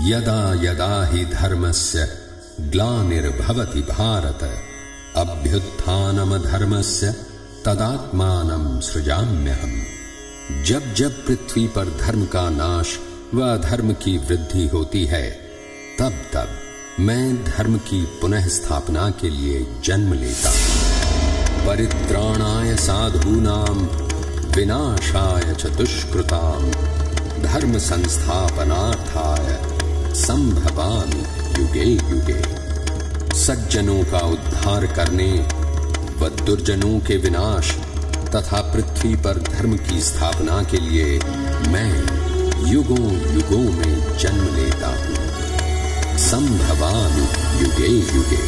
यदा यदा हि धर्मस्य ग्लानिर्भवति भारत अभ्युत्थानमधर्मस्य तदात्मानं सृजाम्यहम्। जब जब पृथ्वी पर धर्म का नाश व अधर्म की वृद्धि होती है, तब तब मैं धर्म की पुनः स्थापना के लिए जन्म लेता हूँ। परित्राणाय साधूनां विनाशाय च दुष्कृतां धर्म संस्थापनार्थाय संभवामि युगे युगे। सज्जनों का उद्धार करने व दुर्जनों के विनाश तथा पृथ्वी पर धर्म की स्थापना के लिए मैं युगों युगों में जन्म लेता हूँ। संभवामि युगे युगे।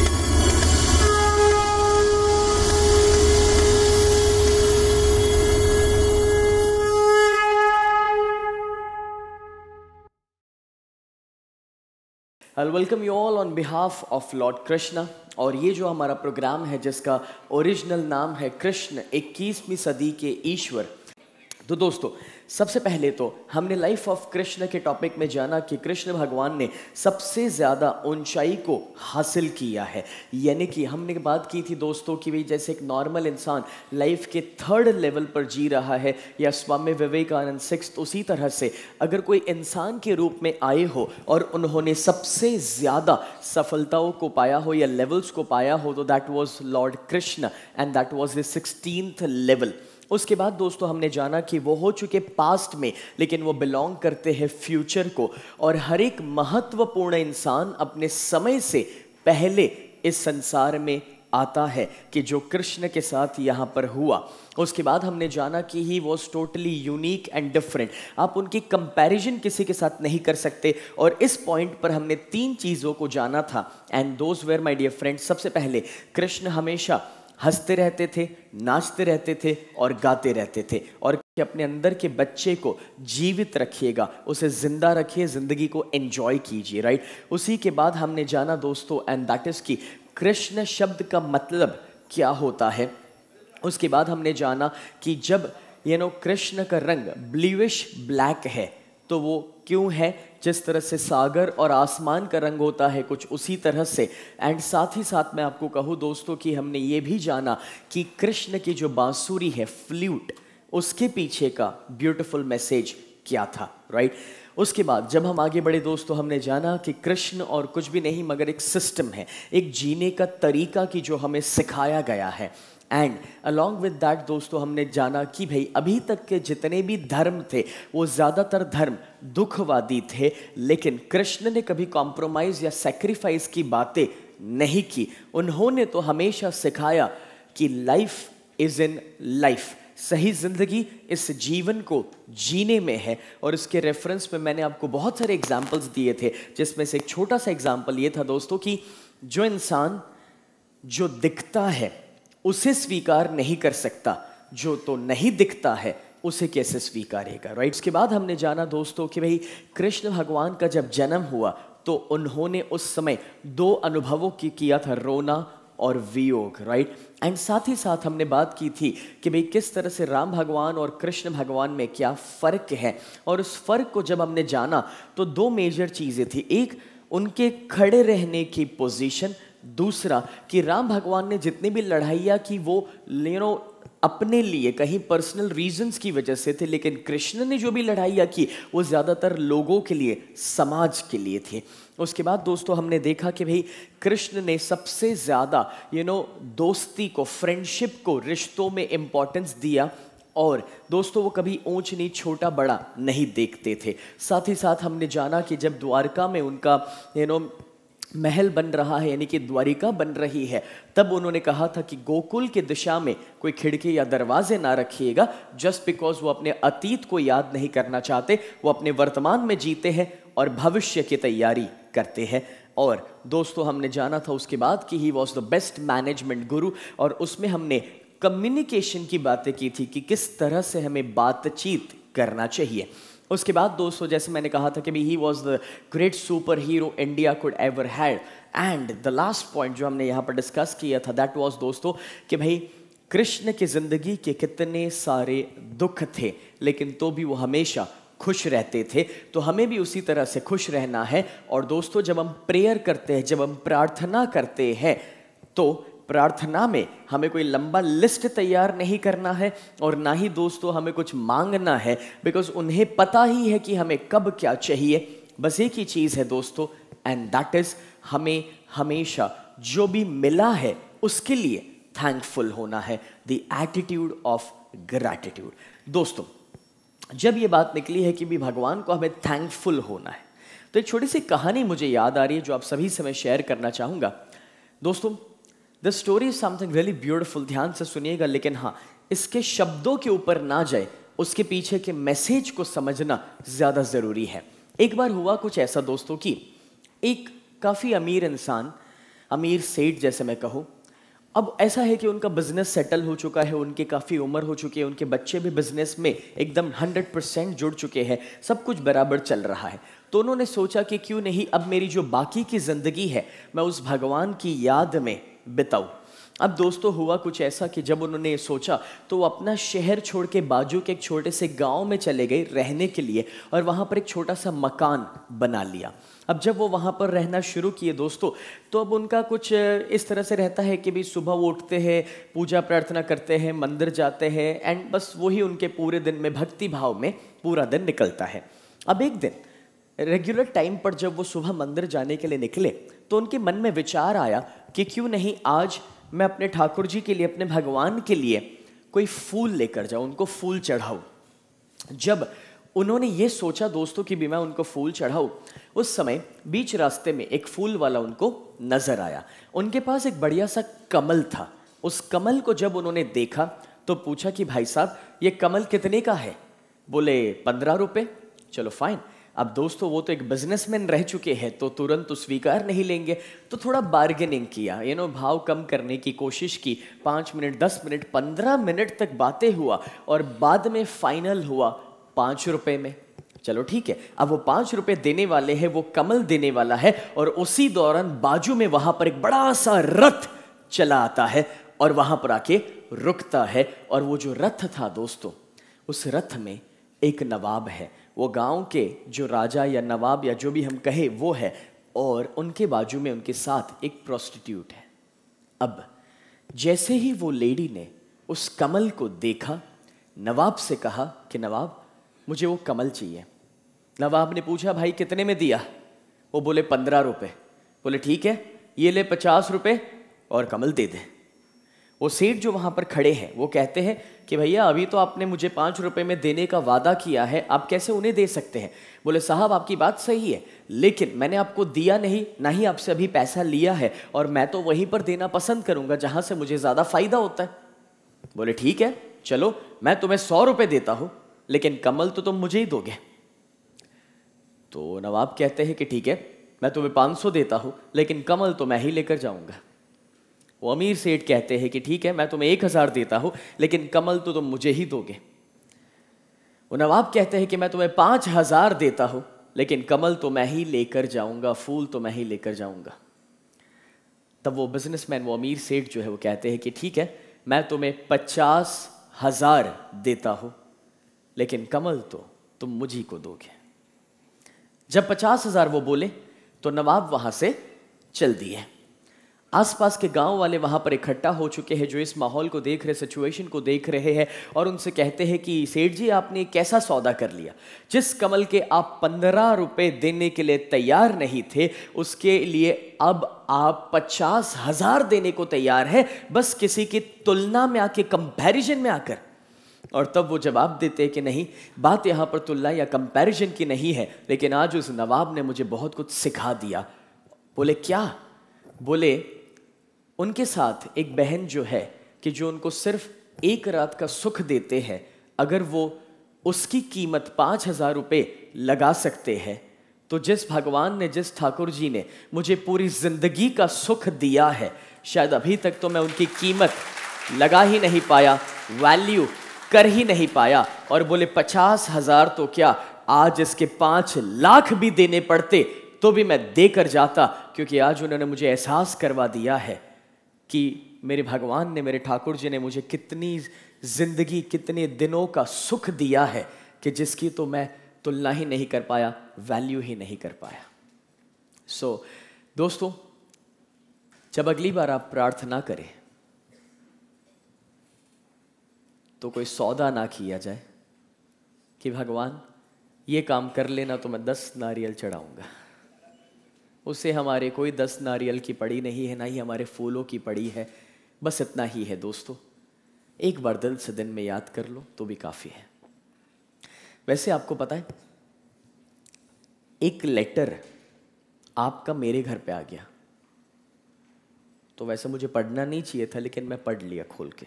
I'll welcome you all on behalf of Lord Krishna। और ये जो हमारा प्रोग्राम है जिसका ओरिजिनल नाम है कृष्ण 21वीं सदी के ईश्वर। तो दोस्तों, सबसे पहले तो हमने लाइफ ऑफ कृष्ण के टॉपिक में जाना कि कृष्ण भगवान ने सबसे ज़्यादा ऊंचाई को हासिल किया है। यानी कि हमने बात की थी दोस्तों कि भाई जैसे एक नॉर्मल इंसान लाइफ के 3rd लेवल पर जी रहा है या स्वामी विवेकानंद 6th, उसी तरह से अगर कोई इंसान के रूप में आए हो और उन्होंने सबसे ज़्यादा सफलताओं को पाया हो या लेवल्स को पाया हो, तो that was Lord Krishna and that was the 16th level. उसके बाद दोस्तों हमने जाना कि वो हो चुके पास्ट में, लेकिन वो बिलोंग करते हैं फ्यूचर को। और हर एक महत्वपूर्ण इंसान अपने समय से पहले इस संसार में आता है कि जो कृष्ण के साथ यहाँ पर हुआ। उसके बाद हमने जाना कि he was totally unique and different. आप उनकी कंपैरिजन किसी के साथ नहीं कर सकते। और इस पॉइंट पर हमने 3 चीज़ों को जाना था and those were my dear friends. सबसे पहले कृष्ण हमेशा हंसते रहते थे, नाचते रहते थे और गाते रहते थे। और अपने अंदर के बच्चे को जीवित रखिएगा, उसे जिंदा रखिए, जिंदगी को एंजॉय कीजिए, राइट। उसी के बाद हमने जाना दोस्तों एंड दैट इज कि कृष्ण शब्द का मतलब क्या होता है। उसके बाद हमने जाना कि जब कृष्ण का रंग ब्लूइश ब्लैक है तो वो क्यों है, जिस तरह से सागर और आसमान का रंग होता है कुछ उसी तरह से। एंड साथ ही साथ मैं आपको कहूँ दोस्तों कि हमने ये भी जाना कि कृष्ण की जो बांसुरी है, फ्लूट, उसके पीछे का ब्यूटीफुल मैसेज क्या था, राइट। उसके बाद जब हम आगे बढ़े दोस्तों, हमने जाना कि कृष्ण और कुछ भी नहीं मगर एक सिस्टम है, एक जीने का तरीका की जो हमें सिखाया गया है। एंड अलॉन्ग विद दैट दोस्तों हमने जाना कि भाई अभी तक के जितने भी धर्म थे वो ज़्यादातर धर्म दुखवादी थे, लेकिन कृष्ण ने कभी कॉम्प्रोमाइज़ या सेक्रीफाइस की बातें नहीं की। उन्होंने तो हमेशा सिखाया कि लाइफ इज़ इन लाइफ, सही ज़िंदगी इस जीवन को जीने में है। और इसके रेफरेंस में मैंने आपको बहुत सारे एग्जाम्पल्स दिए थे, जिसमें से एक छोटा सा एग्जाम्पल ये था दोस्तों कि जो इंसान जो दिखता है उसे स्वीकार नहीं कर सकता, जो तो नहीं दिखता है उसे कैसे स्वीकारेगा, राइट। इसके बाद हमने जाना दोस्तों कि भाई कृष्ण भगवान का जब जन्म हुआ तो उन्होंने उस समय 2 अनुभवों की किया था, रोना और वियोग, राइट। एंड साथ ही साथ हमने बात की थी कि भाई किस तरह से राम भगवान और कृष्ण भगवान में क्या फ़र्क है। और उस फ़र्क को जब हमने जाना तो 2 मेजर चीज़ें थी। एक, उनके खड़े रहने की पोजीशन। दूसरा कि राम भगवान ने जितनी भी लड़ाइयाँ की वो अपने लिए कहीं पर्सनल रीजंस की वजह से थे, लेकिन कृष्ण ने जो भी लड़ाइयाँ की वो ज़्यादातर लोगों के लिए, समाज के लिए थी। उसके बाद दोस्तों हमने देखा कि भाई कृष्ण ने सबसे ज़्यादा दोस्ती को, फ्रेंडशिप को, रिश्तों में इम्पोर्टेंस दिया। और दोस्तों वो कभी ऊंच नीच, छोटा बड़ा नहीं देखते थे। साथ ही साथ हमने जाना कि जब द्वारका में उनका महल बन रहा है, यानी कि द्वारिका बन रही है, तब उन्होंने कहा था कि गोकुल की दिशा में कोई खिड़की या दरवाजे ना रखिएगा, जस्ट बिकॉज वो अपने अतीत को याद नहीं करना चाहते, वो अपने वर्तमान में जीते हैं और भविष्य की तैयारी करते हैं। और दोस्तों हमने जाना था उसके बाद कि he was the best management गुरु। और उसमें हमने कम्युनिकेशन की बातें की थी कि किस तरह से हमें बातचीत करना चाहिए। उसके बाद दोस्तों जैसे मैंने कहा था कि he was the great super hero India could ever had. And the last point जो हमने यहाँ पर डिस्कस किया था दैट वॉज दोस्तों कि भाई कृष्ण की जिंदगी के कितने सारे दुख थे, लेकिन तो भी वो हमेशा खुश रहते थे, तो हमें भी उसी तरह से खुश रहना है। और दोस्तों, जब हम प्रेयर करते हैं, जब हम प्रार्थना करते हैं, तो प्रार्थना में हमें कोई लंबा लिस्ट तैयार नहीं करना है और ना ही दोस्तों हमें कुछ मांगना है, बिकॉज उन्हें पता ही है कि हमें कब क्या चाहिए। बस एक ही चीज़ है दोस्तों, एंड दैट इज हमें हमेशा जो भी मिला है उसके लिए थैंकफुल होना है, द एटीट्यूड ऑफ ग्रैटिट्यूड। दोस्तों, जब ये बात निकली है कि भी भगवान को हमें थैंकफुल होना है, तो एक छोटी सी कहानी मुझे याद आ रही है जो आप सभी से मैं शेयर करना चाहूँगा। दोस्तों, the story is something really beautiful, ध्यान से सुनिएगा, लेकिन हाँ, इसके शब्दों के ऊपर ना जाए, उसके पीछे के मैसेज को समझना ज़्यादा ज़रूरी है। एक बार हुआ कुछ ऐसा दोस्तों कि एक काफ़ी अमीर इंसान, अमीर सेठ जैसे मैं कहूँ, अब ऐसा है कि उनका बिजनेस सेटल हो चुका है, उनकी काफ़ी उम्र हो चुकी है, उनके बच्चे भी बिजनेस में एकदम 100% जुड़ चुके हैं, सब कुछ बराबर चल रहा है। तो उन्होंने सोचा कि क्यों नहीं अब मेरी जो बाकी की ज़िंदगी है मैं उस भगवान की याद में बिताऊं। अब दोस्तों, हुआ कुछ ऐसा कि जब उन्होंने ये सोचा तो वो अपना शहर छोड़ के बाजू के एक छोटे से गांव में चले गए रहने के लिए, और वहाँ पर एक छोटा सा मकान बना लिया। अब जब वो वहाँ पर रहना शुरू किए दोस्तों, तो अब उनका कुछ इस तरह से रहता है कि भी सुबह वो उठते हैं, पूजा प्रार्थना करते हैं, मंदिर जाते हैं, एंड बस वही उनके पूरे दिन में भक्ति भाव में पूरा दिन निकलता है। अब एक दिन रेगुलर टाइम पर जब वो सुबह मंदिर जाने के लिए निकले, तो उनके मन में विचार आया कि क्यों नहीं आज मैं अपने ठाकुर जी के लिए, अपने भगवान के लिए कोई फूल लेकर जाऊं, उनको फूल चढ़ाऊं। जब उन्होंने ये सोचा दोस्तों कि भी मैं उनको फूल चढ़ाऊं, उस समय बीच रास्ते में एक फूल वाला उनको नजर आया। उनके पास एक बढ़िया सा कमल था। उस कमल को जब उन्होंने देखा तो पूछा कि भाई साहब, ये कमल कितने का है? बोले 15 रुपए। चलो फाइन। अब दोस्तों, वो तो एक बिजनेसमैन रह चुके हैं, तो तुरंत तो स्वीकार नहीं लेंगे, तो थोड़ा बार्गेनिंग किया, भाव कम करने की कोशिश की। 5 मिनट, 10 मिनट, 15 मिनट तक बातें हुआ और बाद में फाइनल हुआ 5 रुपए में। चलो ठीक है, अब वो 5 रुपए देने वाले हैं, वो कमल देने वाला है, और उसी दौरान बाजू में वहां पर एक बड़ा सा रथ चला आता है और वहां पर आके रुकता है। और वो जो रथ था दोस्तों, उस रथ में एक नवाब है, वो गांव के जो राजा या नवाब या जो भी हम कहे वो है, और उनके बाजू में उनके साथ एक प्रोस्टिट्यूट है। अब जैसे ही वो लेडी ने उस कमल को देखा, नवाब से कहा कि नवाब, मुझे वो कमल चाहिए। नवाब ने पूछा, भाई कितने में दिया? वो बोले 15 रुपए। बोले ठीक है, ये ले 50 रुपए और कमल दे दे। वो सेठ जो वहाँ पर खड़े हैं वो कहते हैं कि भैया, अभी तो आपने मुझे 5 रुपए में देने का वादा किया है, आप कैसे उन्हें दे सकते हैं? बोले साहब, आपकी बात सही है, लेकिन मैंने आपको दिया नहीं, ना ही आपसे अभी पैसा लिया है, और मैं तो वहीं पर देना पसंद करूंगा जहाँ से मुझे ज़्यादा फायदा होता है। बोले ठीक है, चलो मैं तुम्हें 100 रुपये देता हूँ, लेकिन कमल तो तुम मुझे ही दोगे। तो नवाब कहते हैं कि ठीक है, मैं तुम्हें 500 देता हूँ, लेकिन कमल तो मैं ही लेकर जाऊँगा। वो अमीर सेठ कहते हैं कि ठीक है, मैं तुम्हें 1000 देता हूं, लेकिन कमल तो तुम मुझे ही दोगे। वो नवाब कहते हैं कि मैं तुम्हें 5000 देता हूं, लेकिन कमल तो मैं ही लेकर जाऊंगा, फूल तो मैं ही लेकर जाऊंगा। तब वो बिजनेसमैन, वो अमीर सेठ जो है, वो कहते हैं कि ठीक है, मैं तुम्हें 50,000 देता हूं, लेकिन कमल तो तुम मुझी को दोगे। जब 50,000 वो बोले तो नवाब वहां से चल दिए। आसपास के गांव वाले वहां पर इकट्ठा हो चुके हैं, जो इस माहौल को देख रहे, सिचुएशन को देख रहे हैं, और उनसे कहते हैं कि सेठ जी, आपने कैसा सौदा कर लिया? जिस कमल के आप 15 रुपए देने के लिए तैयार नहीं थे, उसके लिए अब आप 50,000 देने को तैयार है, बस किसी की तुलना में आके, कंपैरिजन में आकर। और तब वो जवाब देते हैं कि नहीं, बात यहाँ पर तुलना या कंपैरिजन की नहीं है, लेकिन आज उस नवाब ने मुझे बहुत कुछ सिखा दिया। बोले क्या? बोले उनके साथ एक बहन जो है कि जो उनको सिर्फ एक रात का सुख देते हैं, अगर वो उसकी कीमत 5,000 रुपये लगा सकते हैं, तो जिस भगवान ने, जिस ठाकुर जी ने मुझे पूरी जिंदगी का सुख दिया है, शायद अभी तक तो मैं उनकी कीमत लगा ही नहीं पाया, वैल्यू कर ही नहीं पाया। और बोले 50,000 तो क्या, आज इसके 5 लाख भी देने पड़ते तो भी मैं देकर जाता, क्योंकि आज उन्होंने मुझे एहसास करवा दिया है कि मेरे भगवान ने, मेरे ठाकुर जी ने मुझे कितनी जिंदगी, कितने दिनों का सुख दिया है, कि जिसकी तो मैं तुलना ही नहीं कर पाया, वैल्यू ही नहीं कर पाया। सो दोस्तों, जब अगली बार आप प्रार्थना करें तो कोई सौदा ना किया जाए कि भगवान ये काम कर लेना तो मैं 10 नारियल चढ़ाऊंगा। उससे हमारे कोई 10 नारियल की पड़ी नहीं है, ना ही हमारे फूलों की पड़ी है। बस इतना ही है दोस्तों, एक बार दिल से दिन में याद कर लो तो भी काफ़ी है। वैसे आपको पता है, एक लेटर आपका मेरे घर पे आ गया, तो वैसे मुझे पढ़ना नहीं चाहिए था, लेकिन मैं पढ़ लिया खोल के,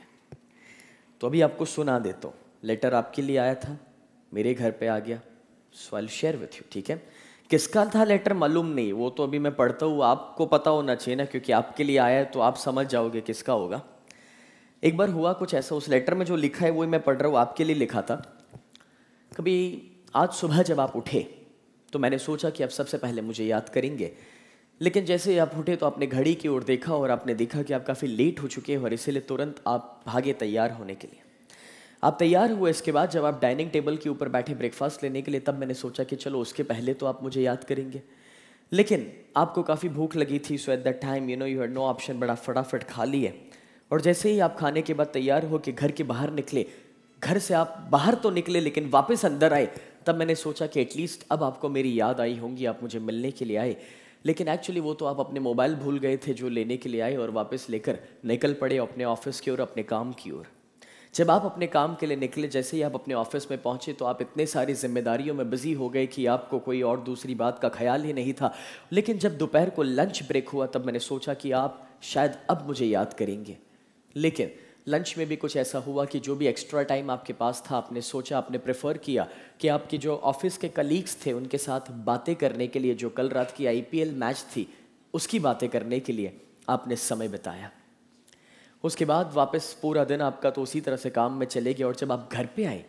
तो अभी आपको सुना देता हूँ। लेटर आपके लिए आया था, मेरे घर पे आ गया, so I will share with you, ठीक है। किसका था लेटर मालूम नहीं, वो तो अभी मैं पढ़ता हूँ, आपको पता होना चाहिए ना, क्योंकि आपके लिए आया है तो आप समझ जाओगे किसका होगा। एक बार हुआ कुछ ऐसा, उस लेटर में जो लिखा है वही मैं पढ़ रहा हूँ, आपके लिए लिखा था। कभी आज सुबह जब आप उठे तो मैंने सोचा कि आप सबसे पहले मुझे याद करेंगे, लेकिन जैसे आप उठे तो आपने घड़ी की ओर देखा और आपने देखा कि आप काफ़ी लेट हो चुके हैं, और इसीलिए तुरंत आप भागे तैयार होने के लिए। आप तैयार हुए, इसके बाद जब आप डाइनिंग टेबल के ऊपर बैठे ब्रेकफास्ट लेने के लिए, तब मैंने सोचा कि चलो उसके पहले तो आप मुझे याद करेंगे। लेकिन आपको काफ़ी भूख लगी थी, so at that time you had no option, बड़ा फटाफट खा लिए। और जैसे ही आप खाने के बाद तैयार हो कि घर के बाहर निकले, घर से आप बाहर तो निकले लेकिन वापस अंदर आए, तब मैंने सोचा कि एटलीस्ट अब आपको मेरी याद आई होंगी, आप मुझे मिलने के लिए आए। लेकिन एक्चुअली वो तो आप अपने मोबाइल भूल गए थे जो लेने के लिए आए, और वापस लेकर निकल पड़े अपने ऑफिस की ओर, अपने काम की ओर। जब आप अपने काम के लिए निकले, जैसे ही आप अपने ऑफिस में पहुंचे तो आप इतने सारी जिम्मेदारियों में बिजी हो गए कि आपको कोई और दूसरी बात का ख्याल ही नहीं था। लेकिन जब दोपहर को लंच ब्रेक हुआ, तब मैंने सोचा कि आप शायद अब मुझे याद करेंगे। लेकिन लंच में भी कुछ ऐसा हुआ कि जो भी एक्स्ट्रा टाइम आपके पास था, आपने सोचा, आपने प्रेफर किया कि आपके जो ऑफिस के कलीग्स थे उनके साथ बातें करने के लिए, जो कल रात की IPL मैच थी उसकी बातें करने के लिए आपने समय बिताया। उसके बाद वापस पूरा दिन आपका तो उसी तरह से काम में चले गया, और जब आप घर पे आए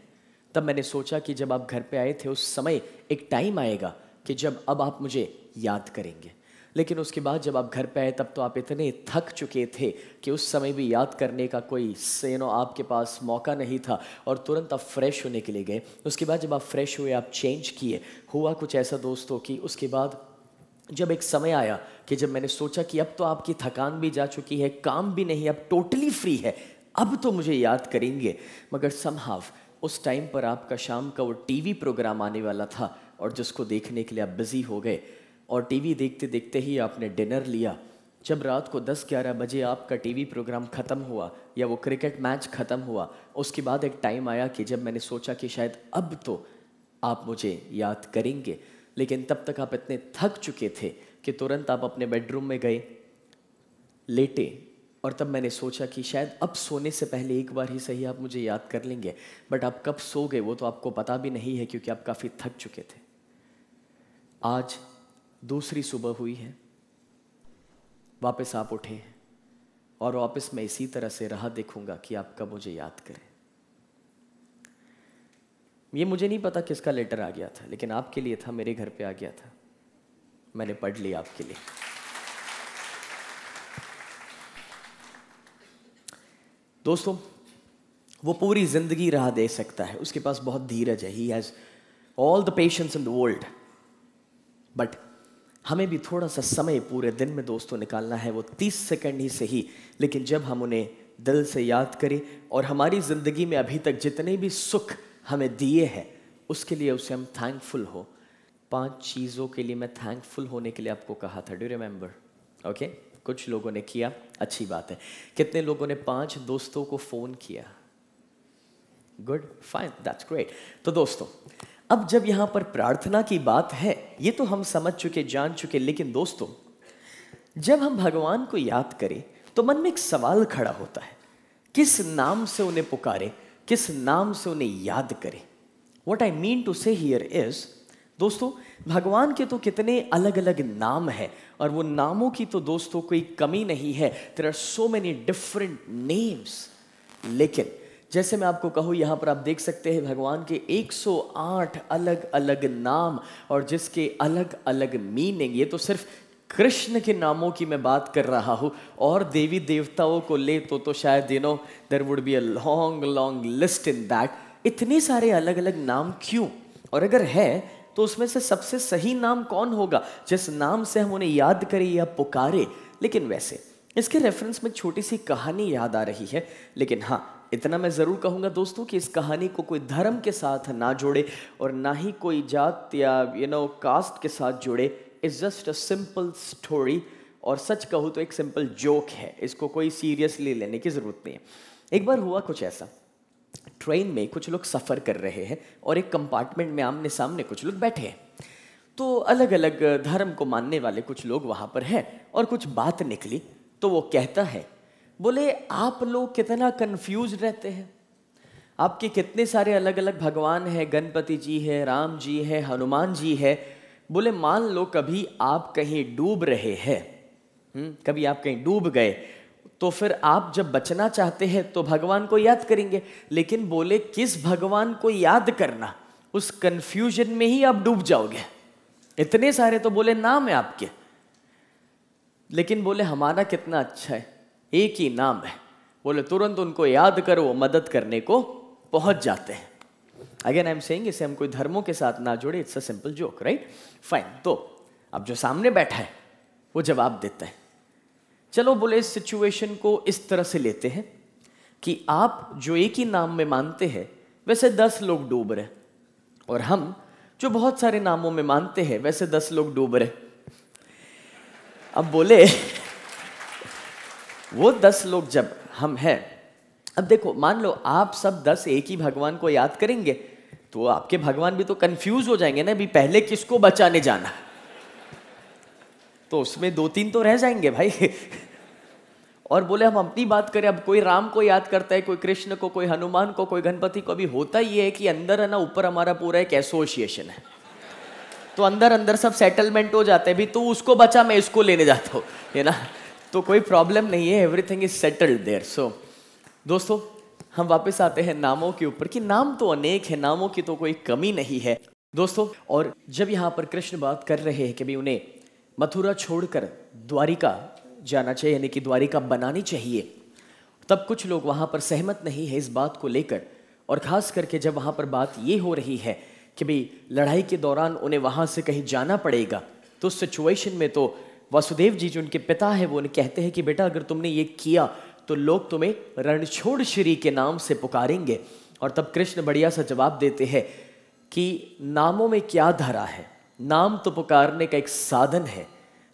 तब मैंने सोचा कि जब आप घर पे आए थे उस समय एक टाइम आएगा कि जब अब आप मुझे याद करेंगे। लेकिन उसके बाद जब आप घर पे आए तब तो आप इतने थक चुके थे कि उस समय भी याद करने का कोई आपके पास मौका नहीं था, और तुरंत आप फ्रेश होने के लिए गए। उसके बाद जब आप फ्रेश हुए, आप चेंज किए, हुआ कुछ ऐसा दोस्तों कि उसके बाद जब एक समय आया कि जब मैंने सोचा कि अब तो आपकी थकान भी जा चुकी है, काम भी नहीं, अब टोटली फ्री है, अब तो मुझे याद करेंगे। मगर समहाव उस टाइम पर आपका शाम का वो टीवी प्रोग्राम आने वाला था, और जिसको देखने के लिए आप बिजी हो गए, और टीवी देखते देखते ही आपने डिनर लिया। जब रात को 10-11 बजे आपका टीवी प्रोग्राम ख़त्म हुआ या वो क्रिकेट मैच ख़त्म हुआ, उसके बाद एक टाइम आया कि जब मैंने सोचा कि शायद अब तो आप मुझे याद करेंगे। लेकिन तब तक आप इतने थक चुके थे कि तुरंत आप अपने बेडरूम में गए, लेटे, और तब मैंने सोचा कि शायद अब सोने से पहले एक बार ही सही आप मुझे याद कर लेंगे। बट आप कब सो गए वो तो आपको पता भी नहीं है, क्योंकि आप काफ़ी थक चुके थे। आज दूसरी सुबह हुई है, वापस आप उठे हैं, और वापस मैं इसी तरह से राह देखूंगा कि आप कब मुझे याद करें। ये मुझे नहीं पता किसका लेटर आ गया था, लेकिन आपके लिए था, मेरे घर पे आ गया था, मैंने पढ़ लिया आपके लिए। दोस्तों, वो पूरी जिंदगी राह दे सकता है, उसके पास बहुत धीरज है, he has all the patience in the world. But हमें भी थोड़ा सा समय पूरे दिन में दोस्तों निकालना है, वो 30 सेकंड ही सही, लेकिन जब हम उन्हें दिल से याद करें, और हमारी ज़िंदगी में अभी तक जितने भी सुख हमें दिए हैं उसके लिए उसे हम थैंकफुल हो। 5 चीज़ों के लिए मैं थैंकफुल होने के लिए आपको कहा था, डू रिमेंबर? ओके, कुछ लोगों ने किया, अच्छी बात है। कितने लोगों ने 5 दोस्तों को फ़ोन किया? Good, fine, that's great. तो दोस्तों, अब जब यहाँ पर प्रार्थना की बात है, ये तो हम समझ चुके, जान चुके, लेकिन दोस्तों जब हम भगवान को याद करें तो मन में एक सवाल खड़ा होता है, किस नाम से उन्हें पुकारें, किस नाम से उन्हें याद करें। What I mean to say here is, दोस्तों भगवान के तो कितने अलग अलग नाम हैं, और वो नामों की तो दोस्तों कोई कमी नहीं है। There are so many different names। लेकिन जैसे मैं आपको कहूँ, यहाँ पर आप देख सकते हैं भगवान के 108 अलग अलग नाम, और जिसके अलग अलग मीनिंग। ये तो सिर्फ कृष्ण के नामों की मैं बात कर रहा हूँ, और देवी देवताओं को ले तो शायद there would be a long list in that. इतने सारे अलग अलग नाम क्यों? और अगर है तो उसमें से सबसे सही नाम कौन होगा जिस नाम से हम उन्हें याद करें या पुकारे। लेकिन वैसे इसके रेफरेंस में छोटी सी कहानी याद आ रही है, लेकिन हाँ इतना मैं ज़रूर कहूँगा दोस्तों कि इस कहानी को कोई धर्म के साथ ना जोड़े और ना ही कोई जात या कास्ट के साथ जोड़े। It's just a simple story, और सच कहूँ तो एक सिंपल जोक है, इसको कोई सीरियसली लेने की ज़रूरत नहीं है। एक बार हुआ कुछ ऐसा, ट्रेन में कुछ लोग सफ़र कर रहे हैं और एक कंपार्टमेंट में आमने सामने कुछ लोग बैठे हैं। तो अलग अलग धर्म को मानने वाले कुछ लोग वहाँ पर हैं और कुछ बात निकली। तो वो कहता है, बोले आप लोग कितना कंफ्यूज रहते हैं, आपके कितने सारे अलग अलग भगवान हैं, गणपति जी है, राम जी है, हनुमान जी है। बोले मान लो कभी आप कहीं डूब रहे हैं, कभी आप कहीं डूब गए तो फिर आप जब बचना चाहते हैं तो भगवान को याद करेंगे, लेकिन बोले किस भगवान को याद करना, उस कंफ्यूजन में ही आप डूब जाओगे। इतने सारे तो बोले नाम है आपके, लेकिन बोले हमारा कितना अच्छा है, एक ही नाम है। बोले तुरंत उनको याद करो, वो मदद करने को पहुंच जाते हैं। अगेन आई एम सेइंग, इसे हम कोई धर्मों के साथ ना जोड़े, it's a simple joke, right? Fine. तो अब जो सामने बैठा है वो जवाब देता है, चलो बोले इस सिचुएशन को इस तरह से लेते हैं कि आप जो एक ही नाम में मानते हैं वैसे 10 लोग डूब रहे, और हम जो बहुत सारे नामों में मानते हैं वैसे 10 लोग डूब रहे। अब बोले वो 10 लोग जब हम हैं, अब देखो मान लो आप सब 10 एक ही भगवान को याद करेंगे तो आपके भगवान भी तो कंफ्यूज हो जाएंगे ना, भी पहले किसको बचाने जाना, तो उसमें 2-3 तो रह जाएंगे भाई। और बोले हम अपनी बात करें, अब कोई राम को याद करता है, कोई कृष्ण को, कोई हनुमान को, कोई गणपति को। अभी होता ये है कि अंदर है ना, ऊपर हमारा पूरा एक एसोसिएशन है, तो अंदर अंदर सब सेटलमेंट हो जाते हैं, भी तो उसको बचा मैं इसको लेने जाता हूँ, है ना, तो कोई प्रॉब्लम नहीं है, एवरीथिंग इज सेटल्ड देयर। सो दोस्तों हम वापस आते हैं नामों के ऊपर कि नाम तो अनेक है, नामों की तो कोई कमी नहीं है दोस्तों। और जब यहाँ पर कृष्ण बात कर रहे हैं कि भी उन्हें मथुरा छोड़कर द्वारिका जाना चाहिए, यानी कि द्वारिका बनानी चाहिए, तब कुछ लोग वहाँ पर सहमत नहीं है इस बात को लेकर। और ख़ास करके जब वहाँ पर बात ये हो रही है कि भाई लड़ाई के दौरान उन्हें वहाँ से कहीं जाना पड़ेगा, तो उस सिचुएशन में तो वासुदेव जी जो उनके पिता है वो उन्हें कहते हैं कि बेटा अगर तुमने ये किया तो लोग तुम्हें रणछोड़ श्री के नाम से पुकारेंगे। और तब कृष्ण बढ़िया सा जवाब देते हैं कि नामों में क्या धरा है, नाम तो पुकारने का एक साधन है,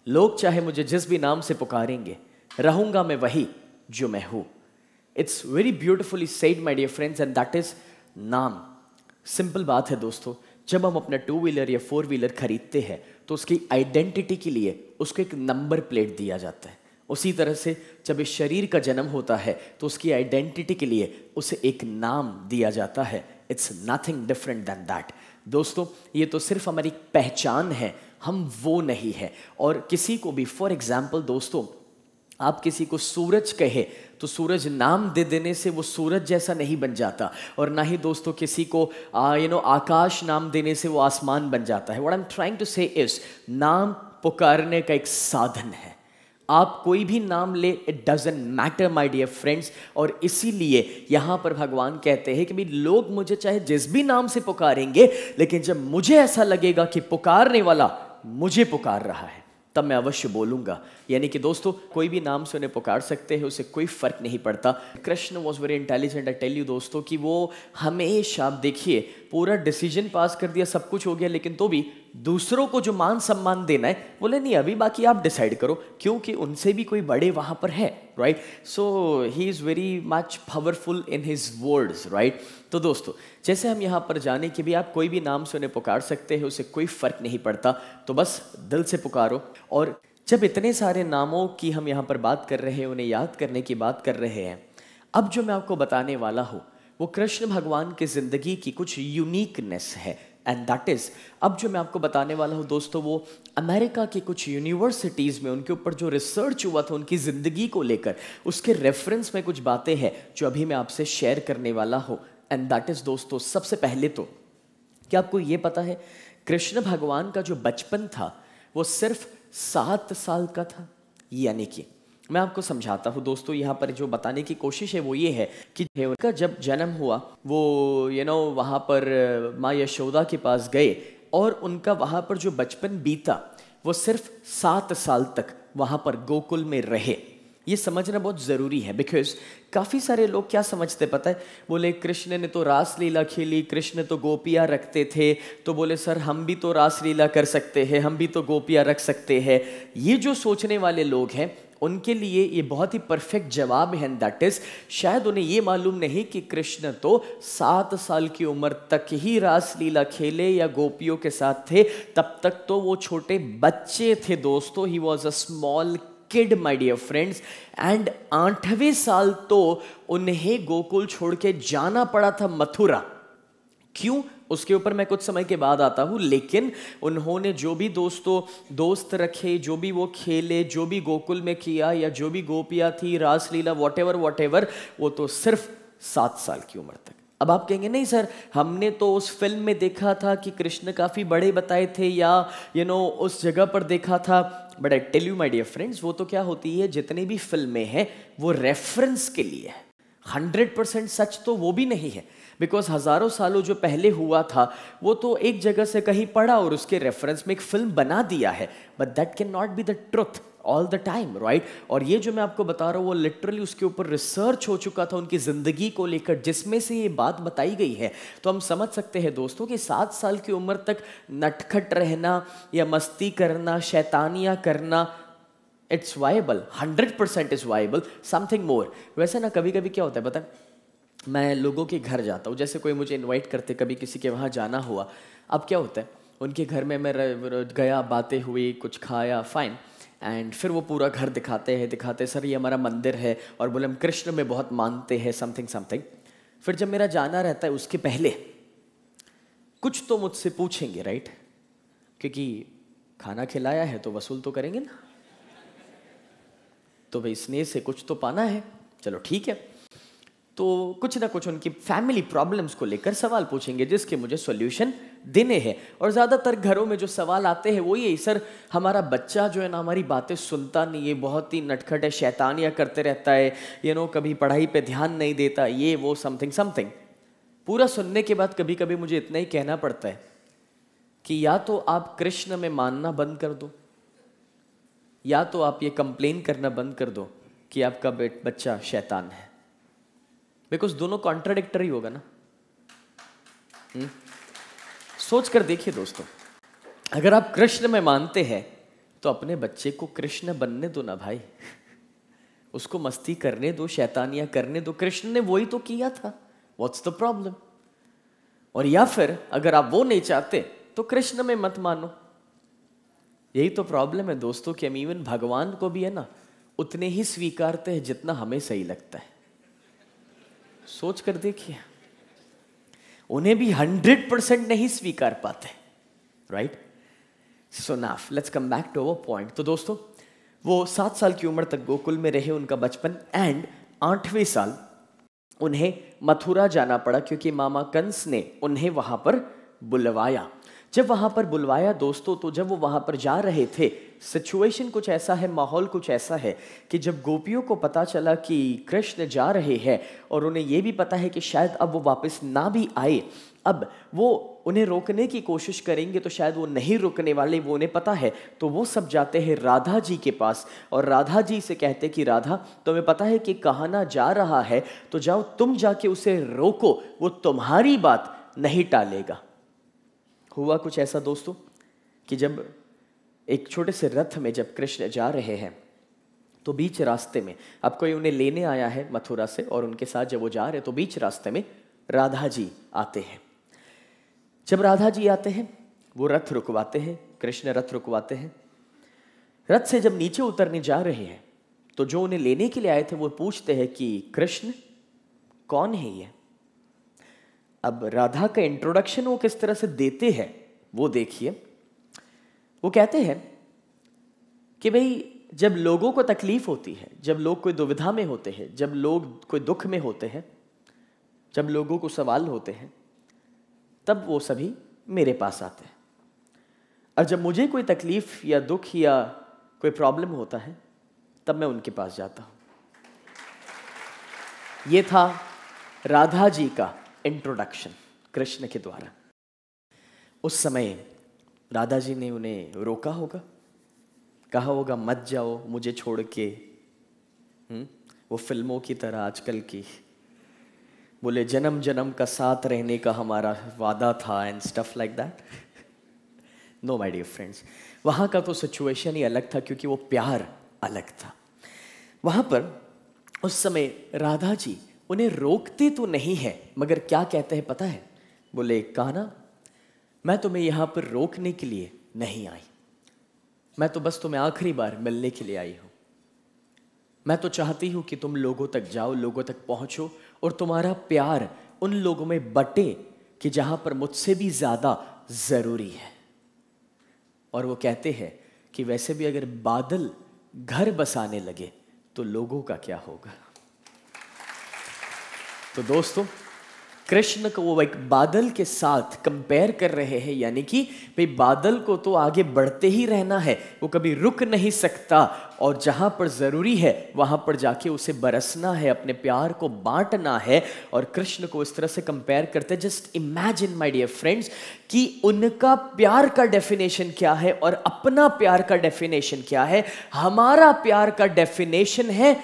लोग चाहे मुझे जिस भी नाम से पुकारेंगे, रहूंगा मैं वही जो मैं हूं। It's very beautifully said my dear friends, and that is नाम। सिंपल बात है दोस्तों, जब हम अपना 2 व्हीलर या 4 व्हीलर खरीदते हैं तो उसकी आइडेंटिटी के लिए उसको एक नंबर प्लेट दिया जाता है। उसी तरह से जब इस शरीर का जन्म होता है तो उसकी आइडेंटिटी के लिए उसे एक नाम दिया जाता है। It's nothing different than that. दोस्तों ये तो सिर्फ हमारी पहचान है, हम वो नहीं है। और किसी को भी, फॉर एग्जाम्पल दोस्तों, आप किसी को सूरज कहे तो सूरज नाम दे देने से वो सूरज जैसा नहीं बन जाता, और ना ही दोस्तों किसी को आकाश नाम देने से वो आसमान बन जाता है। What I am trying to say is, नाम पुकारने का एक साधन है। आप कोई भी नाम ले, it doesn't matter my dear friends. और इसीलिए यहाँ पर भगवान कहते हैं कि भाई लोग मुझे चाहे जिस भी नाम से पुकारेंगे, लेकिन जब मुझे ऐसा लगेगा कि पुकारने वाला मुझे पुकार रहा है तब मैं अवश्य बोलूंगा। यानी कि दोस्तों कोई भी नाम से उन्हें पुकार सकते हैं, उसे कोई फर्क नहीं पड़ता। Krishna was very intelligent, I tell you दोस्तों, कि वो हमेशा, आप देखिए, पूरा डिसीजन पास कर दिया, सब कुछ हो गया, लेकिन तो भी दूसरों को जो मान सम्मान देना है, बोले नहीं अभी बाकी आप डिसाइड करो, क्योंकि उनसे भी कोई बड़े वहां पर है, right? So he is very much powerful in his words, right? तो दोस्तों जैसे हम यहाँ पर जाने कि भी आप कोई भी नाम से उन्हें पुकार सकते हैं, उसे कोई फर्क नहीं पड़ता, तो बस दिल से पुकारो। और जब इतने सारे नामों की हम यहाँ पर बात कर रहे हैं, उन्हें याद करने की बात कर रहे हैं, अब जो मैं आपको बताने वाला हूँ वो कृष्ण भगवान की जिंदगी की कुछ यूनिकनेस है, एंड दैट इज, अब जो मैं आपको बताने वाला हूँ दोस्तों, वो अमेरिका की कुछ यूनिवर्सिटीज़ में उनके ऊपर जो रिसर्च हुआ था उनकी ज़िंदगी को लेकर, उसके रेफरेंस में कुछ बातें हैं जो अभी मैं आपसे शेयर करने वाला हूँ। एंड दैट इज दोस्तों, सबसे पहले तो क्या आपको ये पता है कृष्ण भगवान का जो बचपन था वो सिर्फ 7 साल का था? यानी कि मैं आपको समझाता हूँ दोस्तों। यहाँ पर जो बताने की कोशिश है वो ये है कि उनका जब जन्म हुआ वो वहाँ पर माँ यशोदा के पास गए और उनका वहाँ पर जो बचपन बीता वो सिर्फ 7 साल तक वहाँ पर गोकुल में रहे। ये समझना बहुत ज़रूरी है, बिकॉज काफ़ी सारे लोग क्या समझते पता है, बोले कृष्ण ने तो रासलीला खेली, कृष्ण तो गोपियाँ रखते थे, तो बोले सर हम भी तो रासलीला कर सकते हैं, हम भी तो गोपियाँ रख सकते हैं। ये जो सोचने वाले लोग हैं उनके लिए ये बहुत ही परफेक्ट जवाब है, एंड दैट इज शायद उन्हें ये मालूम नहीं कि कृष्ण तो 7 साल की उम्र तक ही रासलीला खेले या गोपियों के साथ थे, तब तक तो वो छोटे बच्चे थे दोस्तों। He was a small kid my dear friends, and 8वें साल तो उन्हें गोकुल छोड़ के जाना पड़ा था मथुरा। क्यों, उसके ऊपर मैं कुछ समय के बाद आता हूं, लेकिन उन्होंने जो भी दोस्त रखे, जो भी वो खेले, जो भी गोकुल में किया या जो भी गोपियां थी, रासलीला, वॉटेवर, वो तो सिर्फ 7 साल की उम्र तक। अब आप कहेंगे नहीं सर, हमने तो उस फिल्म में देखा था कि कृष्ण काफ़ी बड़े बताए थे या उस जगह पर देखा था। But I tell you my dear friends, वो तो क्या होती है, जितनी भी फिल्में हैं वो रेफरेंस के लिए है। 100% सच तो वो भी नहीं है, बिकॉज हजारों सालों जो पहले हुआ था वो तो एक जगह से कहीं पढ़ा और उसके रेफरेंस में एक फिल्म बना दिया है, but that can not be the truth all the time, right. और ये जो मैं आपको बता रहा हूँ वो लिटरली उसके ऊपर रिसर्च हो चुका था उनकी जिंदगी को लेकर, जिसमें से ये बात बताई गई है। तो हम समझ सकते हैं दोस्तों कि 7 साल की उम्र तक नटखट रहना या मस्ती करना, शैतानियाँ करना, it's viable, 100% is viable. Something more, वैसे ना कभी कभी क्या होता है पता है, मैं लोगों के घर जाता हूँ, जैसे कोई मुझे इनवाइट करते, कभी किसी के वहाँ जाना हुआ। अब क्या होता है, उनके घर में मैं गया, बातें हुई, कुछ खाया, फाइन, एंड फिर वो पूरा घर दिखाते सर ये हमारा मंदिर है और बोले हम कृष्ण में बहुत मानते हैं, समथिंग। फिर जब मेरा जाना रहता है उसके पहले कुछ तो मुझसे पूछेंगे, राइट, क्योंकि खाना खिलाया है तो वसूल तो करेंगे ना, तो भाई स्नेह से कुछ तो पाना है, चलो ठीक है। तो कुछ ना कुछ उनकी फैमिली प्रॉब्लम्स को लेकर सवाल पूछेंगे जिसके मुझे सॉल्यूशन देने हैं। और ज़्यादातर घरों में जो सवाल आते हैं वो यही, सर हमारा बच्चा जो है ना हमारी बातें सुनता नहीं है, बहुत ही नटखट है, शैतानियाँ करते रहता है, कभी पढ़ाई पे ध्यान नहीं देता, ये वो समथिंग। पूरा सुनने के बाद कभी कभी मुझे इतना ही कहना पड़ता है कि या तो आप कृष्ण में मानना बंद कर दो, या तो आप ये कंप्लेन करना बंद कर दो कि आपका बच्चा शैतान है, बिकॉज दोनों कॉन्ट्राडिक्टरी होगा ना। सोच कर देखिए दोस्तों, अगर आप कृष्ण में मानते हैं तो अपने बच्चे को कृष्ण बनने दो ना भाई, उसको मस्ती करने दो, शैतानियां करने दो, कृष्ण ने वही तो किया था, व्हाट्स द प्रॉब्लम। और या फिर अगर आप वो नहीं चाहते तो कृष्ण में मत मानो। यही तो प्रॉब्लम है दोस्तों कि हम इवन भगवान को भी है ना उतने ही स्वीकारते हैं जितना हमें सही लगता है। सोच कर देखिए, उन्हें भी 100% नहीं स्वीकार पाते, right. So now let's come back to our point. तो दोस्तों वो 7 साल की उम्र तक गोकुल में रहे उनका बचपन, एंड 8वें साल उन्हें मथुरा जाना पड़ा क्योंकि मामा कंस ने उन्हें वहां पर बुलवाया। जब वहां पर बुलवाया दोस्तों, तो जब वो वहां पर जा रहे थे, सिचुएशन कुछ ऐसा है, माहौल कुछ ऐसा है कि जब गोपियों को पता चला कि कृष्ण जा रहे हैं और उन्हें यह भी पता है कि शायद अब वो वापस ना भी आए, अब वो उन्हें रोकने की कोशिश करेंगे तो शायद वो नहीं रुकने वाले, वो उन्हें पता है। तो वो सब जाते हैं राधा जी के पास और राधा जी से कहते कि राधा तुम्हें पता है कि कहाना जा रहा है, तो जाओ तुम जाके उसे रोको, वो तुम्हारी बात नहीं टालेगा। हुआ कुछ ऐसा दोस्तों कि जब एक छोटे से रथ में जब कृष्ण जा रहे हैं तो बीच रास्ते में, अब कोई उन्हें लेने आया है मथुरा से और उनके साथ जब वो जा रहे तो बीच रास्ते में राधा जी आते हैं। जब राधा जी आते हैं वो रथ रुकवाते हैं, कृष्ण रथ रुकवाते हैं। रथ से जब नीचे उतरने जा रहे हैं तो जो उन्हें लेने के लिए आए थे वो पूछते हैं कि कृष्ण कौन है ये। अब राधा का इंट्रोडक्शन वो किस तरह से देते हैं वो देखिए। वो कहते हैं कि भाई जब लोगों को तकलीफ होती है, जब लोग कोई दुविधा में होते हैं, जब लोग कोई दुख में होते हैं, जब लोगों को सवाल होते हैं, तब वो सभी मेरे पास आते हैं। और जब मुझे कोई तकलीफ या दुख या कोई प्रॉब्लम होता है तब मैं उनके पास जाता हूँ। ये था राधा जी का इंट्रोडक्शन कृष्ण के द्वारा। उस समय राधा जी ने उन्हें रोका होगा, कहा होगा मत जाओ मुझे छोड़ के, वो फिल्मों की तरह आजकल की, बोले जन्म जन्म का साथ रहने का हमारा वादा था and stuff like that. No my dear friends, वहाँ का तो सिचुएशन ही अलग था क्योंकि वो प्यार अलग था। वहाँ पर उस समय राधा जी उन्हें रोकते तो नहीं है, मगर क्या कहते हैं पता है? बोले कान्हा, मैं तुम्हें यहाँ पर रोकने के लिए नहीं आई, मैं तो बस तुम्हें आखिरी बार मिलने के लिए आई हूँ। मैं तो चाहती हूँ कि तुम लोगों तक जाओ, लोगों तक पहुँचो और तुम्हारा प्यार उन लोगों में बटे कि जहाँ पर मुझसे भी ज़्यादा ज़रूरी है। और वो कहते हैं कि वैसे भी अगर बादल घर बसाने लगे तो लोगों का क्या होगा। तो दोस्तों, कृष्ण को वो एक बादल के साथ कंपेयर कर रहे हैं, यानी कि भाई बादल को तो आगे बढ़ते ही रहना है, वो कभी रुक नहीं सकता और जहां पर जरूरी है वहां पर जाके उसे बरसना है, अपने प्यार को बांटना है। और कृष्ण को इस तरह से कंपेयर करते हैं। Just imagine my dear friends कि उनका प्यार का डेफिनेशन क्या है और अपना प्यार का डेफिनेशन क्या है। हमारा प्यार का डेफिनेशन है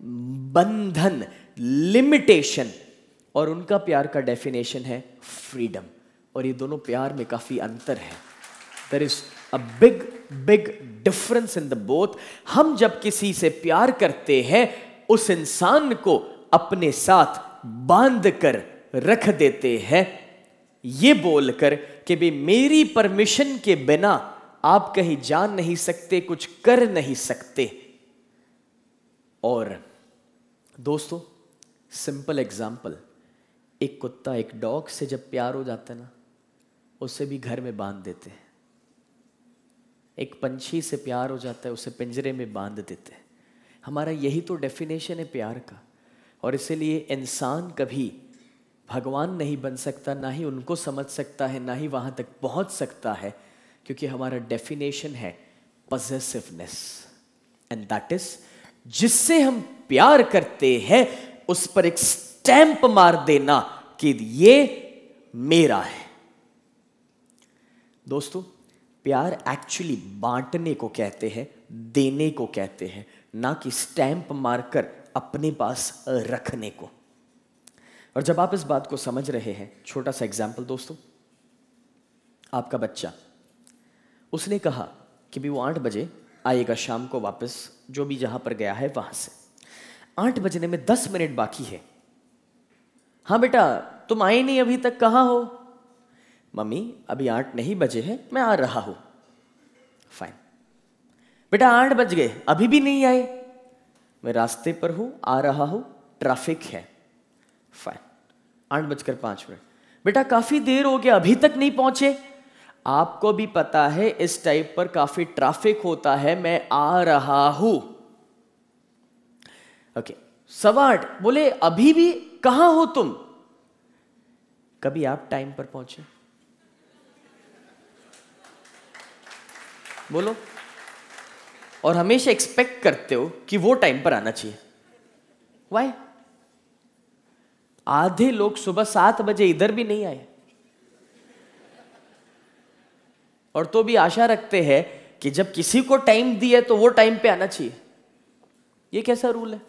बंधन, लिमिटेशन, और उनका प्यार का डेफिनेशन है फ्रीडम। और ये दोनों प्यार में काफी अंतर है। There is a big big difference in the both. हम जब किसी से प्यार करते हैं उस इंसान को अपने साथ बांध कर रख देते हैं, ये बोलकर कि भी मेरी परमिशन के बिना आप कहीं जा नहीं सकते, कुछ कर नहीं सकते। और दोस्तों, सिंपल एग्जाम्पल, एक कुत्ता एक डॉग से जब प्यार हो जाता है ना, उसे भी घर में बांध देते हैं। एक पंछी से प्यार हो जाता है, उसे पिंजरे में बांध देते हैं। हमारा यही तो डेफिनेशन है प्यार का। और इसीलिए इंसान कभी भगवान नहीं बन सकता, ना ही उनको समझ सकता है, ना ही वहां तक पहुंच सकता है, क्योंकि हमारा डेफिनेशन है पॉसेसिवनेस। एंड दैट इज, जिससे हम प्यार करते हैं उस पर एक स्टैंप मार देना कि ये मेरा है। दोस्तों, प्यार एक्चुअली बांटने को कहते हैं, देने को कहते हैं, ना कि स्टैंप मारकर अपने पास रखने को। और जब आप इस बात को समझ रहे हैं, छोटा सा एग्जाम्पल दोस्तों, आपका बच्चा, उसने कहा कि भी वो 8 बजे आएगा शाम को वापस, जो भी जहां पर गया है वहां से। 8 बजने में 10 मिनट बाकी है। हाँ बेटा, तुम आए नहीं अभी तक, कहाँ हो? मम्मी अभी 8 नहीं बजे हैं, मैं आ रहा हूं। फाइन बेटा, 8 बज गए अभी भी नहीं आए? मैं रास्ते पर हूं, आ रहा हूं, ट्रैफिक है। फाइन, 8:05। बेटा काफी देर हो गया, अभी तक नहीं पहुंचे? आपको भी पता है इस टाइप पर काफी ट्रैफिक होता है, मैं आ रहा हूं। ओके, 8:15। बोले अभी भी, कहां हो तुम? कभी आप टाइम पर पहुंचे? बोलो। और हमेशा एक्सपेक्ट करते हो कि वो टाइम पर आना चाहिए। वाई? आधे लोग सुबह 7 बजे इधर भी नहीं आए और तो भी आशा रखते हैं कि जब किसी को टाइम दिया तो वो टाइम पे आना चाहिए। ये कैसा रूल है?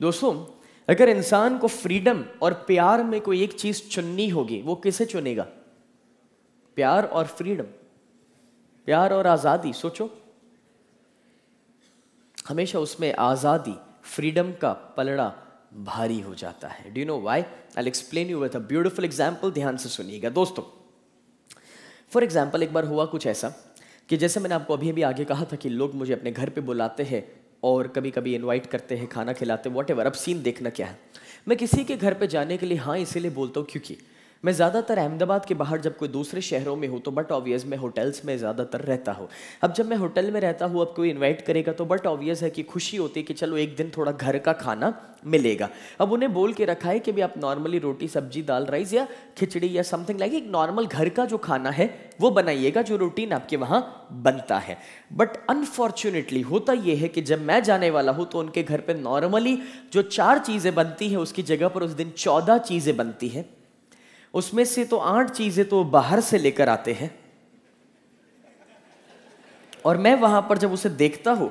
दोस्तों, अगर इंसान को फ्रीडम और प्यार में कोई एक चीज चुननी होगी, वो किसे चुनेगा? प्यार और फ्रीडम, प्यार और आजादी। सोचो, हमेशा उसमें आजादी, फ्रीडम का पलड़ा भारी हो जाता है। Do you know why? I will explain you with a beautiful example. ध्यान से सुनिएगा दोस्तों। फॉर एग्जांपल, एक बार हुआ कुछ ऐसा कि जैसे मैंने आपको अभी आगे कहा था कि लोग मुझे अपने घर पे बुलाते हैं और कभी कभी इनवाइट करते हैं, खाना खिलाते हैं, व्हाटएवर। अब सीन देखना क्या है। मैं किसी के घर पे जाने के लिए हाँ इसीलिए बोलता हूँ क्योंकि मैं ज़्यादातर अहमदाबाद के बाहर जब कोई दूसरे शहरों में हूँ तो बट ऑब्वियस मैं होटल्स में ज़्यादातर रहता हूँ। अब जब मैं होटल में रहता हूँ, अब कोई इनवाइट करेगा तो बट ऑब्वियस है कि खुशी होती है कि चलो एक दिन थोड़ा घर का खाना मिलेगा। अब उन्हें बोल के रखा है कि भी आप नॉर्मली रोटी सब्जी दाल राइस या खिचड़ी या समथिंग लाइक एक नॉर्मल घर का जो खाना है वो बनाइएगा जो रूटीन आपके वहाँ बनता है। बट अनफॉर्चुनेटली होता ये है कि जब मैं जाने वाला हूँ तो उनके घर पर नॉर्मली जो 4 चीज़ें बनती हैं उसकी जगह पर उस दिन 14 चीज़ें बनती हैं। उसमें से तो 8 चीजें तो बाहर से लेकर आते हैं और मैं वहां पर जब उसे देखता हूं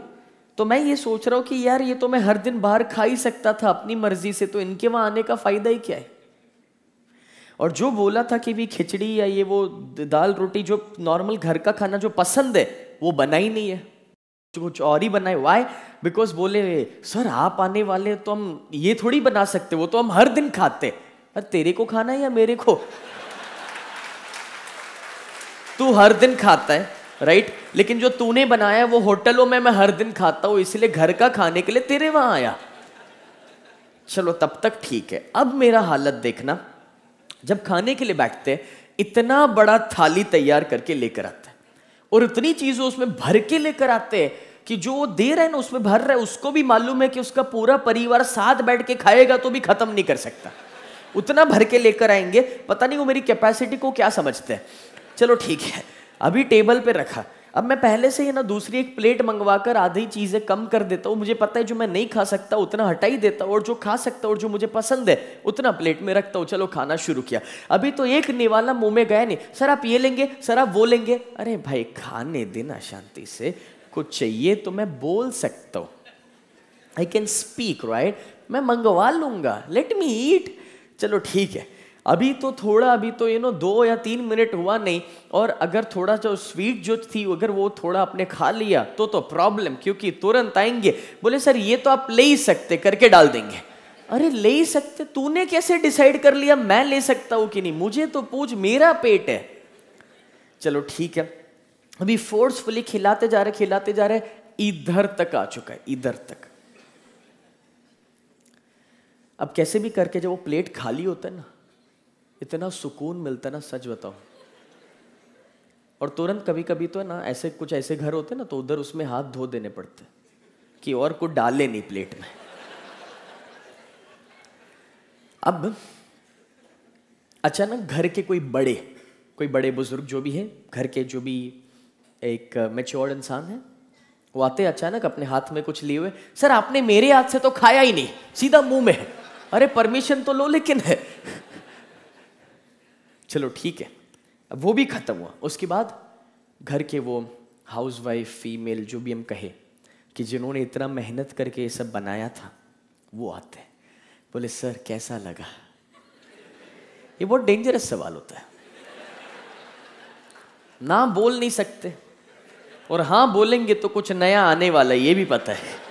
तो मैं ये सोच रहा हूं कि यार ये तो मैं हर दिन बाहर खा ही सकता था अपनी मर्जी से, तो इनके वहां आने का फायदा ही क्या है। और जो बोला था कि भी खिचड़ी या ये वो दाल रोटी जो नॉर्मल घर का खाना जो पसंद है वो बना ही नहीं है, कुछ और ही बनाए। वाई? बिकॉज बोले सर आप आने वाले तो हम ये थोड़ी बना सकते, वो तो हम हर दिन खाते। अरे तेरे को खाना है या मेरे को? तू हर दिन खाता है राइट, लेकिन जो तूने बनाया है वो होटलों में मैं हर दिन खाता हूं, इसलिए घर का खाने के लिए तेरे वहां आया। चलो तब तक ठीक है। अब मेरा हालत देखना, जब खाने के लिए बैठते हैं इतना बड़ा थाली तैयार करके लेकर आते हैं और इतनी चीजें उसमें भर के लेकर आते हैं कि जो वो दे रहे हैं ना उसमें भर रहा है, उसको भी मालूम है कि उसका पूरा परिवार साथ बैठ के खाएगा तो भी खत्म नहीं कर सकता। उतना भर के लेकर आएंगे, पता नहीं वो मेरी कैपेसिटी को क्या समझते हैं। चलो ठीक है, अभी टेबल पे रखा। अब मैं पहले से ही ना दूसरी एक प्लेट मंगवाकर आधी चीजें कम कर देता हूँ। मुझे पता है जो मैं नहीं खा सकता उतना हटा ही देता हूँ और जो खा सकता और जो मुझे पसंद है उतना प्लेट में रखता हूँ। चलो खाना शुरू किया, अभी तो एक निवाला मुंह में गया नहीं। सर आप ये लेंगे, सर आप वो लेंगे। अरे भाई खाने देना शांति से, कुछ चाहिए तो मैं बोल सकता हूँ, आई कैन स्पीक राइट, मैं मंगवा लूंगा, लेट मी ईट। चलो ठीक है, अभी तो 2 या 3 मिनट हुआ नहीं, और अगर थोड़ा जो स्वीट जो थी अगर वो थोड़ा आपने खा लिया तो प्रॉब्लम, क्योंकि तुरंत आएंगे बोले सर ये तो आप ले ही सकते, करके डाल देंगे। अरे ले ही सकते, तूने कैसे डिसाइड कर लिया मैं ले सकता हूं कि नहीं? मुझे तो पूछ, मेरा पेट है। चलो ठीक है, अभी फोर्सफुली खिलाते जा रहे, इधर तक आ चुका है, इधर तक। अब कैसे भी करके जब वो प्लेट खाली होता है ना, इतना सुकून मिलता है ना, सच बताओ। और तुरंत कभी कभी तो है ना ऐसे कुछ ऐसे घर होते हैं ना तो उधर उसमें हाथ धो देने पड़ते कि और कुछ डाले नहीं प्लेट में। अब अचानक घर के कोई बड़े बुजुर्ग जो भी है, घर के जो भी एक मैच्योर्ड इंसान है, वो आते अचानक अपने हाथ में कुछ लिए हुए। सर आपने मेरे हाथ से तो खाया ही नहीं, सीधा मुंह में है। अरे परमिशन तो लो लेकिन है। चलो ठीक है, अब वो भी खत्म हुआ। उसके बाद घर के वो हाउसवाइफ फीमेल जो भी हम कहे कि जिन्होंने इतना मेहनत करके ये सब बनाया था, वो आते हैं, बोले सर कैसा लगा? ये बहुत डेंजरस सवाल होता है, ना बोल नहीं सकते, और हाँ बोलेंगे तो कुछ नया आने वाला है ये भी पता है,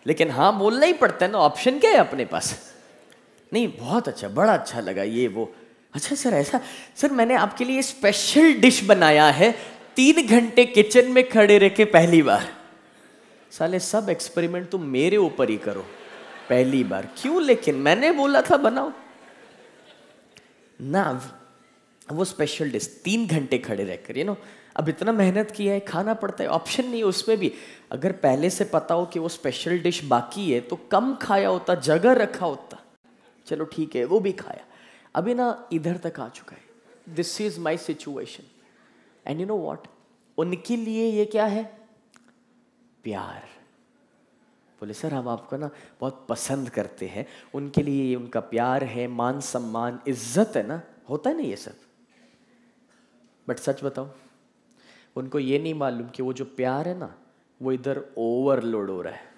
लेकिन हाँ बोलना ही पड़ता है ना, ऑप्शन क्या है अपने पास? नहीं बहुत अच्छा, बड़ा अच्छा लगा ये वो। अच्छा सर ऐसा, सर मैंने आपके लिए स्पेशल डिश बनाया है, 3 घंटे किचन में खड़े रह के पहली बार। साले सब एक्सपेरिमेंट तुम मेरे ऊपर ही करो, पहली बार क्यों? लेकिन मैंने बोला था बनाओ ना। वो स्पेशल डिश 3 घंटे खड़े रहकर, अब इतना मेहनत किया है, खाना पड़ता है, ऑप्शन नहीं है उसमें भी। अगर पहले से पता हो कि वो स्पेशल डिश बाकी है तो कम खाया होता, जगह रखा होता। चलो ठीक है, वो भी खाया। अभी ना इधर तक आ चुका है। This is my situation and you know what, उनके लिए ये क्या है? प्यार। बोले सर हम आपको ना बहुत पसंद करते हैं, उनके लिए ये उनका प्यार है, मान सम्मान इज्जत है ना, होता है ना ये सब। बट सच बताओ, उनको ये नहीं मालूम कि वो जो प्यार है ना वो इधर ओवरलोड हो रहा है।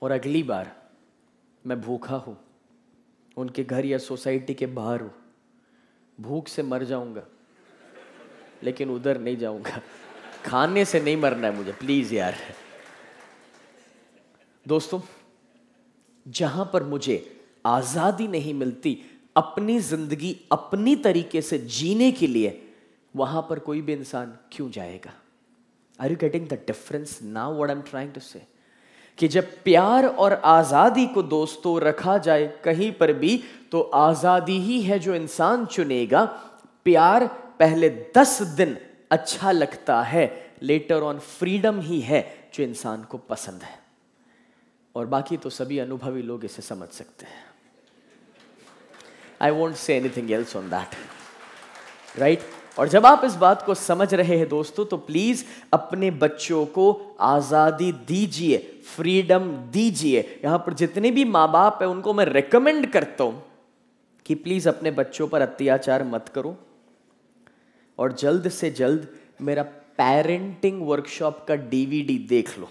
और अगली बार मैं भूखा हूं, उनके घर या सोसाइटी के बाहर हूं, भूख से मर जाऊंगा, लेकिन उधर नहीं जाऊंगा। खाने से नहीं मरना है मुझे, प्लीज यार। दोस्तों, जहां पर मुझे आजादी नहीं मिलती अपनी जिंदगी अपनी तरीके से जीने के लिए, वहां पर कोई भी इंसान क्यों जाएगा? Are you getting the difference now what I am trying to say? कि जब प्यार और आज़ादी को दोस्तों रखा जाए कहीं पर भी, तो आज़ादी ही है जो इंसान चुनेगा। प्यार पहले 10 दिन अच्छा लगता है, लेटर ऑन फ्रीडम ही है जो इंसान को पसंद है। और बाकी तो सभी अनुभवी लोग इसे समझ सकते हैं। I won't say anything else on that, right. और जब आप इस बात को समझ रहे हैं दोस्तों, तो प्लीज अपने बच्चों को आजादी दीजिए, फ्रीडम दीजिए। यहां पर जितने भी माँ बाप है उनको मैं रेकमेंड करता हूं कि प्लीज अपने बच्चों पर अत्याचार मत करो, और जल्द से जल्द मेरा पेरेंटिंग वर्कशॉप का DVD देख लो,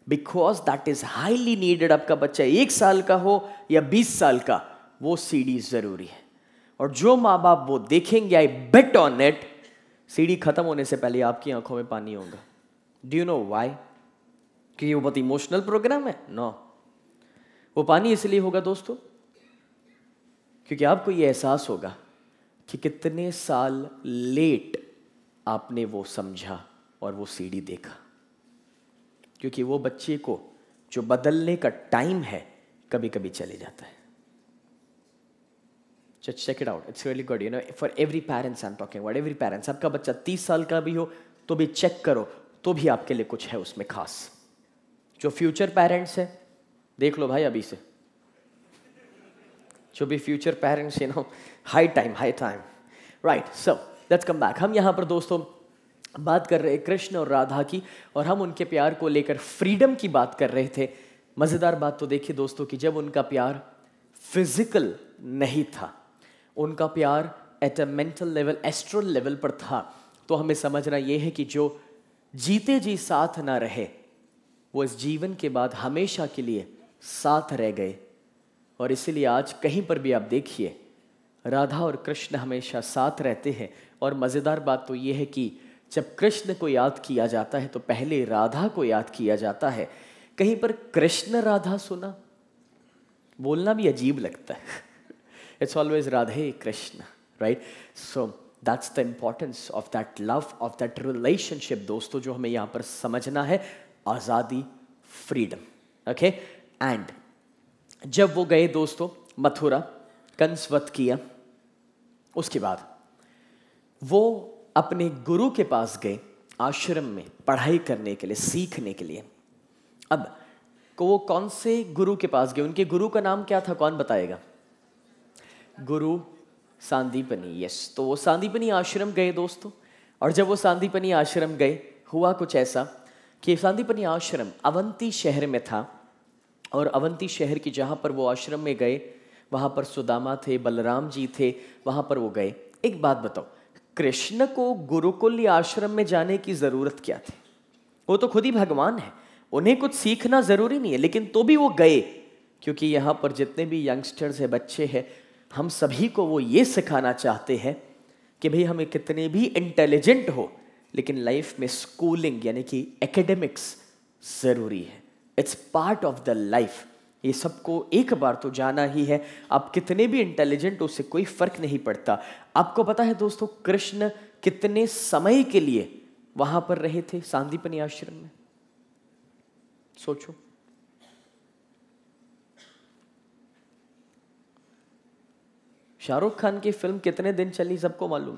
because that is highly needed. आपका बच्चा 1 साल का हो या 20 साल का, वो CD जरूरी है। और जो माँ बाप वो देखेंगे, आई बेट ऑन इट, CD खत्म होने से पहले आपकी आंखों में पानी होगा। Do you know why? क्योंकि वो बहुत इमोशनल प्रोग्राम है? नो, वो पानी इसलिए होगा दोस्तों क्योंकि आपको ये एहसास होगा कि कितने साल लेट आपने वो समझा और वो CD देखा। क्योंकि वो बच्चे को जो बदलने का टाइम है कभी कभी चले जाता है। Just check it out. It's really good. You know, for every parents I'm talking about, every parents. आपका बच्चा 30 साल का भी हो तो भी चेक करो, तो भी आपके लिए कुछ है उसमें खास। जो फ्यूचर पेरेंट्स है, देख लो भाई अभी से। जो भी future parents, you know, high time. Right, so let's come back. हम यहाँ पर दोस्तों बात कर रहे हैं कृष्ण और राधा की, और हम उनके प्यार को लेकर फ्रीडम की बात कर रहे थे। मज़ेदार बात तो देखिए दोस्तों कि जब उनका प्यार फिजिकल नहीं था, उनका प्यार at a mental level, astral level पर था, तो हमें समझना यह है कि जो जीते जी साथ ना रहे, वो इस जीवन के बाद हमेशा के लिए साथ रह गए। और इसीलिए आज कहीं पर भी आप देखिए, राधा और कृष्ण हमेशा साथ रहते हैं। और मज़ेदार बात तो यह है कि जब कृष्ण को याद किया जाता है तो पहले राधा को याद किया जाता है। कहीं पर कृष्ण राधा सुना, बोलना भी अजीब लगता है। It's always Radhe Krishna, right? So that's the importance of that love, of that relationship दोस्तों, जो हमें यहाँ पर समझना है। आज़ादी, फ्रीडम, ओके। एंड जब वो गए दोस्तों मथुरा, कंस वध किया, उसके बाद वो अपने गुरु के पास गए आश्रम में पढ़ाई करने के लिए, सीखने के लिए। अब वो कौन से गुरु के पास गए? उनके गुरु का नाम क्या था, कौन बताएगा? गुरु सांदीपनी। यस, तो वो सांदीपनी आश्रम गए दोस्तों। और जब वो सांदीपनी आश्रम गए, हुआ कुछ ऐसा कि सांदीपनी आश्रम अवंती शहर में था, और अवंती शहर की जहाँ पर वो आश्रम में गए, वहाँ पर सुदामा थे, बलराम जी थे, वहाँ पर वो गए। एक बात बताओ, कृष्ण को गुरुकुल या आश्रम में जाने की ज़रूरत क्या थी? वो तो खुद ही भगवान है, उन्हें कुछ सीखना ज़रूरी नहीं है, लेकिन तो भी वो गए क्योंकि यहाँ पर जितने भी यंगस्टर्स हैं, बच्चे हैं, हम सभी को वो ये सिखाना चाहते हैं कि भाई हमें कितने भी इंटेलिजेंट हो, लेकिन लाइफ में स्कूलिंग यानी कि एकेडमिक्स ज़रूरी है। It's part of the life. ये सबको एक बार तो जाना ही है। आप कितने भी इंटेलिजेंट हो, उससे कोई फर्क नहीं पड़ता। आपको पता है दोस्तों, कृष्ण कितने समय के लिए वहां पर रहे थे सांदीपनी आश्रम में? सोचो। शाहरुख खान की फिल्म कितने दिन चली सबको मालूम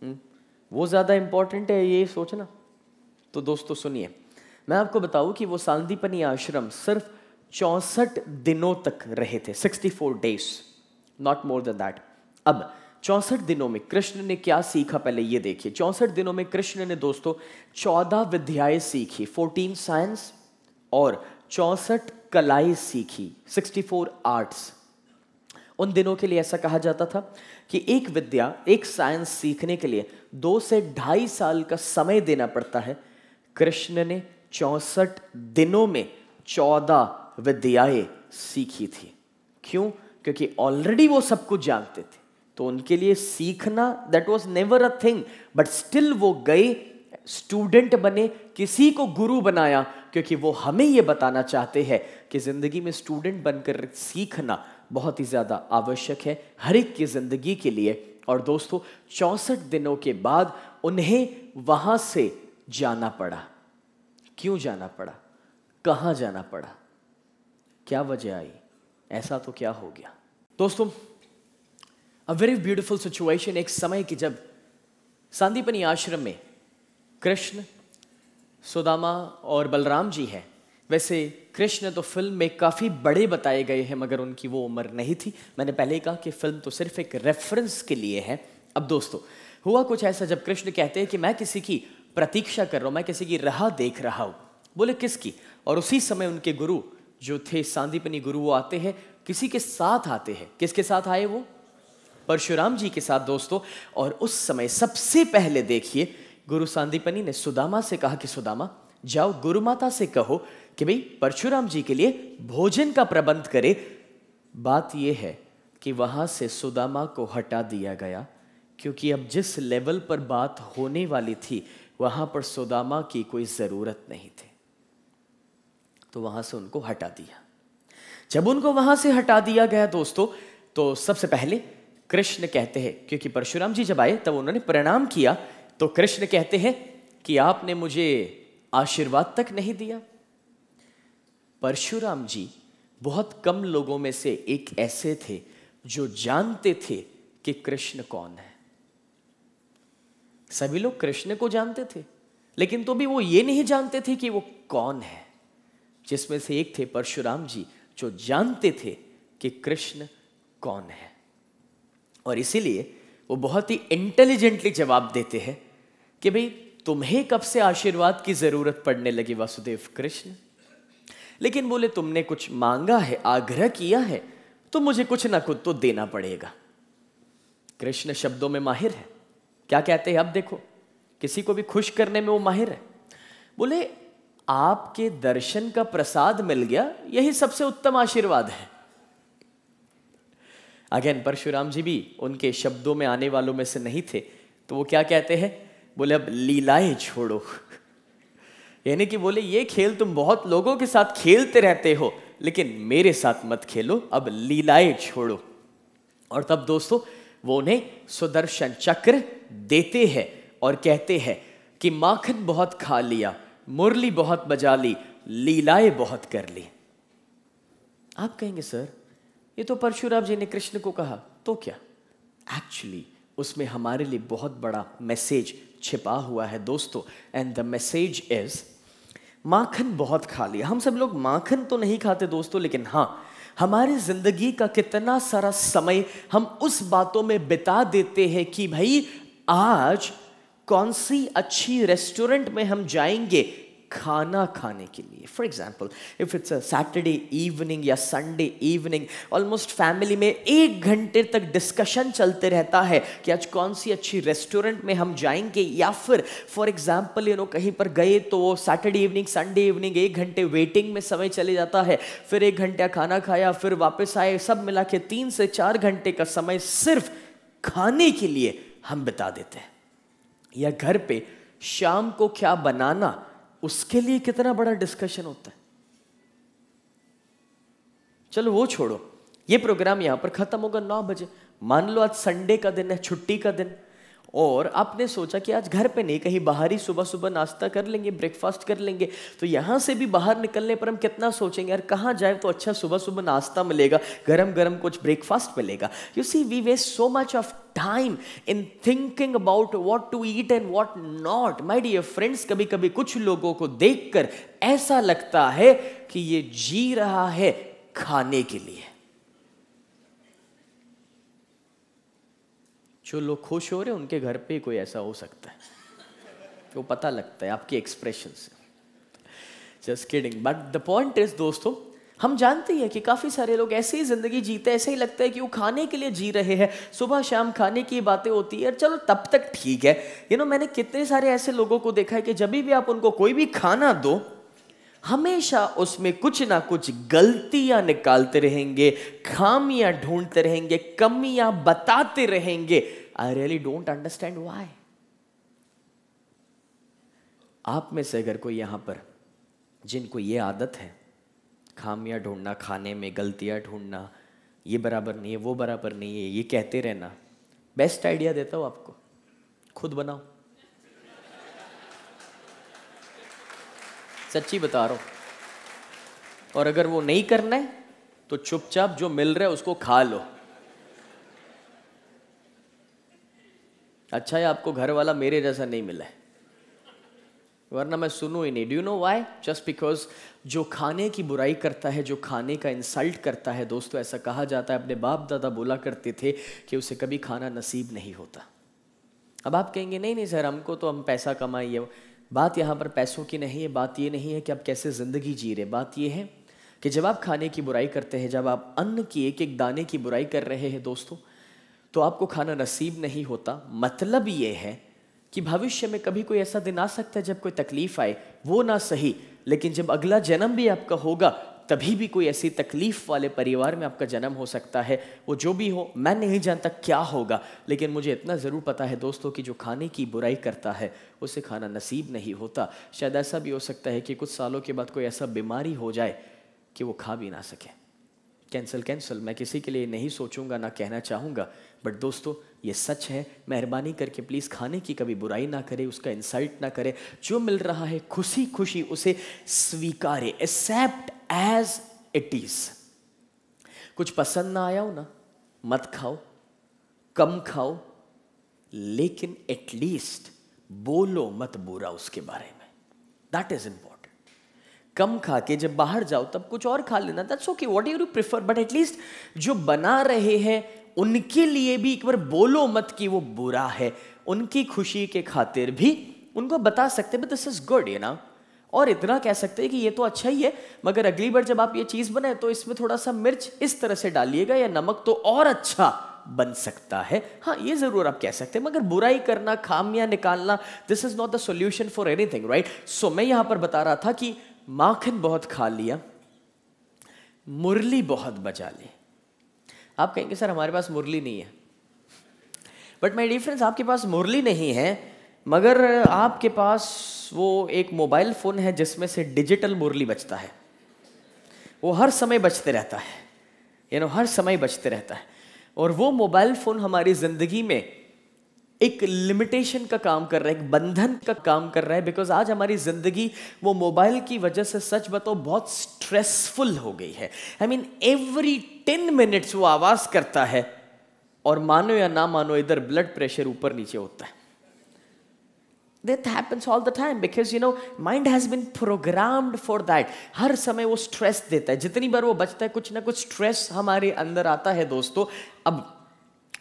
है। वो ज्यादा इंपॉर्टेंट है ये सोचना? तो दोस्तों सुनिए, मैं आपको बताऊं कि वो सांदीपनी आश्रम सिर्फ 64 दिनों तक रहे थे, 64 days, not more than that. अब 64 दिनों में कृष्ण ने क्या सीखा, पहले ये देखिए। 64 दिनों में कृष्ण ने दोस्तों 14 विद्याएं सीखी, 14 साइंस, और 64 कलाएं सीखी, 64 आर्ट्स। उन दिनों के लिए ऐसा कहा जाता था कि एक विद्या, एक साइंस सीखने के लिए 2 से 2.5 साल का समय देना पड़ता है। कृष्ण ने 64 दिनों में 14 विद्याएं सीखी थी। क्यों? क्योंकि ऑलरेडी वो सब कुछ जानते थे, तो उनके लिए सीखना that was never a thing. But still वो गए, स्टूडेंट बने, किसी को गुरु बनाया, क्योंकि वो हमें ये बताना चाहते हैं कि जिंदगी में स्टूडेंट बनकर सीखना बहुत ही ज्यादा आवश्यक है हर एक की जिंदगी के लिए। और दोस्तों 64 दिनों के बाद उन्हें वहां से जाना पड़ा। क्यों जाना पड़ा, कहाँ जाना पड़ा, क्या वजह आई, ऐसा तो क्या हो गया। दोस्तों, अ वेरी ब्यूटिफुल सिचुएशन, एक समय की जब सांदीपनी आश्रम में कृष्ण, सुदामा और बलराम जी हैं। वैसे कृष्ण तो फिल्म में काफ़ी बड़े बताए गए हैं, मगर उनकी वो उम्र नहीं थी। मैंने पहले ही कहा कि फिल्म तो सिर्फ एक रेफरेंस के लिए है। अब दोस्तों, हुआ कुछ ऐसा, जब कृष्ण कहते हैं कि मैं किसी की प्रतीक्षा कर रहा हूँ, मैं किसी की राह देख रहा हूँ। बोले किसकी? और उसी समय उनके गुरु जो थे सांदीपनी गुरु, वो आते हैं, किसी के साथ आते हैं। किसके साथ आए वो? परशुराम जी के साथ दोस्तों। और उस समय सबसे पहले देखिए, गुरु सांदीपनी ने सुदामा से कहा कि सुदामा जाओ गुरु माता से कहो कि भाई परशुराम जी के लिए भोजन का प्रबंध करे। बात यह है कि वहां से सुदामा को हटा दिया गया, क्योंकि अब जिस लेवल पर बात होने वाली थी वहां पर सुदामा की कोई जरूरत नहीं थी, तो वहां से उनको हटा दिया। जब उनको वहां से हटा दिया गया दोस्तों, तो सबसे पहले कृष्ण कहते हैं, क्योंकि परशुराम जी जब आए तब उन्होंने प्रणाम किया, तो कृष्ण कहते हैं कि आपने मुझे आशीर्वाद तक नहीं दिया। परशुराम जी बहुत कम लोगों में से एक ऐसे थे जो जानते थे कि कृष्ण कौन है। सभी लोग कृष्ण को जानते थे, लेकिन तो भी वो ये नहीं जानते थे कि वो कौन है। जिसमें से एक थे परशुराम जी, जो जानते थे कि कृष्ण कौन है। और इसीलिए वो बहुत ही इंटेलिजेंटली जवाब देते हैं कि भाई तुम्हें कब से आशीर्वाद की जरूरत पड़ने लगी वासुदेव कृष्ण? लेकिन बोले तुमने कुछ मांगा है, आग्रह किया है, तो मुझे कुछ ना कुछ तो देना पड़ेगा। कृष्ण शब्दों में माहिर है। क्या कहते हैं? अब देखो, किसी को भी खुश करने में वो माहिर है। बोले आपके दर्शन का प्रसाद मिल गया, यही सबसे उत्तम आशीर्वाद है। अगेन परशुराम जी भी उनके शब्दों में आने वालों में से नहीं थे, तो वो क्या कहते हैं? बोले अब लीलाएं छोड़ो। यानी कि बोले ये खेल तुम बहुत लोगों के साथ खेलते रहते हो, लेकिन मेरे साथ मत खेलो, अब लीलाएं छोड़ो। और तब दोस्तों वो उन्हें सुदर्शन चक्र देते हैं और कहते हैं कि माखन बहुत खा लिया, मुरली बहुत बजा ली, लीलाएं बहुत कर ली। आप कहेंगे सर ये तो परशुराम जी ने कृष्ण को कहा, तो क्या? एक्चुअली उसमें हमारे लिए बहुत बड़ा मैसेज छिपा हुआ है दोस्तों। एंड द मैसेज इज, माखन बहुत खा लिया। हम सब लोग माखन तो नहीं खाते दोस्तों, लेकिन हाँ, हमारी जिंदगी का कितना सारा समय हम उस बातों में बिता देते हैं कि भाई आज कौन सी अच्छी रेस्टोरेंट में हम जाएंगे खाना खाने के लिए। For example, if it's a Saturday evening या संडे इवनिंग, ऑलमोस्ट फैमिली में 1 घंटे तक डिस्कशन चलते रहता है कि आज कौन सी अच्छी रेस्टोरेंट में हम जाएंगे। या फिर फॉर एग्जाम्पल कहीं पर गए तो सैटरडे इवनिंग संडे इवनिंग 1 घंटे वेटिंग में समय चले जाता है, फिर 1 घंटा खाना खाया, फिर वापस आए, सब मिला के 3 से 4 घंटे का समय सिर्फ खाने के लिए हम बिता देते हैं। या घर पे शाम को क्या बनाना, उसके लिए कितना बड़ा डिस्कशन होता है। चलो वो छोड़ो, ये प्रोग्राम यहां पर खत्म होगा 9 बजे। मान लो आज संडे का दिन है, छुट्टी का दिन, और आपने सोचा कि आज घर पे नहीं, कहीं बाहर ही सुबह सुबह नाश्ता कर लेंगे, ब्रेकफास्ट कर लेंगे। तो यहां से भी बाहर निकलने पर हम कितना सोचेंगे यार कहां जाए तो अच्छा सुबह सुबह नाश्ता मिलेगा, गरम गरम कुछ ब्रेकफास्ट मिलेगा। You see, we waste so much of time in thinking about what to eat and what not. My dear friends, कभी कभी कुछ लोगों को देखकर ऐसा लगता है कि ये जी रहा है खाने के लिए। जो लोग खुश हो रहे हैं उनके घर पे कोई ऐसा हो सकता है, वो पता लगता है आपके एक्सप्रेशन से। Just kidding, but the point is दोस्तों, हम जानते हैं कि काफी सारे लोग ऐसे ही जिंदगी जीते, ऐसे ही लगता है कि वो खाने के लिए जी रहे हैं, सुबह शाम खाने की बातें होती है। चलो तब तक ठीक है। मैंने कितने सारे ऐसे लोगों को देखा है कि जब भी आप उनको कोई भी खाना दो, हमेशा उसमें कुछ ना कुछ गलतियां निकालते रहेंगे, खामियां ढूंढते रहेंगे, कमियां बताते रहेंगे। I really don't understand why. आप में से अगर कोई यहां पर जिनको ये आदत है खामियां ढूंढना, खाने में गलतियां ढूंढना, ये बराबर नहीं है, वो बराबर नहीं है, ये कहते रहना, बेस्ट आइडिया देता हूं आपको, खुद बनाओ। सच्ची बता रहा हूं। और अगर वो नहीं करना है तो चुपचाप जो मिल रहा है उसको खा लो। अच्छा है आपको घर वाला मेरे जैसा नहीं मिला है, वरना मैं सुनूं ही नहीं। Do you know why? Just because जो खाने की बुराई करता है, जो खाने का इंसल्ट करता है दोस्तों, ऐसा कहा जाता है, अपने बाप दादा बोला करते थे कि उसे कभी खाना नसीब नहीं होता। अब आप कहेंगे नहीं नहीं सर, हमको तो हम पैसा कमाइए। बात यहाँ पर पैसों की नहीं है, बात ये नहीं है कि आप कैसे ज़िंदगी जी रहे। बात ये है कि जब आप खाने की बुराई करते हैं, जब आप अन्न की एक एक दाने की बुराई कर रहे हैं दोस्तों, तो आपको खाना नसीब नहीं होता। मतलब ये है कि भविष्य में कभी कोई ऐसा दिन आ सकता है जब कोई तकलीफ आए, वो ना सही, लेकिन जब अगला जन्म भी आपका होगा तभी भी कोई ऐसी तकलीफ वाले परिवार में आपका जन्म हो सकता है। वो जो भी हो, मैं नहीं जानता क्या होगा, लेकिन मुझे इतना ज़रूर पता है दोस्तों कि जो खाने की बुराई करता है उसे खाना नसीब नहीं होता। शायद ऐसा भी हो सकता है कि कुछ सालों के बाद कोई ऐसा बीमारी हो जाए कि वो खा भी ना सके। कैंसल, मैं किसी के लिए नहीं सोचूंगा, ना कहना चाहूँगा, बट दोस्तों ये सच है। मेहरबानी करके प्लीज़ खाने की कभी बुराई ना करें, उसका इंसल्ट ना करें। जो मिल रहा है खुशी खुशी उसे स्वीकारे, एक्सेप्ट एज इट इज। कुछ पसंद ना आया हो ना, मत खाओ, कम खाओ, लेकिन एटलीस्ट बोलो मत बुरा उसके बारे में। That is important. कम खा के जब बाहर जाओ तब कुछ और खा लेना, that's okay, what you prefer, but at least जो बना रहे हैं उनके लिए भी एक बार बोलो मत कि वो बुरा है। उनकी खुशी के खातिर भी उनको बता सकते हैं this is good, you know, और इतना कह सकते हैं कि ये तो अच्छा ही है, मगर अगली बार जब आप ये चीज बनाए तो इसमें थोड़ा सा मिर्च इस तरह से डालिएगा या नमक, तो और अच्छा बन सकता है। हाँ, ये जरूर आप कह सकते हैं, मगर बुराई करना, खामियां निकालना, this is not the solution for anything, right? So मैं यहां पर बता रहा था कि माखन बहुत खा लिया, मुरली बहुत बजा ली। आप कहेंगे सर हमारे पास मुरली नहीं है, बट माय डियर फ्रेंड्स, आपके पास मुरली नहीं है मगर आपके पास वो एक मोबाइल फोन है जिसमें से डिजिटल मुरली बजता है। वो हर समय बजते रहता है, यू नो, हर समय बजते रहता है। और वो मोबाइल फोन हमारी जिंदगी में एक लिमिटेशन का काम कर रहा है, एक बंधन का काम कर रहा है, बिकॉज आज हमारी जिंदगी वो मोबाइल की वजह से सच बताओ बहुत स्ट्रेसफुल हो गई है। आई मीन एवरी 10 मिनट्स वो आवाज करता है और मानो या ना मानो इधर ब्लड प्रेशर ऊपर नीचे होता है। That happens all the time because you know mind has been programmed for that। हर समय वो स्ट्रेस देता है, जितनी बार वो बचता है कुछ ना कुछ स्ट्रेस हमारे अंदर आता है दोस्तों। अब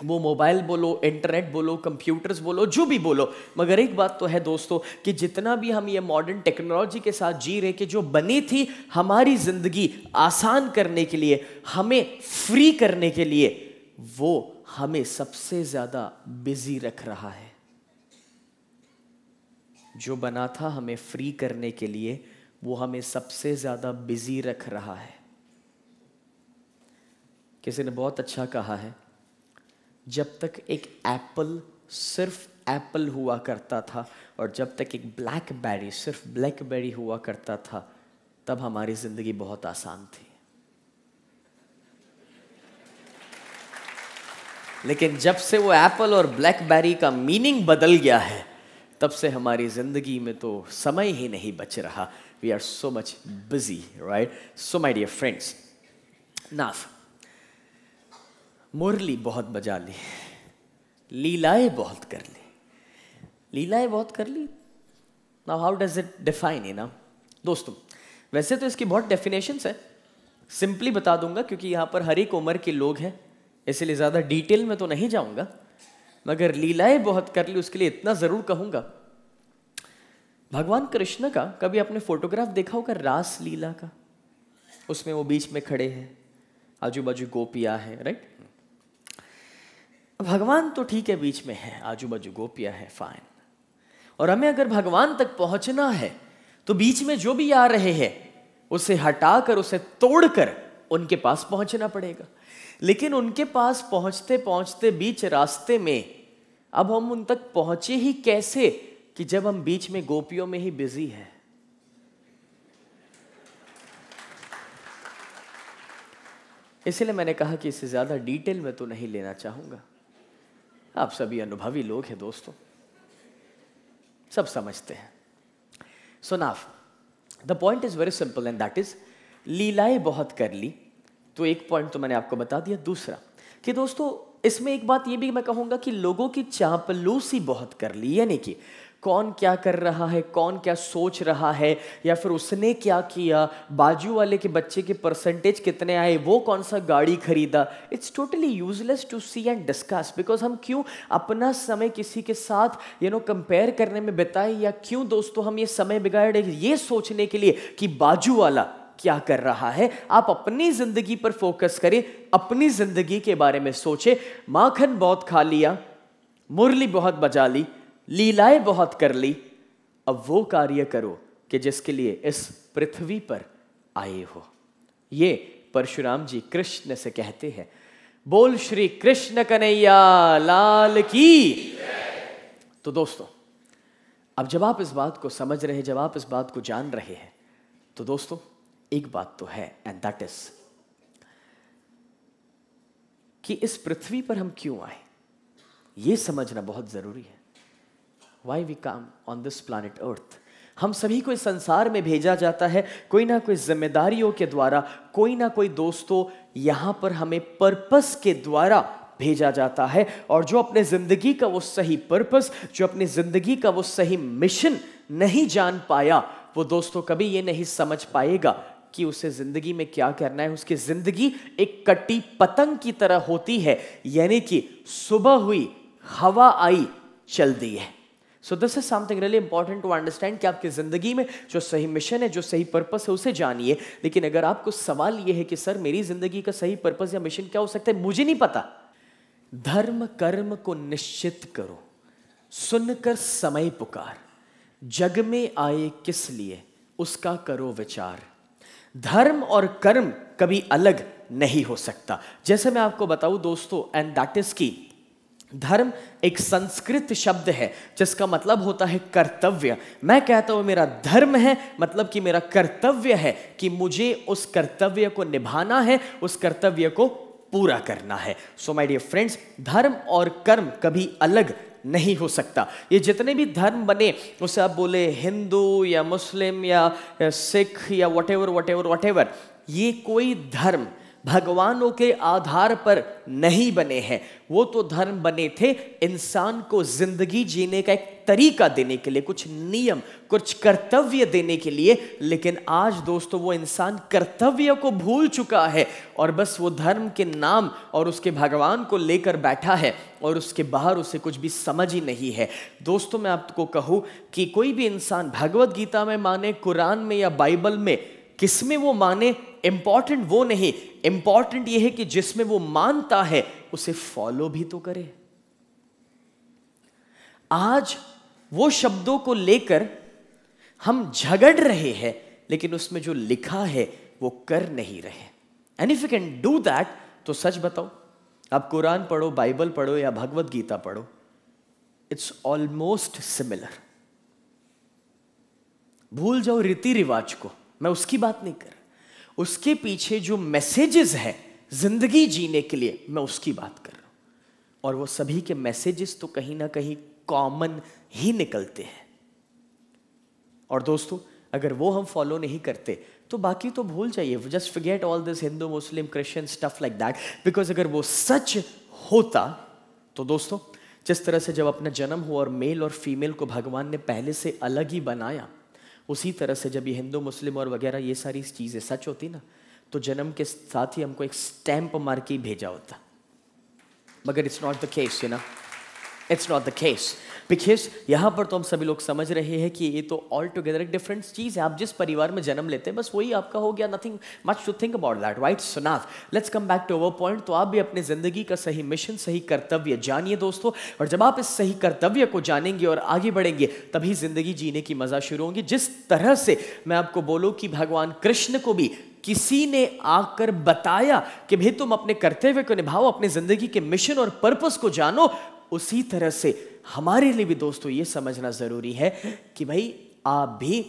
वो मोबाइल बोलो, इंटरनेट बोलो, कंप्यूटर्स बोलो, जो भी बोलो, मगर एक बात तो है दोस्तों कि जितना भी हम ये मॉडर्न टेक्नोलॉजी के साथ जी रहे कि जो बनी थी हमारी जिंदगी आसान करने के लिए, हमें फ्री करने के लिए, वो हमें सबसे ज्यादा बिजी रख रहा है। जो बना था हमें फ्री करने के लिए वो हमें सबसे ज्यादा बिजी रख रहा है। किसी ने बहुत अच्छा कहा है, जब तक एक एप्पल सिर्फ एप्पल हुआ करता था और जब तक एक ब्लैकबेरी सिर्फ ब्लैकबेरी हुआ करता था, तब हमारी जिंदगी बहुत आसान थी। लेकिन जब से वो एप्पल और ब्लैकबेरी का मीनिंग बदल गया है, तब से हमारी जिंदगी में तो समय ही नहीं बच रहा। We are so much busy, right? So my dear friends, now मुरली बहुत बजा ली, लीलाएं बहुत कर ली, लीलाएं बहुत कर ली। Now how does it define, you know दोस्तों? वैसे तो इसकी बहुत डेफिनेशंस है, सिंपली बता दूंगा क्योंकि यहाँ पर हर एक उम्र के लोग हैं, इसलिए ज़्यादा डिटेल में तो नहीं जाऊंगा, मगर लीलाएं बहुत कर ली उसके लिए इतना ज़रूर कहूँगा। भगवान कृष्ण का कभी आपने फोटोग्राफ देखा होगा रास लीला का? उसमें वो बीच में खड़े हैं, आजू बाजू गोपियाँ हैं, राइट? भगवान तो ठीक है बीच में है, आजू बाजू गोपियाँ हैं, फाइन। और हमें अगर भगवान तक पहुंचना है तो बीच में जो भी आ रहे हैं उसे हटाकर, उसे तोड़कर उनके पास पहुंचना पड़ेगा। लेकिन उनके पास पहुंचते पहुंचते बीच रास्ते में अब हम उन तक पहुंचे ही कैसे कि जब हम बीच में गोपियों में ही बिजी हैं। इसलिए मैंने कहा कि इससे ज्यादा डिटेल में तो नहीं लेना चाहूंगा। आप सभी अनुभवी लोग हैं दोस्तों, सब समझते हैं। So now the point is very simple and that is लीलाएं बहुत कर ली। तो एक पॉइंट तो मैंने आपको बता दिया। दूसरा कि दोस्तों इसमें एक बात ये भी मैं कहूंगा कि लोगों की चापलूसी बहुत कर ली, यानी कि कौन क्या कर रहा है, कौन क्या सोच रहा है, या फिर उसने क्या किया, बाजू वाले के बच्चे के परसेंटेज कितने आए, वो कौन सा गाड़ी खरीदा। It's totally useless to see and discuss, because हम क्यों अपना समय किसी के साथ कंपेयर करने में बिताए, या क्यों दोस्तों हम ये समय बिगाड़े ये सोचने के लिए कि बाजू वाला क्या कर रहा है। आप अपनी जिंदगी पर फोकस करें, अपनी जिंदगी के बारे में सोचे। माखन बहुत खा लिया, मुरली बहुत बजा ली, लीलाएं बहुत कर ली, अब वो कार्य करो कि जिसके लिए इस पृथ्वी पर आए हो। ये परशुराम जी कृष्ण से कहते हैं। बोल श्री कृष्ण कन्हैया लाल की। तो दोस्तों अब जब आप इस बात को समझ रहे हैं, जब आप इस बात को जान रहे हैं, तो दोस्तों एक बात तो है एंड दैट इज कि इस पृथ्वी पर हम क्यों आए, यह समझना बहुत जरूरी है। Why we come on this planet earth. हम सभी को इस संसार में भेजा जाता है कोई ना कोई जिम्मेदारियों के द्वारा, कोई ना कोई दोस्तों यहां पर हमें पर्पस के द्वारा भेजा जाता है। और जो अपने जिंदगी का वो सही पर्पस, जो अपनी जिंदगी का वो सही मिशन नहीं जान पाया, वो दोस्तों कभी ये नहीं समझ पाएगा कि उसे जिंदगी में क्या करना है। उसकी जिंदगी एक कटी पतंग की तरह होती है, यानी कि सुबह हुई, हवा आई, चल दी है। So this is something really important to understand कि आपकी जिंदगी में जो सही मिशन है, जो सही पर्पस है, उसे जानिए। लेकिन अगर आपको सवाल यह है कि सर मेरी जिंदगी का सही पर्पस या मिशन क्या हो सकता है, मुझे नहीं पता, धर्म कर्म को निश्चित करो, सुनकर समय पुकार, जग में आए किस लिए उसका करो विचार। धर्म और कर्म कभी अलग नहीं हो सकता। जैसे मैं आपको बताऊं दोस्तों, एंड दैट इज की धर्म एक संस्कृत शब्द है जिसका मतलब होता है कर्तव्य। मैं कहता हूं मेरा धर्म है, मतलब कि मेरा कर्तव्य है कि मुझे उस कर्तव्य को निभाना है, उस कर्तव्य को पूरा करना है। सो माय डियर फ्रेंड्स, धर्म और कर्म कभी अलग नहीं हो सकता। ये जितने भी धर्म बने, उसे आप बोले हिंदू या मुस्लिम या सिख या व्हाटएवर, ये कोई धर्म भगवानों के आधार पर नहीं बने हैं। वो तो धर्म बने थे इंसान को जिंदगी जीने का एक तरीका देने के लिए, कुछ नियम, कुछ कर्तव्य देने के लिए। लेकिन आज दोस्तों वो इंसान कर्तव्य को भूल चुका है और बस वो धर्म के नाम और उसके भगवान को लेकर बैठा है और उसके बाहर उसे कुछ भी समझ ही नहीं है। दोस्तों मैं आपको कहूं कि कोई भी इंसान भगवत गीता में माने, कुरान में या बाइबल में, किसमें वो माने, इंपॉर्टेंट वो नहीं, इंपॉर्टेंट ये है कि जिसमें वो मानता है उसे फॉलो भी तो करे। आज वो शब्दों को लेकर हम झगड़ रहे हैं, लेकिन उसमें जो लिखा है वो कर नहीं रहे। And if you can do that, तो सच बताओ, आप कुरान पढ़ो, बाइबल पढ़ो या भगवत गीता पढ़ो, इट्स ऑलमोस्ट सिमिलर। भूल जाओ रीति रिवाज को, मैं उसकी बात नहीं कर, उसके पीछे जो मैसेजेस है जिंदगी जीने के लिए, मैं उसकी बात कर रहा हूं। और वो सभी के मैसेजेस तो कहीं ना कहीं कॉमन ही निकलते हैं। और दोस्तों अगर वो हम फॉलो नहीं करते तो बाकी तो भूल जाइए, just forget all this Hindu Muslim Christian stuff like that. Because अगर वो सच होता तो दोस्तों, जिस तरह से जब अपना जन्म हुआ और मेल और फीमेल को भगवान ने पहले से अलग ही बनाया, उसी तरह से जब ये हिंदू मुस्लिम और वगैरह ये सारी चीजें सच होती ना, तो जन्म के साथ ही हमको एक स्टैंप मार के भेजा होता। मगर it's not the case, it's not the case. Because यहां पर तो हम सभी लोग समझ रहे हैं कि ये तो ऑल टुगेदर एक डिफरेंट चीज है। आप जिस परिवार में जन्म लेते हैं बस वही आपका हो गया, nothing much to think about that, right? So now let's come back to our point. तो आप भी अपनी जिंदगी का सही मिशन, सही कर्तव्य जानिए दोस्तों। और जब आप इस सही कर्तव्य को जानेंगे और आगे बढ़ेंगे, तभी जिंदगी जीने की मजा शुरू होगी। जिस तरह से मैं आपको बोलूं कि भगवान कृष्ण को भी किसी ने आकर बताया कि भाई तुम अपने कर्तव्य को निभाओ, अपने जिंदगी के मिशन और पर्पस को जानो, उसी तरह से हमारे लिए भी दोस्तों ये समझना जरूरी है कि भाई आप भी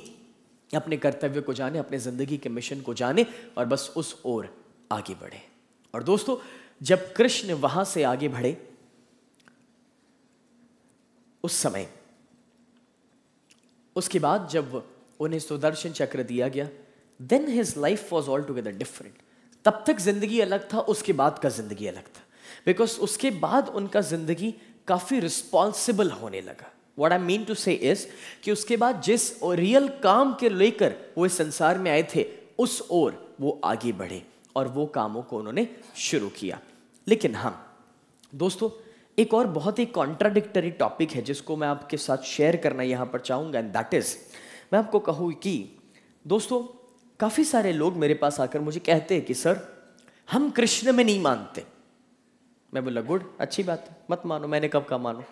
अपने कर्तव्य को जाने, अपने जिंदगी के मिशन को जाने और बस उस ओर आगे बढ़े। और दोस्तों जब कृष्ण वहां से आगे बढ़े, उस समय उसके बाद जब उन्हें सुदर्शन चक्र दिया गया, then his life was altogether different. तब तक जिंदगी अलग था, उसके बाद का जिंदगी अलग था, बिकॉज उसके बाद उनका जिंदगी काफी रिस्पॉन्सिबल होने लगा। What I mean to say is कि उसके बाद जिस रियल काम के लेकर वो इस संसार में आए थे, उस ओर वो आगे बढ़े और वो कामों को उन्होंने शुरू किया। लेकिन हाँ दोस्तों, एक और बहुत ही कॉन्ट्राडिक्टरी टॉपिक है जिसको मैं आपके साथ शेयर करना यहां पर चाहूंगा, एंड दैट इज, मैं आपको कहूं कि दोस्तों काफी सारे लोग मेरे पास आकर मुझे कहते हैं कि सर हम कृष्ण में नहीं मानते। मैं बोला गुड, अच्छी बात है, मत मानो, मैंने कब का मानो।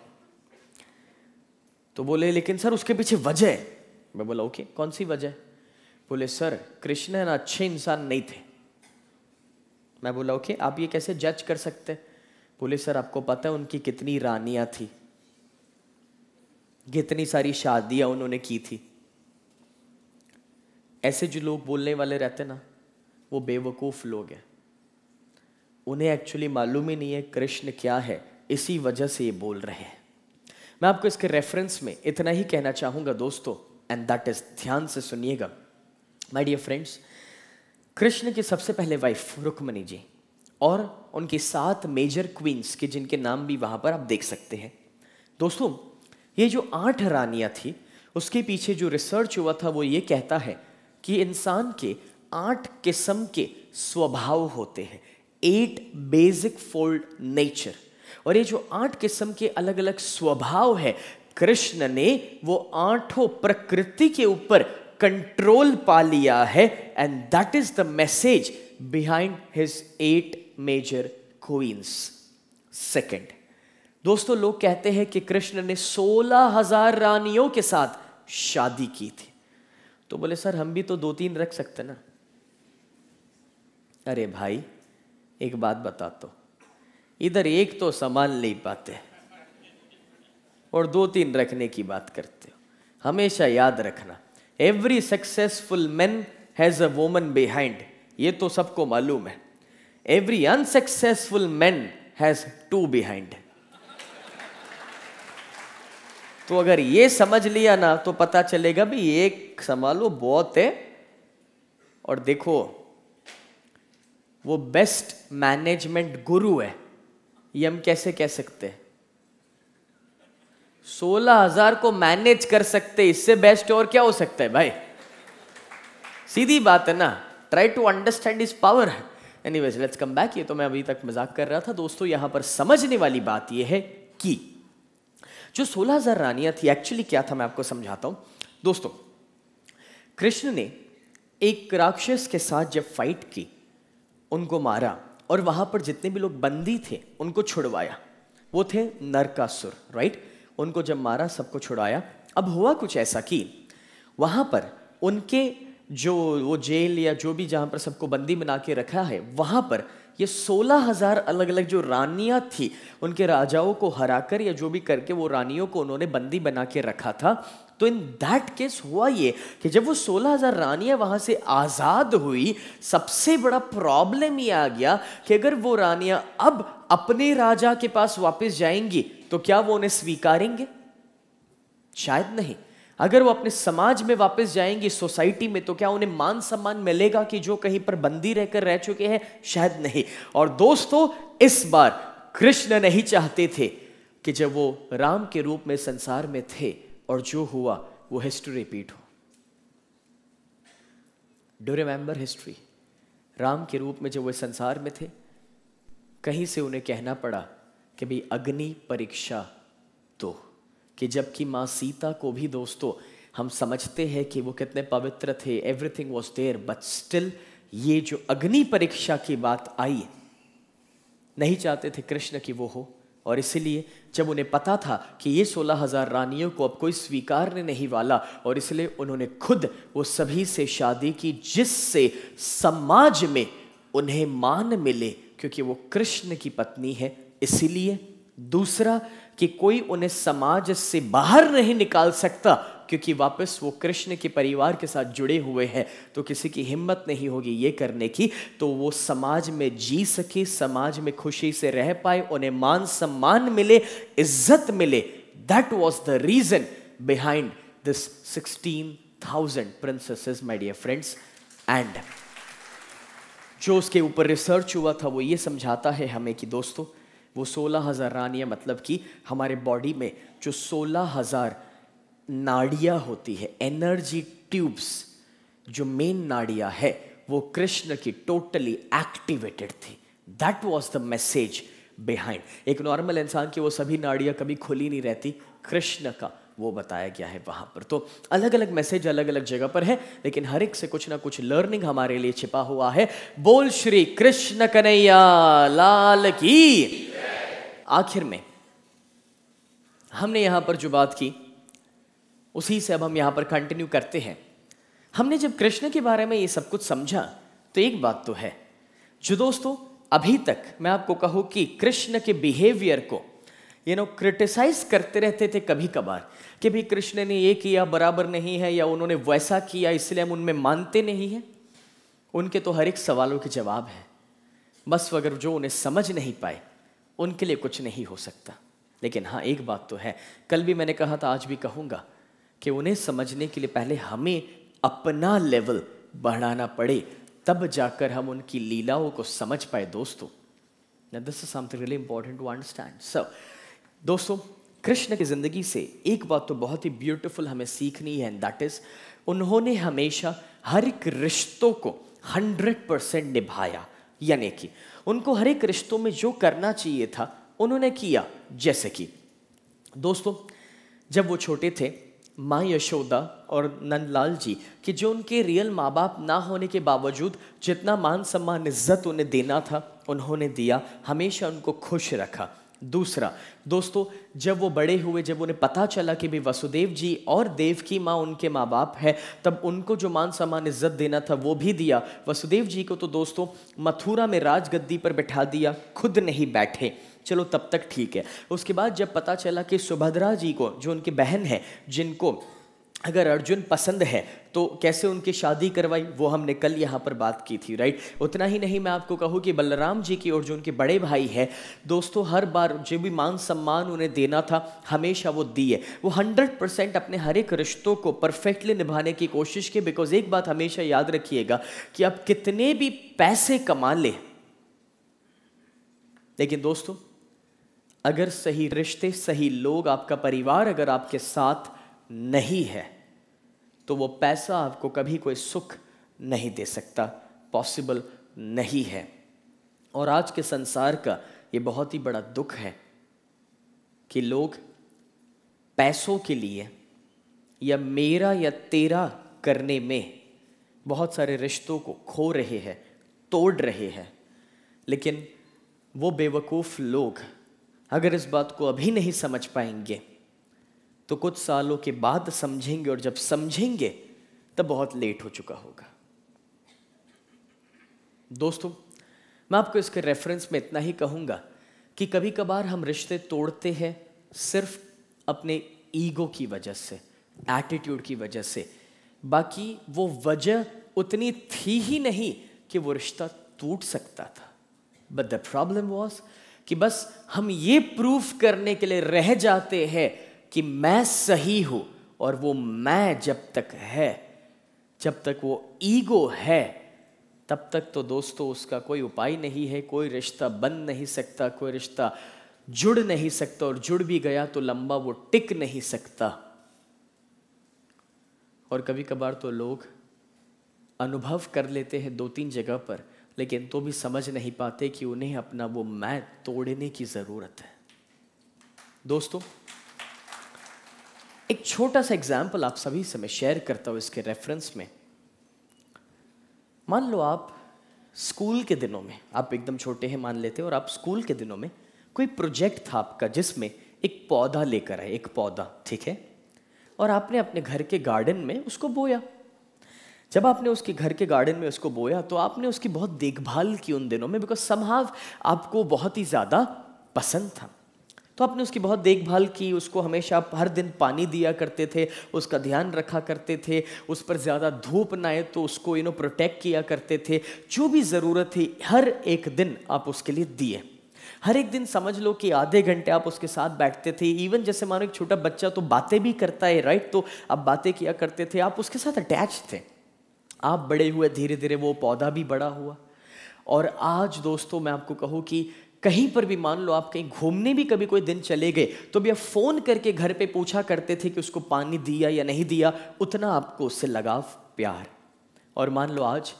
तो बोले लेकिन सर उसके पीछे वजह है। मैं बोला ओके, कौन सी वजह? बोले सर कृष्ण है ना अच्छे इंसान नहीं थे। मैं बोला ओके, आप ये कैसे जज कर सकते? बोले सर आपको पता है उनकी कितनी रानियां थी, कितनी सारी शादियां उन्होंने की थी। ऐसे जो लोग बोलने वाले रहते ना, वो बेवकूफ लोग हैं, उन्हें एक्चुअली मालूम ही नहीं है कृष्ण क्या है, इसी वजह से ये बोल रहे हैं। मैं आपको इसके रेफरेंस में इतना ही कहना चाहूंगा दोस्तों, एंड दैट इज, ध्यान से सुनिएगा माय डियर फ्रेंड्स। कृष्ण की सबसे पहले वाइफ रुक्मणी जी और उनकी 7 मेजर क्वींस के जिनके नाम भी वहां पर आप देख सकते हैं। दोस्तों ये जो 8 रानियां थी, उसके पीछे जो रिसर्च हुआ था वो ये कहता है कि इंसान के 8 किस्म के स्वभाव होते हैं, 8 बेसिक फोल्ड नेचर। और ये जो 8 किस्म के अलग अलग स्वभाव है, कृष्ण ने वो 8 प्रकृति के ऊपर कंट्रोल पा लिया है, and that is the message behind his 8 major queens. Second दोस्तों, लोग कहते हैं कि कृष्ण ने 16,000 रानियों के साथ शादी की थी। तो बोले सर हम भी तो 2-3 रख सकते ना। अरे भाई एक बात बता, तो इधर एक तो संभाल नहीं पाते और 2-3 रखने की बात करते हो। हमेशा याद रखना, every successful man has a woman behind, ये तो सबको मालूम है। Every unsuccessful man has 2 behind. तो अगर ये समझ लिया ना तो पता चलेगा भी एक संभालो बहुत है। और देखो वो बेस्ट मैनेजमेंट गुरु है, ये हम कैसे कह सकते हैं? 16,000 को मैनेज कर सकते, इससे बेस्ट और क्या हो सकता है भाई? सीधी बात है ना, try to understand his power. Anyways let's come back. ये तो मैं अभी तक मजाक कर रहा था दोस्तों। यहां पर समझने वाली बात यह है कि जो 16,000 रानियां थी एक्चुअली क्या था, मैं आपको समझाता हूं दोस्तों। कृष्ण ने एक राक्षस के साथ जब फाइट की, उनको मारा और वहां पर जितने भी लोग बंदी थे उनको छुड़वाया। वो थे नरकासुर, राइट? उनको जब मारा सबको छुड़ाया। अब हुआ कुछ ऐसा कि वहां पर उनके जो वो जेल या जो भी जहां पर सबको बंदी बना के रखा है, वहां पर ये 16,000 अलग अलग जो रानियां थी, उनके राजाओं को हराकर या जो भी करके वो रानियों को उन्होंने बंदी बना के रखा था। तो इन दैट केस हुआ ये कि जब वो 16,000 रानियां वहां से आजाद हुई, सबसे बड़ा प्रॉब्लम ये आ गया कि अगर वो रानियां अब अपने राजा के पास वापस जाएंगी तो क्या वो उन्हें स्वीकारेंगे? शायद नहीं। अगर वो अपने समाज में वापस जाएंगी, सोसाइटी में, तो क्या उन्हें मान सम्मान मिलेगा कि जो कहीं पर बंदी रहकर रह चुके हैं? शायद नहीं। और दोस्तों इस बार कृष्ण नहीं चाहते थे कि जब वो राम के रूप में संसार में थे और जो हुआ वो हिस्ट्री रिपीट हो। Do remember history? राम के रूप में जब वो संसार में थे, कहीं से उन्हें कहना पड़ा कि भाई अग्नि परीक्षा दो। कि जबकि माँ सीता को भी दोस्तों हम समझते हैं कि वो कितने पवित्र थे, everything was there, but still ये जो अग्नि परीक्षा की बात आई, नहीं चाहते थे कृष्ण की वो हो। और इसीलिए जब उन्हें पता था कि ये 16,000 रानियों को अब कोई स्वीकारने नहीं वाला, और इसलिए उन्होंने खुद वो सभी से शादी की जिससे समाज में उन्हें मान मिले, क्योंकि वो कृष्ण की पत्नी है। इसीलिए दूसरा कि कोई उन्हें समाज से बाहर नहीं निकाल सकता, क्योंकि वापस वो कृष्ण के परिवार के साथ जुड़े हुए हैं, तो किसी की हिम्मत नहीं होगी ये करने की, तो वो समाज में जी सके, समाज में खुशी से रह पाए, उन्हें मान सम्मान मिले, इज्जत मिले। That was the reason behind this 16 16,000 princesses my dear friends, and जो उसके ऊपर रिसर्च हुआ था वो ये समझाता है हमें कि दोस्तों वो 16,000 रानियां, मतलब कि हमारे बॉडी में जो 16,000 नाड़ियां होती है, एनर्जी ट्यूब्स, जो मेन नाड़ियां है वो कृष्ण की टोटली एक्टिवेटेड थी। That was the message behind. एक नॉर्मल इंसान की वो सभी नाड़ियां कभी खुली नहीं रहती, कृष्ण का वो बताया गया है वहां पर। तो अलग अलग मैसेज अलग अलग जगह पर है, लेकिन हर एक से कुछ ना कुछ लर्निंग हमारे लिए छिपा हुआ है। बोल श्री कृष्ण कन्हैया लाल की। आखिर में हमने यहां पर जो बात की उसी से अब हम यहां पर कंटिन्यू करते हैं। हमने जब कृष्ण के बारे में ये सब कुछ समझा तो एक बात तो है, जो दोस्तों अभी तक मैं आपको कहूं कि कृष्ण के बिहेवियर को क्रिटिसाइज करते रहते थे कभी कभार कि भी कृष्ण ने ये किया बराबर नहीं है, या उन्होंने वैसा किया इसलिए हम उनमें मानते नहीं हैं। उनके तो हर एक सवालों के जवाब है, बस अगर जो उन्हें समझ नहीं पाए उनके लिए कुछ नहीं हो सकता। लेकिन हाँ, एक बात तो है, कल भी मैंने कहा था, आज भी कहूंगा कि उन्हें समझने के लिए पहले हमें अपना लेवल बढ़ाना पड़े, तब जाकर हम उनकी लीलाओं को समझ पाए दोस्तों। Now this is something really important to understand. So, दोस्तों कृष्ण की जिंदगी से एक बात तो बहुत ही ब्यूटीफुल हमें सीखनी है, एंड दैट इज उन्होंने हमेशा हर एक रिश्तों को 100% निभाया। यानी कि उनको हर एक रिश्तों में जो करना चाहिए था उन्होंने किया। जैसे कि दोस्तों जब वो छोटे थे, माँ यशोदा और नंदलाल जी कि जो उनके रियल माँ बाप ना होने के बावजूद जितना मान सम्मान इज्जत उन्हें देना था उन्होंने दिया, हमेशा उनको खुश रखा। दूसरा दोस्तों, जब वो बड़े हुए, जब उन्हें पता चला कि भी वसुदेव जी और देव की माँ उनके माँ बाप है, तब उनको जो मान सम्मान इज्जत देना था वो भी दिया। वसुदेव जी को तो दोस्तों मथुरा में राजगद्दी पर बैठा दिया, खुद नहीं बैठे, चलो तब तक ठीक है। उसके बाद जब पता चला कि सुभद्रा जी को, जो उनकी बहन है, जिनको अगर अर्जुन पसंद है तो कैसे उनकी शादी करवाई, वो हमने कल यहाँ पर बात की थी, राइट। उतना ही नहीं, मैं आपको कहूँ कि बलराम जी की और जो उनके बड़े भाई है दोस्तों, हर बार जो भी मान सम्मान उन्हें देना था हमेशा वो दिए। वो 100% अपने हर एक रिश्तों को परफेक्टली निभाने की कोशिश की। बिकॉज एक बात हमेशा याद रखिएगा कि आप कितने भी पैसे कमा ले, लेकिन दोस्तों अगर सही रिश्ते, सही लोग, आपका परिवार अगर आपके साथ नहीं है तो वो पैसा आपको कभी कोई सुख नहीं दे सकता, पॉसिबल नहीं है। और आज के संसार का ये बहुत ही बड़ा दुख है कि लोग पैसों के लिए या मेरा या तेरा करने में बहुत सारे रिश्तों को खो रहे हैं, तोड़ रहे हैं। लेकिन वो बेवकूफ लोग अगर इस बात को अभी नहीं समझ पाएंगे तो कुछ सालों के बाद समझेंगे, और जब समझेंगे तब बहुत लेट हो चुका होगा। दोस्तों मैं आपको इसके रेफरेंस में इतना ही कहूंगा कि कभी कभार हम रिश्ते तोड़ते हैं सिर्फ अपने ईगो की वजह से, एटीट्यूड की वजह से। बाकी वो वजह उतनी थी ही नहीं कि वो रिश्ता टूट सकता था। बट द प्रॉब्लम वॉज कि बस हम ये प्रूफ करने के लिए रह जाते हैं कि मैं सही हूं, और वो मैं जब तक है, जब तक वो ईगो है, तब तक तो दोस्तों उसका कोई उपाय नहीं है। कोई रिश्ता बन नहीं सकता, कोई रिश्ता जुड़ नहीं सकता, और जुड़ भी गया तो लंबा वो टिक नहीं सकता। और कभी कभार तो लोग अनुभव कर लेते हैं 2-3 जगह पर, लेकिन तो भी समझ नहीं पाते कि उन्हें अपना वो मैं तोड़ने की जरूरत है। दोस्तों एक छोटा सा एग्जाम्पल आप सभी से मैं शेयर करता हूं इसके रेफरेंस में। मान लो आप स्कूल के दिनों में, आप एकदम छोटे हैं मान लेते, और आप स्कूल के दिनों में कोई प्रोजेक्ट था आपका जिसमें एक पौधा लेकर आए, एक पौधा, ठीक है, और आपने अपने घर के गार्डन में उसको बोया। जब आपने उसके घर के गार्डन में उसको बोया तो आपने उसकी बहुत देखभाल की उन दिनों में, बिकॉज समहाव आपको बहुत ही ज़्यादा पसंद था। तो आपने उसकी बहुत देखभाल की, उसको हमेशा आप हर दिन पानी दिया करते थे, उसका ध्यान रखा करते थे, उस पर ज़्यादा धूप ना आए तो उसको प्रोटेक्ट किया करते थे। जो भी ज़रूरत थी हर एक दिन आप उसके लिए दिए। हर एक दिन समझ लो कि आधे घंटे आप उसके साथ बैठते थे। इवन जैसे मानो एक छोटा बच्चा तो बातें भी करता है, राइट? तो आप बातें किया करते थे, आप उसके साथ अटैच थे। आप बड़े हुए, धीरे धीरे वो पौधा भी बड़ा हुआ। और आज दोस्तों मैं आपको कहूँ कि कहीं पर भी मान लो आप कहीं घूमने भी कभी कोई दिन चले गए तो भी आप फ़ोन करके घर पे पूछा करते थे कि उसको पानी दिया या नहीं दिया, उतना आपको उससे लगाव, प्यार। और मान लो आज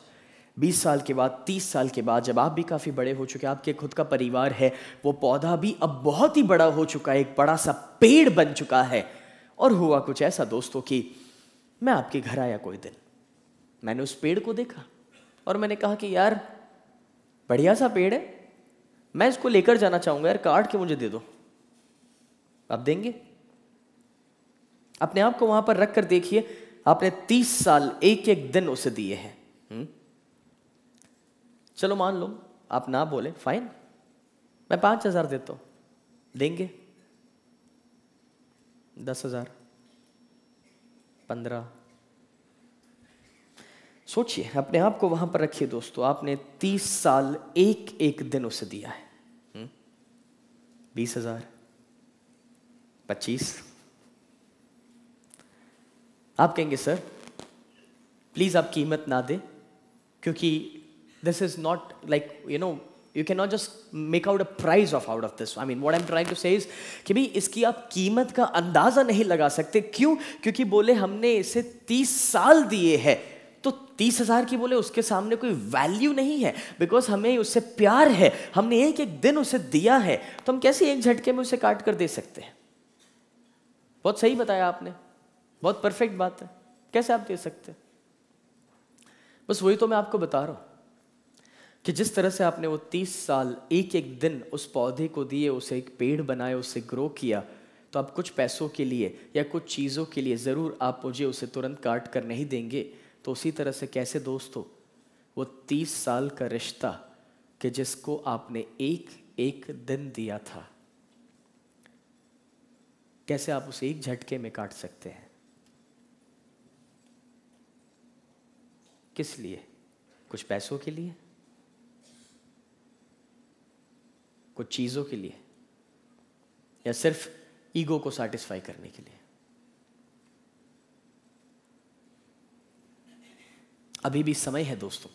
20 साल के बाद, 30 साल के बाद, जब आप भी काफ़ी बड़े हो चुके हैं, आपके खुद का परिवार है, वो पौधा भी अब बहुत ही बड़ा हो चुका है, एक बड़ा सा पेड़ बन चुका है। और हुआ कुछ ऐसा दोस्तों कि मैं आपके घर आया कोई दिन, मैंने उस पेड़ को देखा और मैंने कहा कि यार बढ़िया सा पेड़ है, मैं इसको लेकर जाना चाहूंगा यार, काट के मुझे दे दो। आप देंगे? अपने आप को वहां पर रख कर देखिए, आपने 30 साल एक एक दिन उसे दिए हैं। चलो मान लो आप ना बोले, फाइन, मैं 5,000 देता हूं, देंगे? 10,000, 15? सोचिए, अपने आप को वहां पर रखिए दोस्तों, आपने 30 साल एक एक दिन उसे दिया है। 20,000, 25? आप कहेंगे सर प्लीज आप कीमत ना दे, क्योंकि this is not like you cannot just make out a price out of this. I mean, what I'm trying to say is कि भाई इसकी आप कीमत का अंदाजा नहीं लगा सकते। क्यों? क्योंकि बोले हमने इसे 30 साल दिए हैं, तो 30,000 की बोले उसके सामने कोई वैल्यू नहीं है, बिकॉज हमें उससे प्यार है, हमने एक एक दिन उसे दिया है, तो हम कैसे एक झटके में उसे काट कर दे सकते हैं? बहुत सही बताया आपने, बहुत परफेक्ट बात है, कैसे आप दे सकते हैं? बस वही तो मैं आपको बता रहा हूं कि जिस तरह से आपने वो 30 साल एक एक दिन उस पौधे को दिए, उसे एक पेड़ बनाया, उसे ग्रो किया, तो आप कुछ पैसों के लिए या कुछ चीज़ों के लिए ज़रूर आप मुझे उसे तुरंत काट कर नहीं देंगे। तो उसी तरह से कैसे दोस्तों वो 30 साल का रिश्ता कि जिसको आपने एक एक दिन दिया था, कैसे आप उसे एक झटके में काट सकते हैं? किस लिए? कुछ पैसों के लिए, कुछ चीजों के लिए, या सिर्फ ईगो को सैटिस्फाई करने के लिए? अभी भी समय है दोस्तों,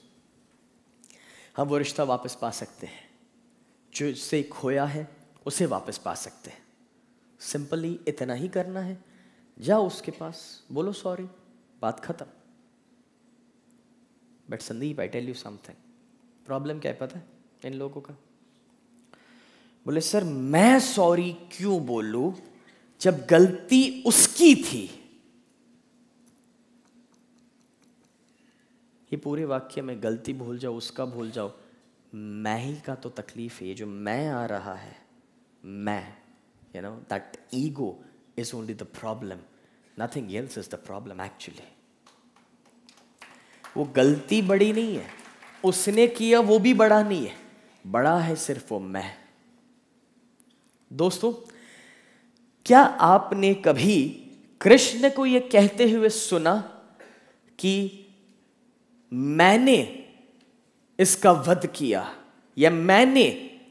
हम वो रिश्ता वापस पा सकते हैं, जो इससे खोया है उसे वापस पा सकते हैं। सिंपली इतना ही करना है, जाओ उसके पास, बोलो सॉरी, बात खत्म। But Sandeep I tell you something, problem क्या है पता है इन लोगों का? बोले सर मैं सॉरी क्यों बोलूं जब गलती उसकी थी? ये पूरे वाक्य में गलती भूल जाओ, उसका भूल जाओ, मैं ही का तो तकलीफ है। ये जो मैं आ रहा है, मैं, that ego is only the problem, nothing else is the problem actually. वो गलती बड़ी नहीं है, उसने किया वो भी बड़ा नहीं है, बड़ा है सिर्फ वो मैं। दोस्तों, क्या आपने कभी कृष्ण को यह कहते हुए सुना कि मैंने इसका वध किया, या मैंने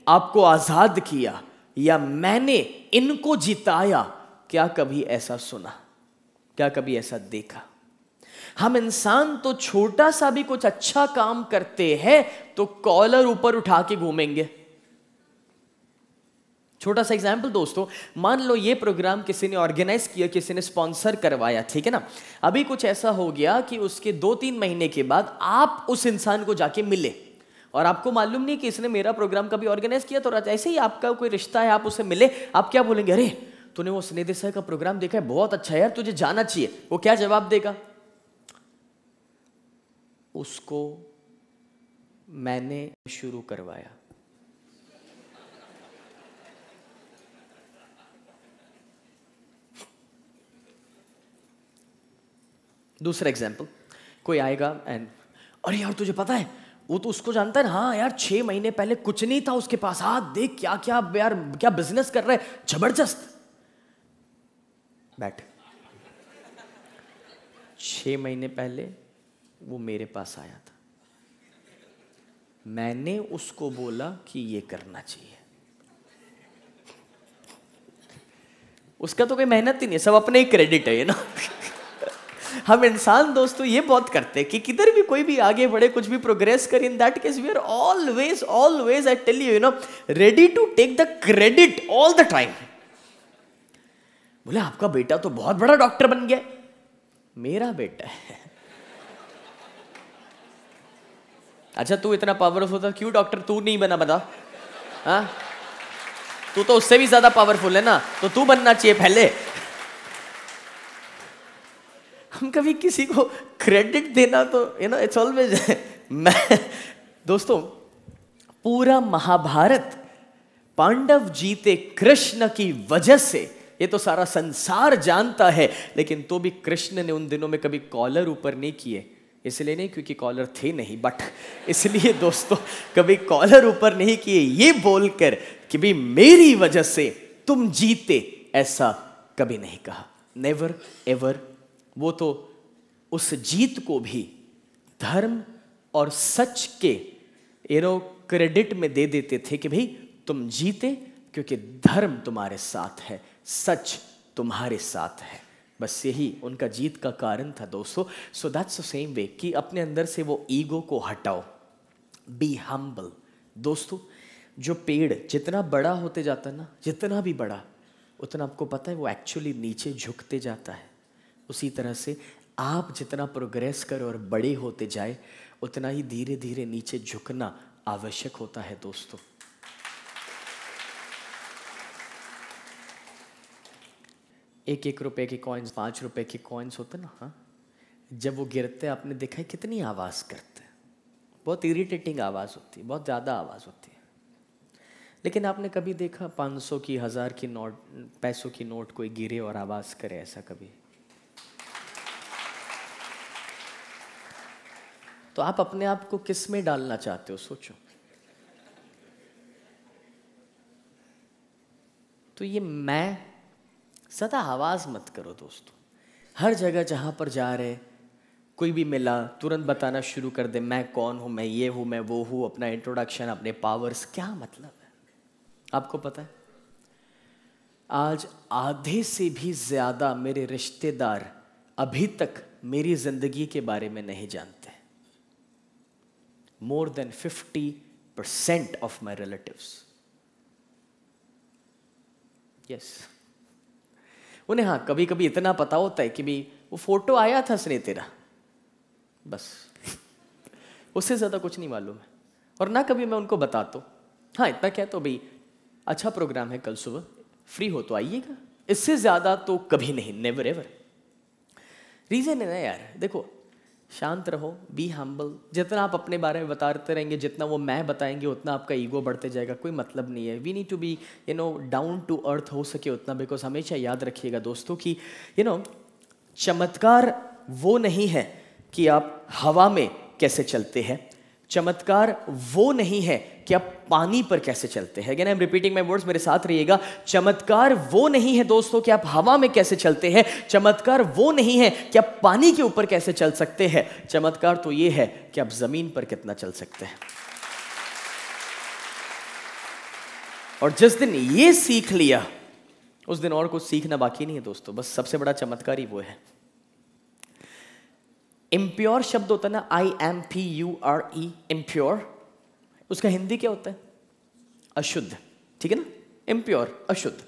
आपको आजाद किया, या मैंने इनको जिताया? क्या कभी ऐसा सुना? क्या कभी ऐसा देखा? हम इंसान तो छोटा सा भी कुछ अच्छा काम करते हैं तो कॉलर ऊपर उठा के घूमेंगे। छोटा सा एग्जाम्पल दोस्तों, मान लो ये प्रोग्राम किसी ने ऑर्गेनाइज किया, किसी ने स्पॉन्सर करवाया, ठीक है ना? अभी कुछ ऐसा हो गया कि उसके 2-3 महीने के बाद आप उस इंसान को जाके मिले और आपको मालूम नहीं कि इसने मेरा प्रोग्राम कभी ऑर्गेनाइज किया, तो ऐसे ही आपका कोई रिश्ता है, आप उसे मिले, आप क्या बोलेंगे? अरे तूने वो स्नेह देसाई का प्रोग्राम देखा है, बहुत अच्छा है यार, तुझे जाना चाहिए। वो क्या जवाब देगा? उसको मैंने शुरू करवाया। दूसरा एग्जाम्पल, कोई आएगा एंड अरे यार तुझे पता है वो तो उसको जानता है, हाँ यार 6 महीने पहले कुछ नहीं था उसके पास, हाँ देख क्या क्या यार क्या बिजनेस कर रहा है, जबरदस्त। बैठ, 6 महीने पहले वो मेरे पास आया था, मैंने उसको बोला कि ये करना चाहिए, उसका तो कोई मेहनत ही नहीं है, सब अपने ही क्रेडिट है ना। हम इंसान दोस्तों ये बहुत करते हैं कि किधर भी कोई भी आगे बढ़े, कुछ भी प्रोग्रेस करे, in that case we are always I tell you know ready to take the credit all the time. बोले आपका बेटा तो बहुत बड़ा डॉक्टर बन गया। मेरा बेटा है। अच्छा तू इतना पावरफुल था, क्यों डॉक्टर तू नहीं बना? बता। हाँ, तू तो उससे भी ज्यादा पावरफुल है ना, तो तू बनना चाहिए पहले। हम कभी किसी को क्रेडिट देना तो यू नो इट्स ऑलवेज मैं दोस्तों पूरा महाभारत पांडव जीते कृष्ण की वजह से, ये तो सारा संसार जानता है, लेकिन तो भी कृष्ण ने उन दिनों में कभी कॉलर ऊपर नहीं किए। इसलिए नहीं क्योंकि कॉलर थे नहीं, बट इसलिए दोस्तों कभी कॉलर ऊपर नहीं किए ये बोलकर कि भी मेरी वजह से तुम जीते, ऐसा कभी नहीं कहा। Never ever. वो तो उस जीत को भी धर्म और सच के क्रेडिट में दे देते थे कि भाई तुम जीते क्योंकि धर्म तुम्हारे साथ है, सच तुम्हारे साथ है। बस यही उनका जीत का कारण था दोस्तों। So that's the same way कि अपने अंदर से वो ईगो को हटाओ, बी हम्बल। दोस्तों जो पेड़ जितना बड़ा होते जाता है ना, जितना भी बड़ा, उतना आपको पता है वो एक्चुअली नीचे झुकते जाता है। उसी तरह से आप जितना प्रोग्रेस करो और बड़े होते जाए, उतना ही धीरे धीरे नीचे झुकना आवश्यक होता है दोस्तों। एक रुपए के कॉइन्स, 5 रुपए के कॉइन्स होते ना, हाँ, जब वो गिरते आपने देखा है कितनी आवाज़ करते हैं। बहुत इरिटेटिंग आवाज़ होती है, बहुत ज़्यादा आवाज़ होती है। लेकिन आपने कभी देखा 500 की, 1000 की नोट, पैसों की नोट कोई गिरे और आवाज़ करे? ऐसा कभी? तो आप अपने आप को किस में डालना चाहते हो, सोचो। तो ये मैं सदा आवाज मत करो दोस्तों। हर जगह जहां पर जा रहे, कोई भी मिला तुरंत बताना शुरू कर दे मैं कौन हूं, मैं ये हूं, मैं वो हूं, अपना इंट्रोडक्शन, अपने पावर्स। क्या मतलब है? आपको पता है आज आधे से भी ज्यादा मेरे रिश्तेदार अभी तक मेरी जिंदगी के बारे में नहीं जानते। More than 50% of my relatives. Yes. उन्हें हाँ कभी कभी इतना पता होता है कि भी वो फोटो आया था स्नेह तेरा, बस उससे ज्यादा कुछ नहीं मालूम है। और ना कभी मैं उनको बताता हूँ, हाँ इतना क्या तो भाई अच्छा प्रोग्राम है कल सुबह, फ्री हो तो आइएगा। इससे ज्यादा तो कभी नहीं, नेवर एवर। रीजन है ना यार, देखो शांत रहो, बी हम्बल। जितना आप अपने बारे में बताते रहेंगे, जितना वो मैं बताएंगे, उतना आपका ईगो बढ़ते जाएगा। कोई मतलब नहीं है। We need to be down to earth हो सके उतना। बिकॉज हमेशा याद रखिएगा दोस्तों कि चमत्कार वो नहीं है कि आप हवा में कैसे चलते हैं, चमत्कार वो नहीं है कि आप पानी पर कैसे चलते हैं। Again I am repeating my words, मेरे साथ रहिएगा। चमत्कार वो नहीं है दोस्तों कि आप हवा में कैसे चलते हैं, चमत्कार वो नहीं है कि आप पानी के ऊपर कैसे चल सकते हैं। चमत्कार तो ये है कि आप जमीन पर कितना चल सकते हैं। और जिस दिन ये सीख लिया, उस दिन और कुछ सीखना बाकी नहीं है दोस्तों। बस सबसे बड़ा चमत्कार ही वो है। इम्प्योर शब्द होता है ना, IMPURE, इम्प्योर, उसका हिंदी क्या होता है? अशुद्ध, ठीक है ना? इम्प्योर, अशुद्ध।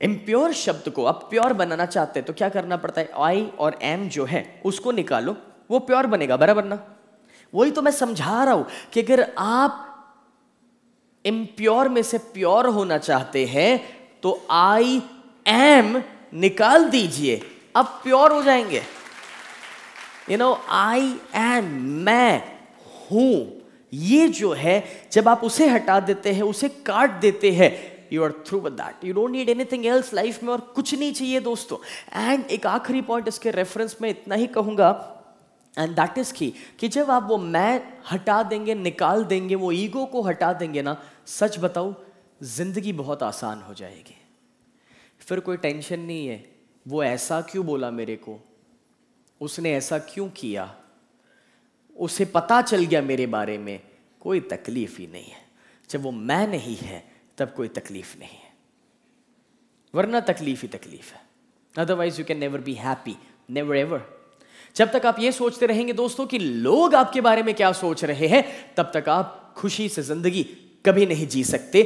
इम्प्योर शब्द को आप प्योर बनाना चाहते हैं तो क्या करना पड़ता है? I और M जो है उसको निकालो, वो प्योर बनेगा, बराबर ना? वही तो मैं समझा रहा हूं कि अगर आप इम्प्योर में से प्योर होना चाहते हैं तो I am निकाल दीजिए, आप प्योर हो जाएंगे। I am, मैं हूं, ये जो है जब आप उसे हटा देते हैं, उसे काट देते हैं, you are through with that. You don't need anything else life में, और कुछ नहीं चाहिए दोस्तों। एंड एक आखिरी पॉइंट इसके रेफरेंस में इतना ही कहूंगा, एंड दैट इज कि जब आप वो मैं हटा देंगे, निकाल देंगे, वो ईगो को हटा देंगे ना, सच बताऊं जिंदगी बहुत आसान हो जाएगी। फिर कोई टेंशन नहीं है, वो ऐसा क्यों बोला मेरे को, उसने ऐसा क्यों किया, उसे पता चल गया मेरे बारे में, कोई तकलीफ ही नहीं है। जब वो मैं नहीं है तब कोई तकलीफ नहीं है। वरना तकलीफ ही तकलीफ है। Otherwise you can never be happy, never ever. जब तक आप ये सोचते रहेंगे दोस्तों कि लोग आपके बारे में क्या सोच रहे हैं, तब तक आप खुशी से जिंदगी कभी नहीं जी सकते।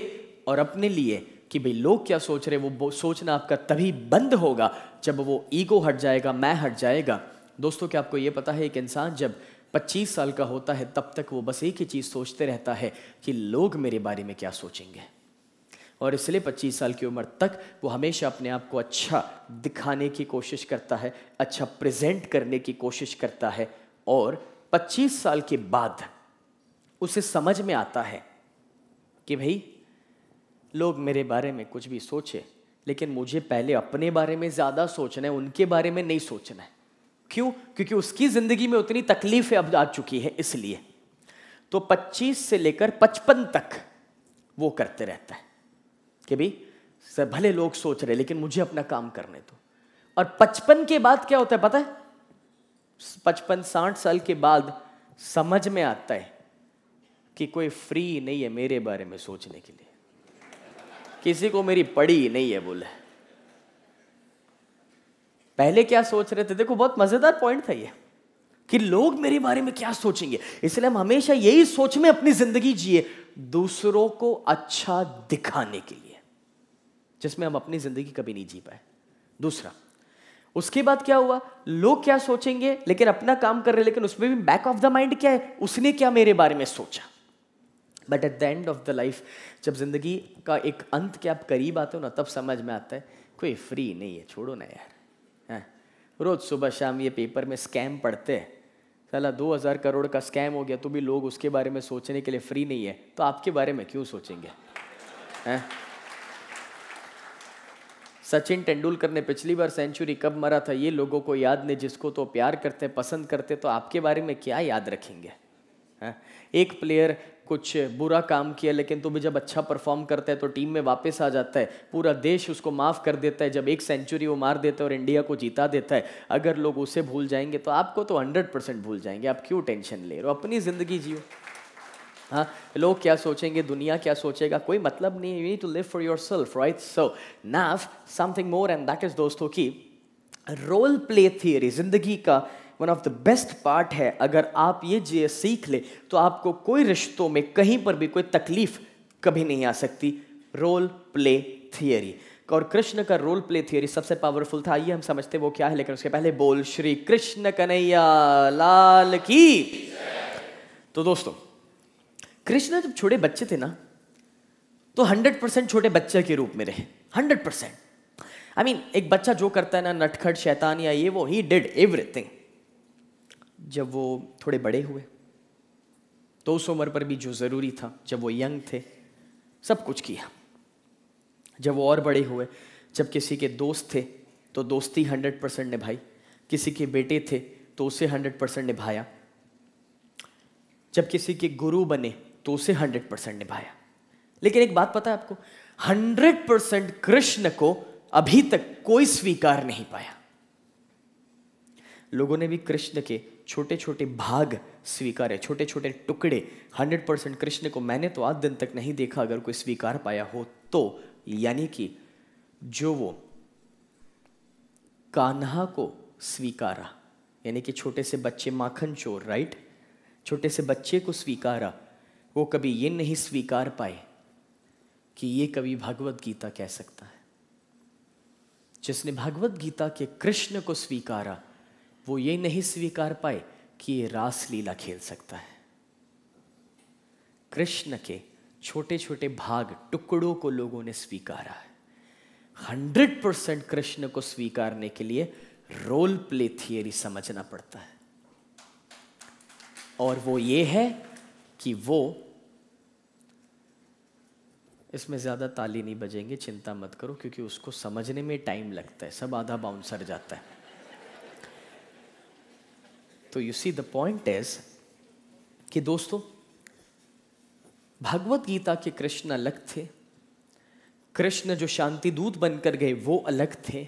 और अपने लिए कि भाई लोग क्या सोच रहे, वो सोचना आपका तभी बंद होगा जब वो ईगो हट जाएगा, मैं हट जाएगा। दोस्तों क्या आपको ये पता है, एक इंसान जब 25 साल का होता है तब तक वो बस एक ही चीज सोचते रहता है कि लोग मेरे बारे में क्या सोचेंगे। और इसलिए 25 साल की उम्र तक वो हमेशा अपने आप को अच्छा दिखाने की कोशिश करता है, अच्छा प्रेजेंट करने की कोशिश करता है। और 25 साल के बाद उसे समझ में आता है कि भाई लोग मेरे बारे में कुछ भी सोचे, लेकिन मुझे पहले अपने बारे में ज्यादा सोचना है, उनके बारे में नहीं सोचना है। क्यों? क्योंकि उसकी जिंदगी में उतनी तकलीफें अब आ चुकी है। इसलिए तो 25 से लेकर 55 तक वो करते रहता है कि भाई सर भले लोग सोच रहे लेकिन मुझे अपना काम करने दो। और 55 के बाद क्या होता है पता है? 55-60 साल के बाद समझ में आता है कि कोई फ्री नहीं है मेरे बारे में सोचने के लिए, किसी को मेरी पड़ी नहीं है। बोले पहले क्या सोच रहे थे? देखो बहुत मजेदार पॉइंट था ये कि लोग मेरे बारे में क्या सोचेंगे। इसलिए हम हमेशा यही सोच में अपनी जिंदगी जिए, दूसरों को अच्छा दिखाने के लिए, जिसमें हम अपनी जिंदगी कभी नहीं जी पाए। दूसरा, उसके बाद क्या हुआ? लोग क्या सोचेंगे, लेकिन अपना काम कर रहे, लेकिन उसमें भी बैक ऑफ द माइंड क्या है, उसने क्या मेरे बारे में सोचा। But at the end of the life, जब जिंदगी का एक अंत के आप करीब आते हो ना, तब समझ में आता है कोई फ्री नहीं है, छोड़ो ना यार। रोज सुबह शाम ये पेपर में स्कैम पढ़ते हैं, साला 2000 करोड़ का स्कैम हो गया तो भी लोग उसके बारे में सोचने के लिए फ्री नहीं है, तो आपके बारे में क्यों सोचेंगे? सचिन तेंदुलकर ने पिछली बार सेंचुरी कब मारा था ये लोगों को याद नहीं, जिसको तो प्यार करते पसंद करते, तो आपके बारे में क्या याद रखेंगे? एक प्लेयर कुछ बुरा काम किया लेकिन तो भी जब अच्छा परफॉर्म करता है तो टीम में वापस आ जाता है, पूरा देश उसको माफ़ कर देता है जब एक सेंचुरी वो मार देता है और इंडिया को जीता देता है। अगर लोग उसे भूल जाएंगे तो आपको तो 100% भूल जाएंगे। आप क्यों टेंशन ले रहे हो? अपनी ज़िंदगी जियो। हाँ, लोग क्या सोचेंगे, दुनिया क्या सोचेगा, कोई मतलब नहीं है। You need to live for yourself, right? So now something more and that is दोस्तों की रोल प्ले थियरी जिंदगी का one of the best part है। अगर आप ये सीख ले तो आपको कोई रिश्तों में कहीं पर भी कोई तकलीफ कभी नहीं आ सकती। रोल प्ले थियरी, और कृष्ण का रोल प्ले थियरी सबसे पावरफुल था। आइए हम समझते वो क्या है, लेकिन उसके पहले बोल श्री कृष्ण कन्हैया लाल की। तो दोस्तों कृष्ण जब छोटे बच्चे थे ना, तो 100% छोटे बच्चे के रूप में रहे। 100%। आई मीन एक बच्चा जो करता है ना, नटखट शैतान या ये वो, ही डिड एवरीथिंग। जब वो थोड़े बड़े हुए तो उस उम्र पर भी जो ज़रूरी था, जब वो यंग थे, सब कुछ किया। जब वो और बड़े हुए, जब किसी के दोस्त थे तो दोस्ती 100% निभाई, किसी के बेटे थे तो उसे 100% निभाया, जब किसी के गुरु बने तो उसे 100% निभाया। लेकिन एक बात पता है आपको, 100% कृष्ण को अभी तक कोई स्वीकार नहीं पाया। लोगों ने भी कृष्ण के छोटे छोटे भाग स्वीकारे, छोटे छोटे टुकड़े। 100% कृष्ण को मैंने तो आज दिन तक नहीं देखा अगर कोई स्वीकार पाया हो तो। यानी कि जो वो कान्हा को स्वीकारा, यानी कि छोटे से बच्चे माखन चोर, राइट, छोटे से बच्चे को स्वीकारा, वो कभी ये नहीं स्वीकार पाए कि ये कभी भगवत गीता कह सकता है। जिसने भगवत गीता के कृष्ण को स्वीकारा, वो ये नहीं स्वीकार पाए कि ये रास लीला खेल सकता है। कृष्ण के छोटे छोटे भाग, टुकड़ों को लोगों ने स्वीकारा है। 100% कृष्ण को स्वीकारने के लिए रोल प्ले थियरी समझना पड़ता है, और वो ये है कि वो, इसमें ज्यादा ताली नहीं बजेंगे, चिंता मत करो, क्योंकि उसको समझने में टाइम लगता है, सब आधा बाउंसर जाता है। तो you see the point is कि दोस्तों भगवत गीता के कृष्ण अलग थे, कृष्ण जो शांति दूत बनकर गए वो अलग थे,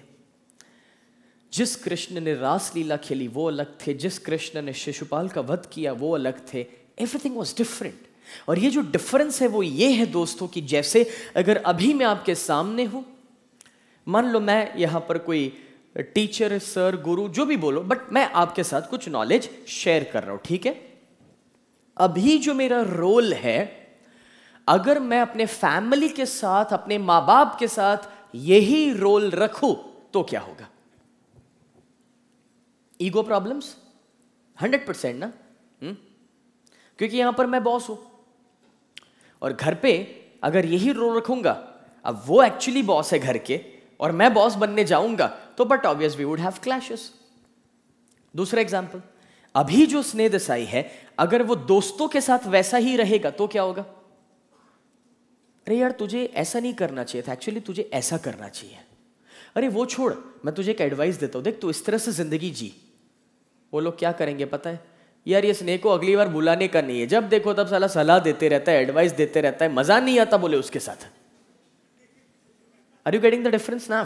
जिस कृष्ण ने रास लीला खेली वो अलग थे, जिस कृष्ण ने शिशुपाल का वध किया वो अलग थे। Everything was different. और ये जो डिफरेंस है वो ये है दोस्तों कि जैसे अगर अभी मैं आपके सामने हूं, मान लो मैं यहां पर कोई टीचर, सर, गुरु, जो भी बोलो, बट मैं आपके साथ कुछ नॉलेज शेयर कर रहा हूं, ठीक है? अभी जो मेरा रोल है, अगर मैं अपने फैमिली के साथ, अपने मां बाप के साथ यही रोल रखूं तो क्या होगा? ईगो प्रॉब्लम्स 100% ना। क्योंकि यहां पर मैं बॉस हूं और घर पे अगर यही रोल रखूंगा, अब वो एक्चुअली बॉस है घर के और मैं बॉस बनने जाऊंगा, तो but obvious we would have clashes. दूसरा एग्जांपल, अभी जो स्नेह देसाई है, अगर वो दोस्तों के साथ वैसा ही रहेगा तो क्या होगा? अरे यार तुझे ऐसा नहीं करना चाहिए था, एक्चुअली तुझे ऐसा करना चाहिए। अरे वो छोड़, मैं तुझे एक एडवाइस देता हूं, देख तू इस तरह से जिंदगी जी। वो लोग क्या करेंगे पता है? यार ये स्नेह को अगली बार बुलाने का नहीं है, जब देखो तब साला सलाह देते रहता है, एडवाइस देते रहता है, मजा नहीं आता बोले उसके साथ। Are you getting the difference now?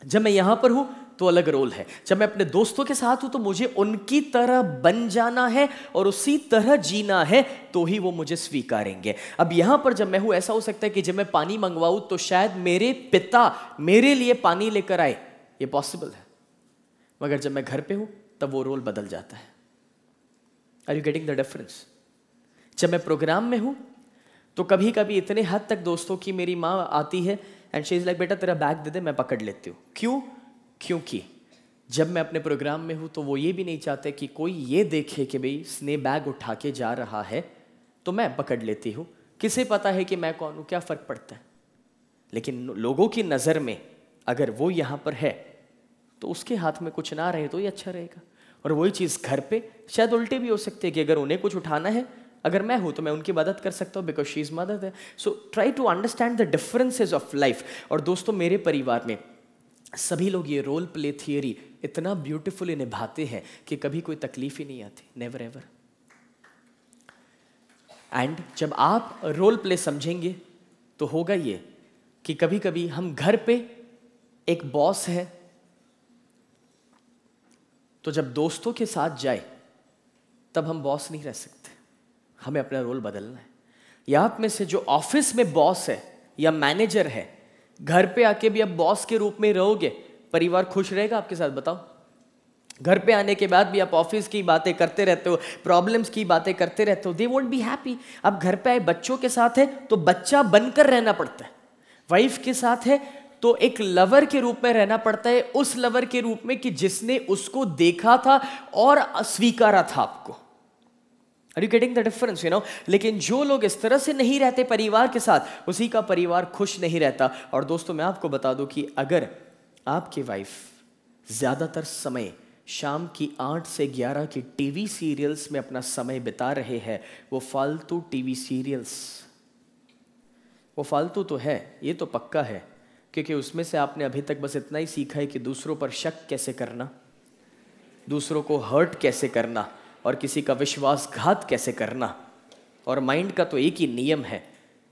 जब मैं यहां पर हूं तो अलग रोल है, जब मैं अपने दोस्तों के साथ हूं तो मुझे उनकी तरह बन जाना है और उसी तरह जीना है, तो ही वो मुझे स्वीकारेंगे। अब यहां पर जब मैं हूं, ऐसा हो सकता है कि जब मैं पानी मंगवाऊं तो शायद मेरे पिता मेरे लिए पानी लेकर आए, ये पॉसिबल है, मगर जब मैं घर पे हूं तब वो रोल बदल जाता है। Are you getting the difference? जब मैं प्रोग्राम में हूं तो कभी कभी इतने हद तक दोस्तों की मेरी माँ आती है एंड शी इज लाइक, बेटा तेरा बैग दे दे, मैं पकड़ लेती हूँ। क्यों? क्योंकि जब मैं अपने प्रोग्राम में हूं तो वो ये भी नहीं चाहते कि कोई ये देखे कि भाई स्नेह बैग उठा के जा रहा है, तो मैं पकड़ लेती हूं। किसे पता है कि मैं कौन हूं, क्या फर्क पड़ता है? लेकिन लोगों की नजर में अगर वो यहां पर है तो उसके हाथ में कुछ ना रहे तो ये अच्छा रहेगा। और वही चीज घर पे शायद उल्टे भी हो सकते हैं कि अगर उन्हें कुछ उठाना है, अगर मैं हूं तो मैं उनकी मदद कर सकता हूं, बिकॉज शी इज मदर है। So try to understand the differences of life. और दोस्तों, मेरे परिवार में सभी लोग ये रोल प्ले थियरी इतना ब्यूटीफुली निभाते हैं कि कभी कोई तकलीफ ही नहीं आती, नेवर एवर। एंड जब आप रोल प्ले समझेंगे तो होगा ये कि कभी कभी हम घर पे एक बॉस है, तो जब दोस्तों के साथ जाए तब हम बॉस नहीं रह सकते, हमें अपना रोल बदलना है। या आप में से जो ऑफिस में बॉस है या मैनेजर है, घर पे आके भी आप बॉस के रूप में रहोगे, परिवार खुश रहेगा आपके साथ? बताओ। घर पे आने के बाद भी आप ऑफिस की बातें करते रहते हो, प्रॉब्लम्स की बातें करते रहते हो, दे वोंट बी हैप्पी। अब घर पे आए बच्चों के साथ है तो बच्चा बनकर रहना पड़ता है, वाइफ के साथ है तो एक लवर के रूप में रहना पड़ता है, उस लवर के रूप में कि जिसने उसको देखा था और स्वीकारा था आपको। Are you getting the difference, you know? लेकिन जो लोग इस तरह से नहीं रहते परिवार के साथ, उसी का परिवार खुश नहीं रहता। और दोस्तों, मैं आपको बता दूं कि अगर आपकी वाइफ ज्यादातर समय शाम की 8 से 11 की टीवी सीरियल्स में अपना समय बिता रहे हैं, वो फालतू टीवी सीरियल्स, वो फालतू तो है, ये तो पक्का है, क्योंकि उसमें से आपने अभी तक बस इतना ही सीखा है कि दूसरों पर शक कैसे करना, दूसरों को हर्ट कैसे करना और किसी का विश्वासघात कैसे करना। और माइंड का तो एक ही नियम है,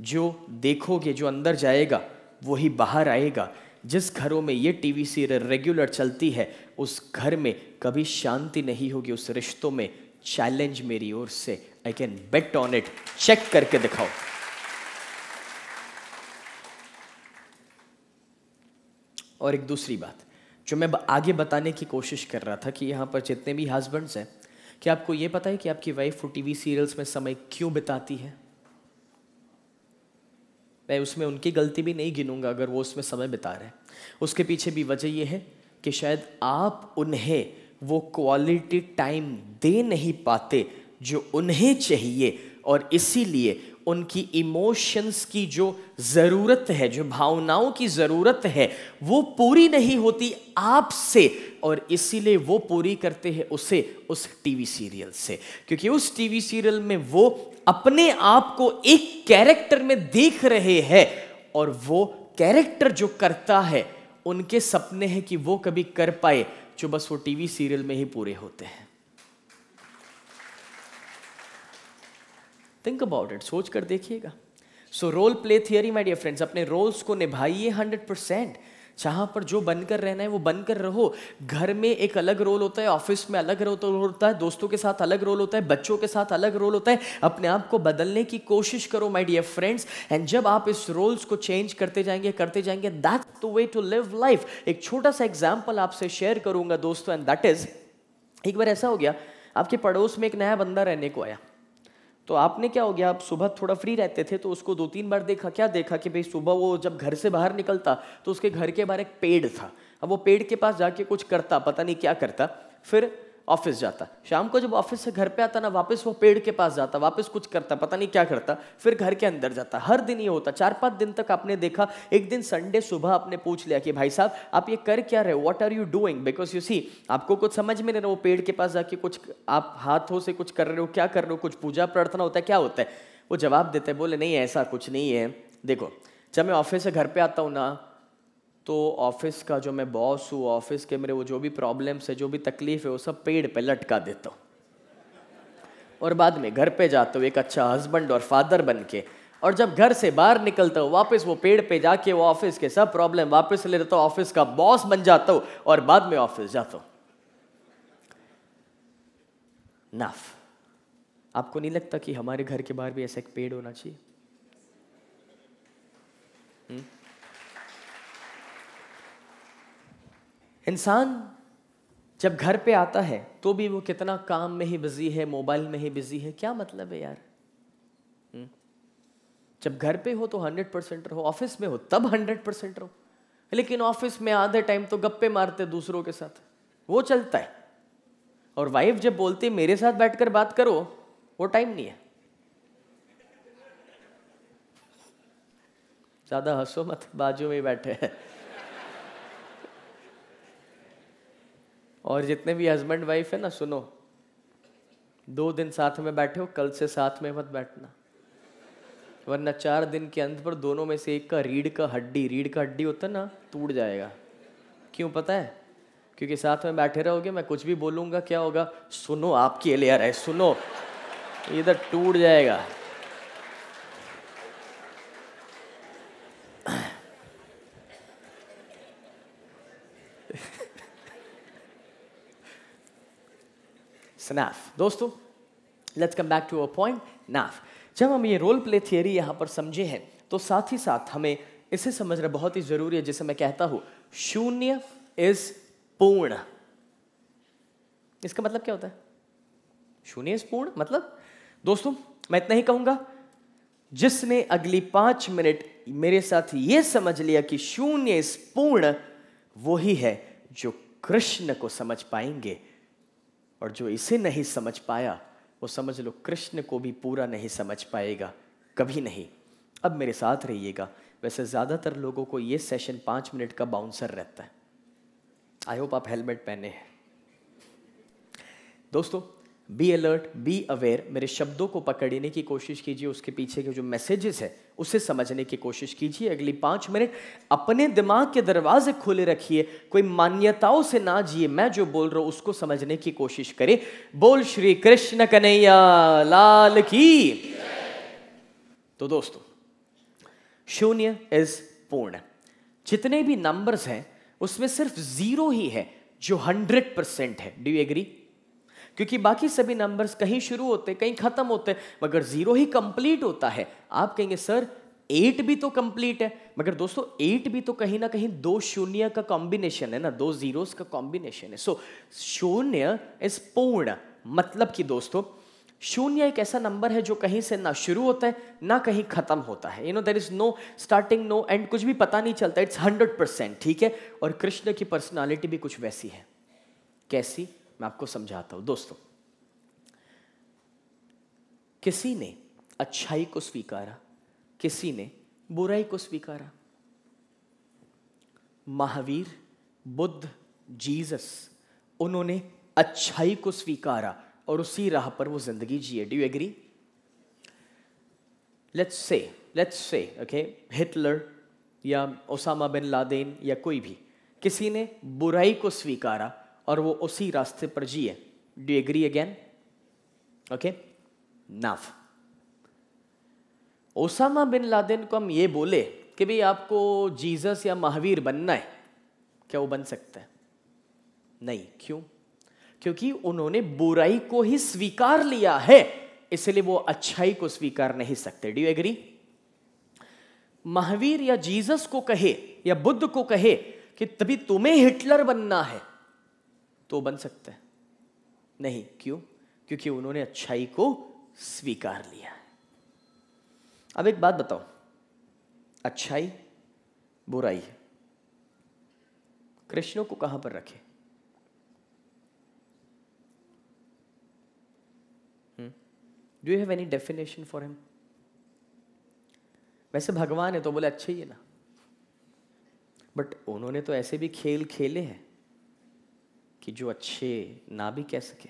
जो देखोगे, जो अंदर जाएगा वही बाहर आएगा। जिस घरों में ये टीवी सीरियल रेगुलर चलती है, उस घर में कभी शांति नहीं होगी, उस रिश्तों में। चैलेंज मेरी ओर से, I can bet on it, check करके दिखाओ। और एक दूसरी बात जो मैं आगे बताने की कोशिश कर रहा था कि यहाँ पर जितने भी हस्बैंड्स हैं, कि आपको ये पता है कि आपकी वाइफ टीवी सीरियल्स में समय क्यों बिताती है? मैं उसमें उनकी गलती भी नहीं गिनूंगा अगर वो उसमें समय बिता रहे हैं। उसके पीछे भी वजह ये है कि शायद आप उन्हें वो क्वालिटी टाइम दे नहीं पाते जो उन्हें चाहिए, और इसीलिए उनकी इमोशंस की जो ज़रूरत है, जो भावनाओं की ज़रूरत है, वो पूरी नहीं होती आपसे, और इसीलिए वो पूरी करते हैं उसे उस टीवी सीरियल से। क्योंकि उस टीवी सीरियल में वो अपने आप को एक कैरेक्टर में देख रहे हैं, और वो कैरेक्टर जो करता है, उनके सपने हैं कि वो कभी कर पाए जो बस वो टीवी सीरियल में ही पूरे होते हैं। थिंक अबाउट इट, सोच कर देखिएगा। So role play theory my dear friends, अपने रोल्स को निभाइए 100%। जहाँ पर जो बनकर रहना है वो बनकर रहो। घर में एक अलग रोल होता है, ऑफिस में अलग रोल होता है, दोस्तों के साथ अलग रोल होता है, बच्चों के साथ अलग रोल होता है। अपने आप को बदलने की कोशिश करो माय डियर फ्रेंड्स, एंड जब आप इस रोल्स को चेंज करते जाएंगे that's the way to live life. एक छोटा सा एग्जाम्पल आपसे शेयर करूंगा दोस्तों, एंड दैट इज, एक बार ऐसा हो गया, आपके पड़ोस में एक नया बंदा रहने को आया। तो आपने क्या हो गया, आप सुबह थोड़ा फ्री रहते थे तो उसको 2-3 बार देखा। क्या देखा कि भाई सुबह वो जब घर से बाहर निकलता तो उसके घर के बाहर एक पेड़ था। अब वो पेड़ के पास जाके कुछ करता, पता नहीं क्या करता, फिर ऑफिस जाता। शाम को जब ऑफिस से घर पे आता ना, वापस वो पेड़ के पास जाता, वापस कुछ करता, पता नहीं क्या करता, फिर घर के अंदर जाता। हर दिन ये होता, 4-5 दिन तक आपने देखा। एक दिन संडे सुबह आपने पूछ लिया कि भाई साहब आप ये कर क्या रहे हो, what are you doing, because you see आपको कुछ समझ में नहीं रहा। वो पेड़ के पास जाके कुछ आप हाथों से कुछ कर रहे हो, क्या कर रहे हो, कुछ पूजा प्रार्थना होता है, क्या होता है? वो जवाब देते हैं, बोले नहीं ऐसा कुछ नहीं है, देखो जब मैं ऑफिस से घर पे आता हूँ ना, तो ऑफिस का जो मैं बॉस हूँ, ऑफिस के मेरे वो जो भी प्रॉब्लम्स है, जो भी तकलीफ है, वो सब पेड़ पे लटका देता हूँ, और बाद में घर पे जाता हूँ एक अच्छा हस्बैंड और फादर बन के। और जब घर से बाहर निकलता हूँ, वापस वो पेड़ पे जाके वो ऑफिस के सब प्रॉब्लम वापस ले लेता हूँ, ऑफिस का बॉस बन जाता हूँ, और बाद में ऑफिस जाता हूँ। नाफ, आपको नहीं लगता कि हमारे घर के बाहर भी ऐसा एक पेड़ होना चाहिए? इंसान जब घर पे आता है तो भी वो कितना काम में ही बिजी है, मोबाइल में ही बिजी है, क्या मतलब है यार? जब घर पे हो तो 100% रहो, ऑफिस में हो तब 100% रहो। लेकिन ऑफिस में आधे टाइम तो गप्पे मारते दूसरों के साथ, वो चलता है। और वाइफ जब बोलती है मेरे साथ बैठकर बात करो, वो टाइम नहीं है। ज्यादा हंसो मत, बाजू में ही बैठे हैं। और जितने भी हस्बैंड वाइफ है ना, सुनो, 2 दिन साथ में बैठे हो, कल से साथ में मत बैठना, वरना 4 दिन के अंत पर दोनों में से एक का रीढ़ का हड्डी होता है ना, टूट जाएगा। क्यों पता है? क्योंकि साथ में बैठे रहोगे, मैं कुछ भी बोलूंगा क्या होगा, सुनो आपके लिए रहे, सुनो, इधर टूट जाएगा। नाफ दोस्तों, let's come back to a point. Now, जब हम ये रोल प्ले थियरी यहां पर समझे हैं तो साथ ही साथ हमें इसे समझना बहुत ही जरूरी है, जिसे मैं कहता हूं शून्य इज पूर्ण। इसका मतलब क्या होता है? शून्य इज पूर्ण मतलब, दोस्तों मैं इतना ही कहूंगा, जिसने अगली 5 मिनट मेरे साथ ये समझ लिया कि शून्य इज पूर्ण, वही है जो कृष्ण को समझ पाएंगे। और जो इसे नहीं समझ पाया, वो समझ लो कृष्ण को भी पूरा नहीं समझ पाएगा, कभी नहीं। अब मेरे साथ रहिएगा। वैसे ज्यादातर लोगों को ये सेशन 5 मिनट का बाउंसर रहता है। आई होप आप हेलमेट पहने हैं। दोस्तों, बी अलर्ट, बी अवेयर। मेरे शब्दों को पकड़ने की कोशिश कीजिए, उसके पीछे के जो मैसेजेस है उसे समझने की कोशिश कीजिए। अगली 5 मिनट अपने दिमाग के दरवाजे खुले रखिए, कोई मान्यताओं से ना जिए, मैं जो बोल रहा हूं उसको समझने की कोशिश करें। बोल श्री कृष्ण कन्हैया लाल की। तो दोस्तों, शून्य इज पूर्ण। जितने भी नंबर्स हैं उसमें सिर्फ 0 ही है जो 100% है। Do you agree? क्योंकि बाकी सभी नंबर्स कहीं शुरू होते, कहीं खत्म होते, मगर 0 ही कंप्लीट होता है। आप कहेंगे सर 8 भी तो कंप्लीट है, मगर दोस्तों 8 भी तो कहीं ना कहीं 2 शून्य का कॉम्बिनेशन है ना, 2 जीरोस का कॉम्बिनेशन है। सो शून्य इज पूर्ण। मतलब कि दोस्तों, शून्य एक ऐसा नंबर है जो कहीं से ना शुरू होता है ना कहीं खत्म होता है। There is no starting, no end, कुछ भी पता नहीं चलता। इट्स 100%, ठीक है। और कृष्ण की पर्सनालिटी भी कुछ वैसी है। कैसी? मैं आपको समझाता हूं। दोस्तों, किसी ने अच्छाई को स्वीकारा, किसी ने बुराई को स्वीकारा। महावीर, बुद्ध, जीसस, उन्होंने अच्छाई को स्वीकारा और उसी राह पर वो जिंदगी जिए। Do you agree? Let's say okay, Hitler या ओसामा बिन लादेन या कोई भी, किसी ने बुराई को स्वीकारा और वो उसी रास्ते पर जिए। Do you agree again? Okay, now. Osama bin Laden को हम ये बोले कि भाई आपको जीसस या महावीर बनना है, क्या वो बन सकता है? नहीं। क्यों? क्योंकि उन्होंने बुराई को ही स्वीकार लिया है, इसलिए वो अच्छाई को स्वीकार नहीं सकते। Do you agree? महावीर या जीसस को कहे या बुद्ध को कहे कि तभी तुम्हें हिटलर बनना है, तो बन सकता है? नहीं। क्यों? क्योंकि उन्होंने अच्छाई को स्वीकार लिया है। अब एक बात बताओ, अच्छाई बुराई कृष्ण को कहां पर रखे? Do you have any definition for him? वैसे भगवान है तो बोले अच्छा ही है ना, बट उन्होंने तो ऐसे भी खेल खेले हैं कि जो अच्छे ना भी कह सके।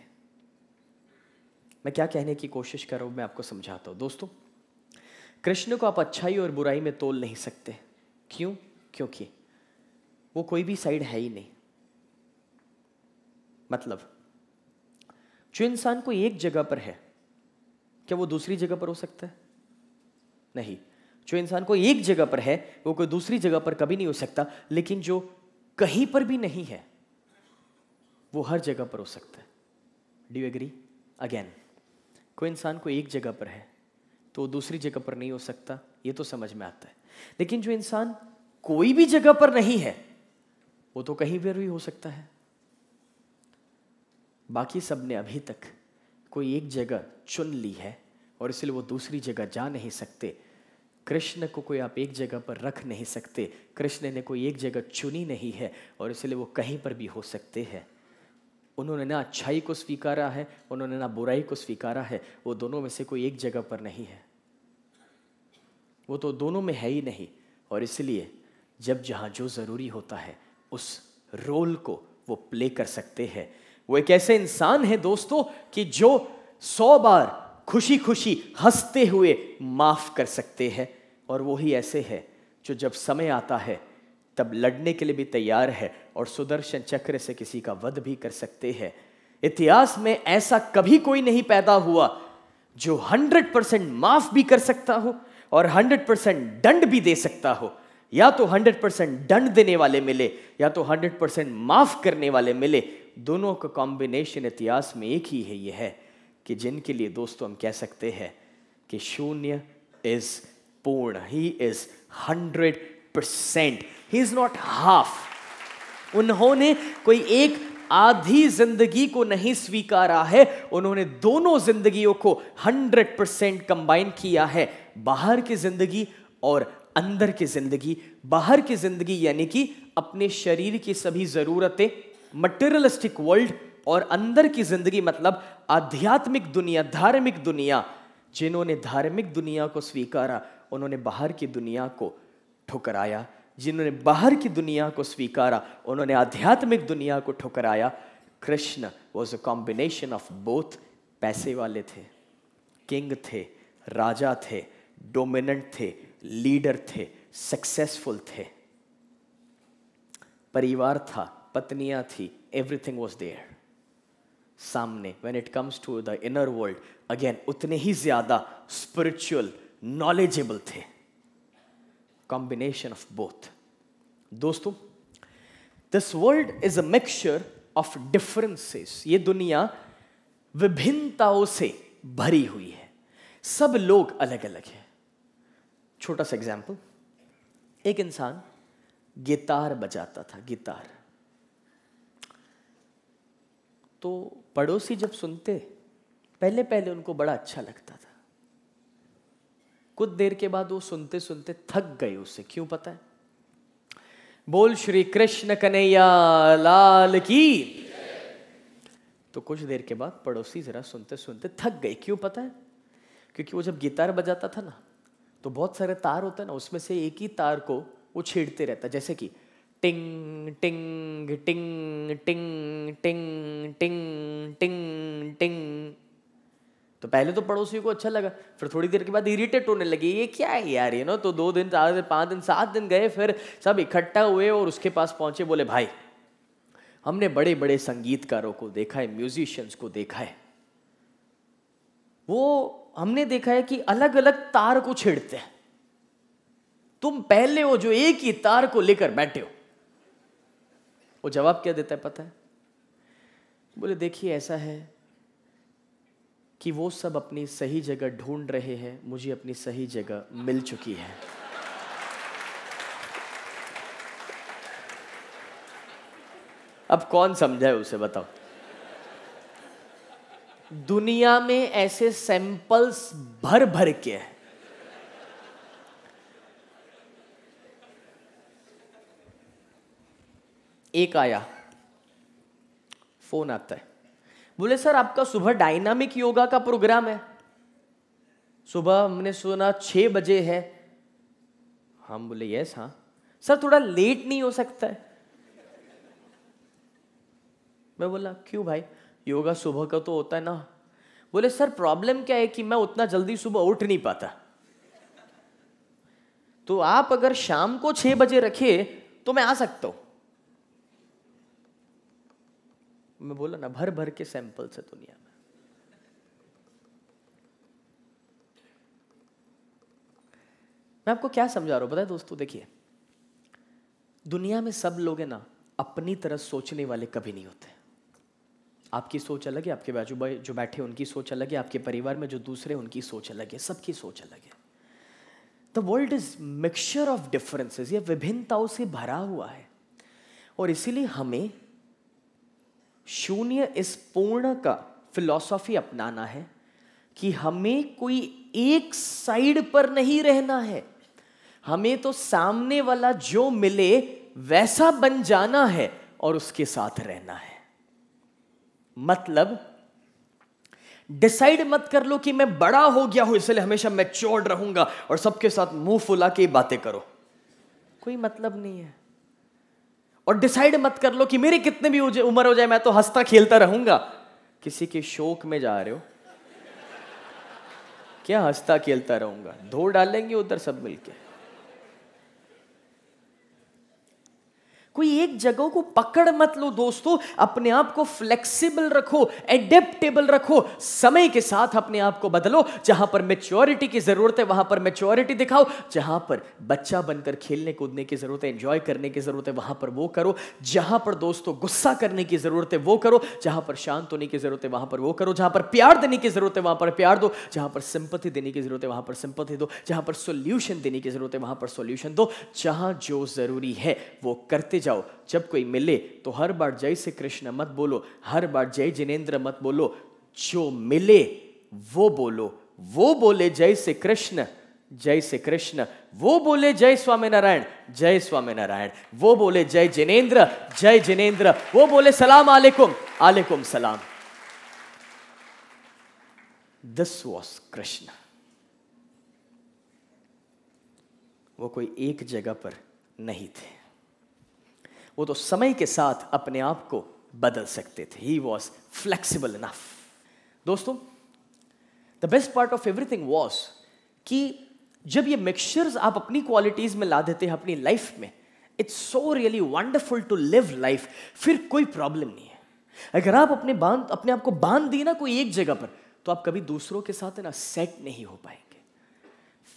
मैं क्या कहने की कोशिश कर रहा हूं, मैं आपको समझाता हूं। दोस्तों, कृष्ण को आप अच्छाई और बुराई में तोल नहीं सकते। क्यों? क्योंकि वो कोई भी साइड है ही नहीं। मतलब जो इंसान कोई एक जगह पर है, क्या वो दूसरी जगह पर हो सकता है? नहीं। जो इंसान कोई एक जगह पर है वो कोई दूसरी जगह पर कभी नहीं हो सकता, लेकिन जो कहीं पर भी नहीं है वो हर जगह पर हो सकता है। Do you agree? अगेन, कोई इंसान कोई एक जगह पर है तो वो दूसरी जगह पर नहीं हो सकता, ये तो समझ में आता है। लेकिन जो इंसान कोई भी जगह पर नहीं है वो तो कहीं पर भी हो सकता है। बाकी सब ने अभी तक कोई एक जगह चुन ली है और इसलिए वो दूसरी जगह जा नहीं सकते। कृष्ण को कोई आप एक जगह पर रख नहीं सकते। कृष्ण ने कोई एक जगह चुनी नहीं है और इसलिए वो कहीं पर भी हो सकते हैं। उन्होंने ना अच्छाई को स्वीकारा है, उन्होंने ना बुराई को स्वीकारा है। वो दोनों में से कोई एक जगह पर नहीं है, वो तो दोनों में है ही नहीं। और इसलिए जब जहां जो जरूरी होता है उस रोल को वो प्ले कर सकते हैं। वो एक ऐसे इंसान है दोस्तों कि जो 100 बार खुशी खुशी हंसते हुए माफ कर सकते हैं, और वो ही ऐसे है जो जब समय आता है तब लड़ने के लिए भी तैयार है और सुदर्शन चक्र से किसी का वध भी कर सकते हैं। इतिहास में ऐसा कभी कोई नहीं पैदा हुआ जो 100% माफ भी कर सकता हो और 100% दंड भी दे सकता हो। या तो 100% दंड देने वाले मिले या तो 100% माफ करने वाले मिले। दोनों का कॉम्बिनेशन इतिहास में एक ही है। यह है कि जिनके लिए दोस्तों हम कह सकते हैं कि शून्य इज पूर्ण। He is 100%, he is not half. उन्होंने कोई एक आधी जिंदगी को नहीं स्वीकारा है, उन्होंने दोनों जिंदगियों को 100% कंबाइन किया है। बाहर की जिंदगी और अंदर की जिंदगी। बाहर की जिंदगी यानी कि अपने शरीर की सभी जरूरतें, मटेरियलिस्टिक वर्ल्ड, और अंदर की जिंदगी मतलब आध्यात्मिक दुनिया, धार्मिक दुनिया। जिन्होंने धार्मिक दुनिया को स्वीकारा उन्होंने बाहर की दुनिया को ठुकराया। जिन्होंने बाहर की दुनिया को स्वीकारा उन्होंने आध्यात्मिक दुनिया को ठुकराया। Krishna was a combination of both. पैसे वाले थे, किंग थे, राजा थे, डोमिनेंट थे, लीडर थे, सक्सेसफुल थे, परिवार था, पत्नियां थी, एवरीथिंग वॉज देयर सामने। When it comes to the inner world again उतने ही ज्यादा स्पिरिचुअल, नॉलेजेबल थे। Combination of both. दोस्तों, this world is a mixture of differences. ये दुनिया विभिन्नताओं से भरी हुई है। सब लोग अलग अलग हैं। छोटा सा एग्जाम्पल, एक इंसान गिटार बजाता था, गिटार। तो पड़ोसी जब सुनते पहले पहले उनको बड़ा अच्छा लगता था। कुछ देर के बाद वो सुनते सुनते थक गए उससे। क्यों पता है? बोल श्री कृष्ण कन्हैया लाल की। तो कुछ देर के बाद पड़ोसी जरा सुनते सुनते थक गए। क्यों पता है? क्योंकि वो जब गिटार बजाता था ना तो बहुत सारे तार होते हैं ना, उसमें से एक ही तार को वो छेड़ते रहता, जैसे कि टिंग टिंग टिंग टिंग टिंग टिंग टिंग टिंग। तो पहले तो पड़ोसी को अच्छा लगा, फिर थोड़ी देर के बाद इरिटेट होने लगे, ये क्या है यार, ये ना। तो 2 दिन, 4 दिन, 5 दिन, 7 दिन गए, फिर सब इकट्ठा हुए और उसके पास पहुंचे। बोले भाई, हमने बड़े बड़े संगीतकारों को देखा है, म्यूजिशियंस को देखा है, वो हमने देखा है कि अलग अलग तार को छेड़ते हैं। तुम पहले हो जो एक ही तार को लेकर बैठे हो। वो जवाब क्या देता है पता है? बोले देखिए ऐसा है कि वो सब अपनी सही जगह ढूंढ रहे हैं, मुझे अपनी सही जगह मिल चुकी है। अब कौन समझा है उसे बताओ? दुनिया में ऐसे सैंपल्स भर भर के हैं। एक आया, फोन आता है, बोले सर आपका सुबह डायनामिक योगा का प्रोग्राम है, सुबह हमने सुना 6 बजे है। हम बोले यस हाँ। सर थोड़ा लेट नहीं हो सकता है? मैं बोला क्यों भाई, योगा सुबह का तो होता है ना। बोले सर प्रॉब्लम क्या है कि मैं उतना जल्दी सुबह उठ नहीं पाता, तो आप अगर शाम को 6 बजे रखे तो मैं आ सकता हूं। मैं बोला ना भर भर के सैंपल्स है दुनिया में। मैं आपको क्या समझा रहा हूं पता है दोस्तों? देखिए दुनिया में सब लोग है ना अपनी तरह सोचने वाले कभी नहीं होते। आपकी सोच अलग है, आपके बाजू जो बैठे उनकी सोच अलग है, आपके परिवार में जो दूसरे उनकी सोच अलग है, सबकी सोच अलग है। The world is mixture of differences, ये विभिन्नताओं से भरा हुआ है। और इसीलिए हमें शून्य इस पूर्ण का फिलॉसफी अपनाना है कि हमें कोई एक साइड पर नहीं रहना है, हमें तो सामने वाला जो मिले वैसा बन जाना है और उसके साथ रहना है। मतलब डिसाइड मत कर लो कि मैं बड़ा हो गया हूं इसलिए हमेशा मैच्योर्ड रहूंगा और सबके साथ मुंह फुला के बातें करो, कोई मतलब नहीं है। और डिसाइड मत कर लो कि मेरी कितने भी उम्र हो जाए मैं तो हंसता खेलता रहूंगा। किसी के शोक में जा रहे हो क्या? हंसता खेलता रहूंगा, धो डालेंगे उधर सब मिलके। कोई एक जगह को पकड़ मत लो दोस्तों, अपने आप को फ्लेक्सिबल रखो, एडेप्टेबल रखो, समय के साथ अपने आप को बदलो। जहां पर मैच्योरिटी की जरूरत है वहां पर मैच्योरिटी दिखाओ, जहां पर बच्चा बनकर खेलने कूदने की जरूरत है, एंजॉय करने की जरूरत है वहां पर वो करो। जहां पर दोस्तों गुस्सा करने की जरूरत है वो करो, जहां पर शांत होने की जरूरत है वहां पर वो करो, जहां पर प्यार देने की जरूरत है वहां पर प्यार दो, जहां पर सिंपैथी देने की जरूरत है वहां पर सिंपैथी दो, जहां पर सॉल्यूशन देने की जरूरत है वहां पर सॉल्यूशन दो। जहां जो जरूरी है वो करते जाओ। जब कोई मिले तो हर बार जय श्री कृष्ण मत बोलो, हर बार जय जिनेंद्र मत बोलो, जो मिले वो बोलो। वो बोले जय श्री कृष्ण जय श्री कृष्ण, वो बोले जय स्वामीनारायण जय स्वामीनारायण, वो बोले जय जिनेंद्र, वो बोले सलाम अलैकुम अलैकुम सलाम। This was Krishna. वो कोई एक जगह पर नहीं थे, वो तो समय के साथ अपने आप को बदल सकते थे। He was flexible enough। दोस्तों the best part of everything was कि जब ये मिक्सचर्स आप अपनी क्वालिटीज में ला देते हैं अपनी लाइफ में, it's so really wonderful to live life. फिर कोई प्रॉब्लम नहीं है। अगर आप अपने आप को बांध दिए ना कोई एक जगह पर, तो आप कभी दूसरों के साथ ना सेट नहीं हो पाएंगे।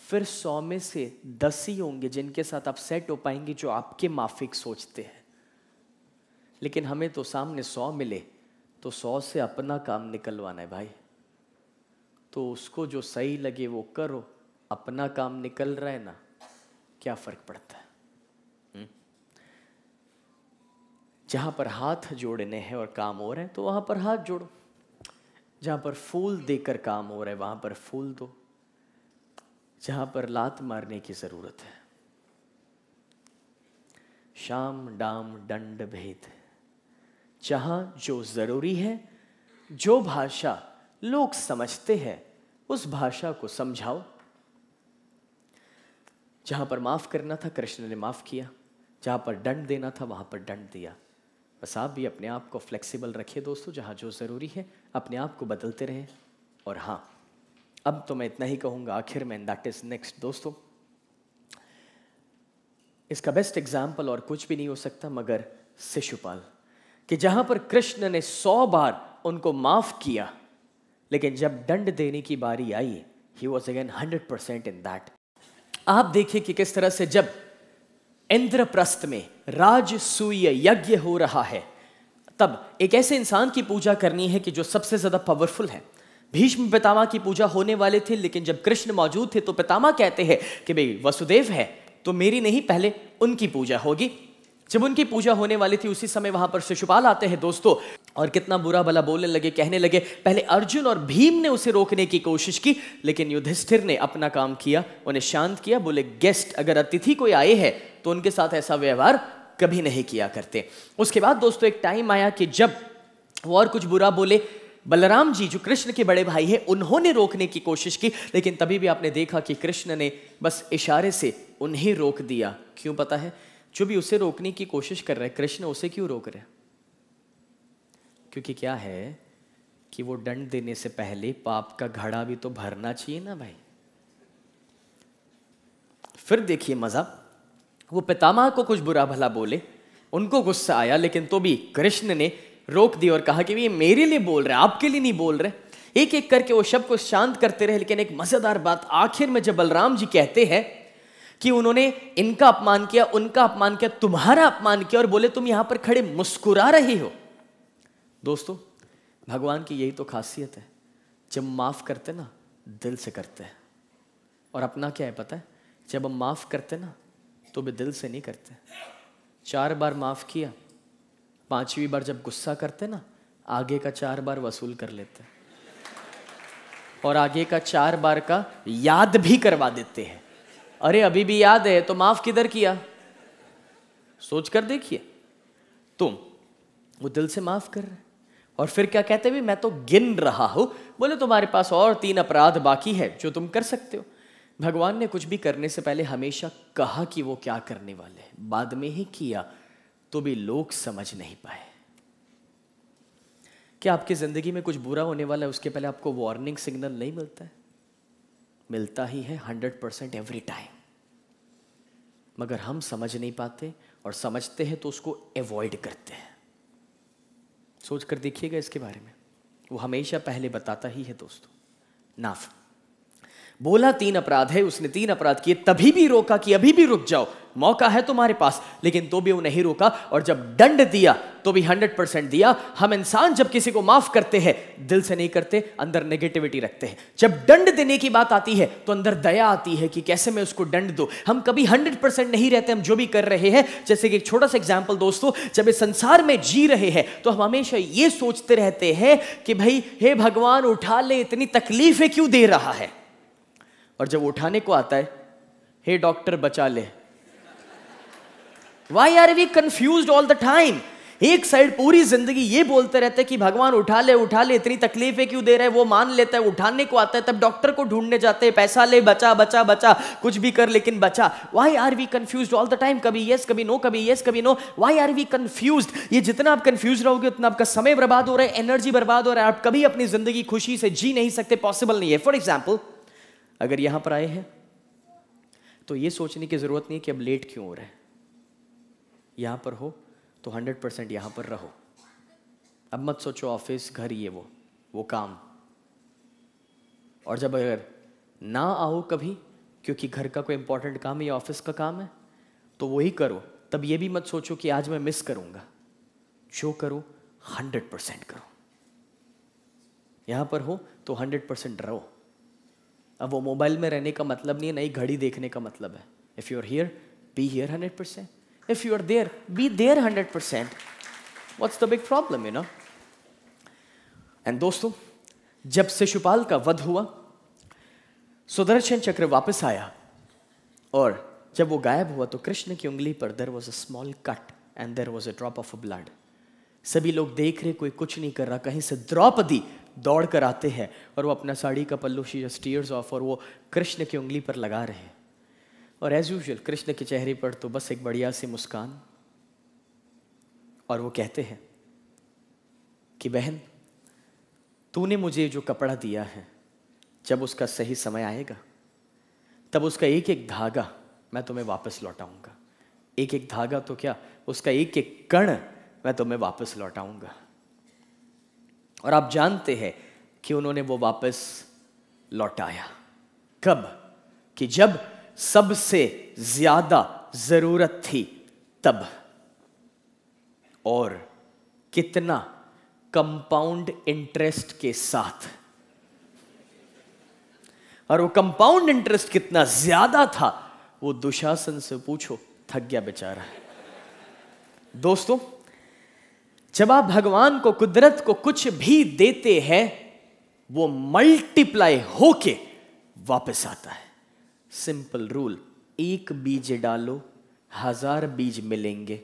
फिर 100 में से 10 ही होंगे जिनके साथ आप सेट हो पाएंगे जो आपके माफिक सोचते हैं। लेकिन हमें तो सामने 100 मिले तो 100 से अपना काम निकलवाना है भाई। तो उसको जो सही लगे वो करो, अपना काम निकल रहा है ना, क्या फर्क पड़ता है? जहां पर हाथ जोड़ने हैं और काम हो रहे हैं तो वहां पर हाथ जोड़ो, जहां पर फूल देकर काम हो रहा है वहां पर फूल दो, जहां पर लात मारने की जरूरत है, शाम डाम दंड भेद, जहां जो जरूरी है, जो भाषा लोग समझते हैं उस भाषा को समझाओ। जहां पर माफ करना था कृष्ण ने माफ किया, जहां पर दंड देना था वहां पर दंड दिया। बस आप भी अपने आप को फ्लेक्सिबल रखिए दोस्तों, जहां जो जरूरी है अपने आप को बदलते रहें। और हाँ, अब तो मैं इतना ही कहूंगा आखिर में, दैट इज नेक्स्ट दोस्तों, इसका बेस्ट एग्जाम्पल और कुछ भी नहीं हो सकता मगर शिशुपाल, कि जहां पर कृष्ण ने 100 बार उनको माफ किया, लेकिन जब दंड देने की बारी आई, he was again 100% in that. आप देखिए कि किस तरह से जब इंद्रप्रस्थ में राजसूय यज्ञ हो रहा है, तब एक ऐसे इंसान की पूजा करनी है कि जो सबसे ज्यादा पावरफुल है। भीष्म पितामह की पूजा होने वाले थे, लेकिन जब कृष्ण मौजूद थे तो पितामह कहते हैं कि भाई वसुदेव है तो मेरी नहीं, पहले उनकी पूजा होगी। जब उनकी पूजा होने वाली थी उसी समय वहां पर शिशुपाल आते हैं दोस्तों, और कितना बुरा भला बोलने लगे, कहने लगे। पहले अर्जुन और भीम ने उसे रोकने की कोशिश की, लेकिन युधिष्ठिर ने अपना काम किया, उन्हें शांत किया। बोले गेस्ट अगर अतिथि कोई आए हैं तो उनके साथ ऐसा व्यवहार कभी नहीं किया करते। उसके बाद दोस्तों एक टाइम आया कि जब वो और कुछ बुरा बोले, बलराम जी जो कृष्ण के बड़े भाई हैं उन्होंने रोकने की कोशिश की, लेकिन तभी भी आपने देखा कि कृष्ण ने बस इशारे से उन्हें रोक दिया। क्यों पता है? जो भी उसे रोकने की कोशिश कर रहे हैं, कृष्ण उसे क्यों रोक रहे हैं? क्योंकि क्या है कि वो दंड देने से पहले पाप का घड़ा भी तो भरना चाहिए ना भाई। फिर देखिए मजा, वो पितामह को कुछ बुरा भला बोले, उनको गुस्सा आया, लेकिन तो भी कृष्ण ने रोक दिया और कहा कि ये मेरे लिए बोल रहे हैं, आपके लिए नहीं बोल रहे। एक एक करके वो शब्द को शांत करते रहे, लेकिन एक मजेदार बात आखिर में जब बलराम जी कहते हैं कि उन्होंने इनका अपमान किया, उनका अपमान किया, तुम्हारा अपमान किया, और बोले तुम यहां पर खड़े मुस्कुरा रहे हो। दोस्तों भगवान की यही तो खासियत है, जब माफ करते ना दिल से करते हैं। और अपना क्या है पता है? जब हम माफ करते ना तो भी दिल से नहीं करते। 4 बार माफ किया, 5वीं बार जब गुस्सा करते ना आगे का 4 बार वसूल कर लेते हैं, और आगे का 4 बार का याद भी करवा देते हैं। अरे अभी भी याद है तो माफ किधर किया, सोच कर देखिए। तुम वो दिल से माफ कर रहे, और फिर क्या कहते भी मैं तो गिन रहा हूं। बोले तुम्हारे पास और 3 अपराध बाकी है जो तुम कर सकते हो। भगवान ने कुछ भी करने से पहले हमेशा कहा कि वो क्या करने वाले हैं, बाद में ही किया तो भी लोग समझ नहीं पाए। क्या आपकी जिंदगी में कुछ बुरा होने वाला है उसके पहले आपको वार्निंग सिग्नल नहीं मिलता है? मिलता ही है 100% एवरी टाइम, मगर हम समझ नहीं पाते, और समझते हैं तो उसको अवॉइड करते हैं। सोच कर देखिएगा इसके बारे में, वो हमेशा पहले बताता ही है दोस्तों। नाफ बोला 3 अपराध है, उसने 3 अपराध किए, तभी भी रोका कि अभी भी रुक जाओ, मौका है तुम्हारे पास, लेकिन तो भी वो नहीं रोका। और जब दंड दिया तो भी 100% दिया। हम इंसान जब किसी को माफ करते हैं दिल से नहीं करते, अंदर नेगेटिविटी रखते हैं। जब दंड देने की बात आती है तो अंदर दया आती है कि कैसे मैं उसको दंड दूं। हम कभी 100% नहीं रहते हम जो भी कर रहे हैं। जैसे कि एक छोटा सा एग्जाम्पल दोस्तों, जब इस संसार में जी रहे हैं तो हम हमेशा ये सोचते रहते हैं कि भाई हे भगवान उठा ले, इतनी तकलीफें क्यों दे रहा है। और जब उठाने को आता है, हे डॉक्टर बचा ले। Why are we confused all the time? एक साइड पूरी जिंदगी ये बोलते रहते हैं कि भगवान उठा ले, इतनी तकलीफें क्यों दे रहे हैं। वो मान लेता है, उठाने को आता है तब डॉक्टर को ढूंढने जाते हैं, पैसा ले, बचा बचा बचा, कुछ भी कर लेकिन बचा। Why are we confused all the time? कभी यस कभी नो, कभी यस कभी no. Why are we confused? ये जितना आप कंफ्यूज रहोगे उतना आपका समय बर्बाद हो रहा है, एनर्जी बर्बाद हो रहा है, आप कभी अपनी जिंदगी खुशी से जी नहीं सकते, पॉसिबल नहीं है। फॉर एग्जाम्पल, अगर यहां पर आए हैं तो ये सोचने की जरूरत नहीं कि अब लेट क्यों हो रहा है। यहां पर हो तो 100% यहां पर रहो। अब मत सोचो ऑफिस, घर, ये वो काम। और जब अगर ना आओ कभी क्योंकि घर का कोई इंपॉर्टेंट काम है या ऑफिस का काम है तो वही करो। तब ये भी मत सोचो कि आज मैं मिस करूंगा। जो करो 100% करो। यहां पर हो तो 100% रहो। अब वो मोबाइल में रहने का मतलब नहीं है, नई घड़ी देखने का मतलब है। If you are here, be here 100%. If you are there, be there 100%. What's the big problem, you know? And दोस्तों, जब शिशुपाल का वध हुआ, सुदर्शन चक्र वापस आया, और जब वो गायब हुआ तो कृष्ण की उंगली पर there was a small cut and there was a drop of blood. सभी लोग देख रहे, कोई कुछ नहीं कर रहा। कहीं से द्रौपदी दौड़ कर आते हैं और वो अपना साड़ी का पल्लू she just tears off और वो कृष्ण की उंगली पर लगा रहे हैं। और एज यूजुअल कृष्ण के चेहरे पर तो बस एक बढ़िया सी मुस्कान, और वो कहते हैं कि बहन, तूने मुझे जो कपड़ा दिया है, जब उसका सही समय आएगा तब उसका एक एक धागा मैं तुम्हें वापस लौटाऊंगा। एक एक धागा तो क्या, उसका एक एक कण मैं तुम्हें वापस लौटाऊंगा। और आप जानते हैं कि उन्होंने वो वापस लौटाया। कब? कि जब सबसे ज्यादा जरूरत थी तब, और कितना कंपाउंड इंटरेस्ट के साथ। और वो कंपाउंड इंटरेस्ट कितना ज्यादा था वो दुशासन से पूछो, थक गया बेचारा। दोस्तों, जब आप भगवान को, कुदरत को कुछ भी देते हैं वो मल्टीप्लाई होके वापस आता है। सिंपल रूल, एक बीज डालो 1000 बीज मिलेंगे।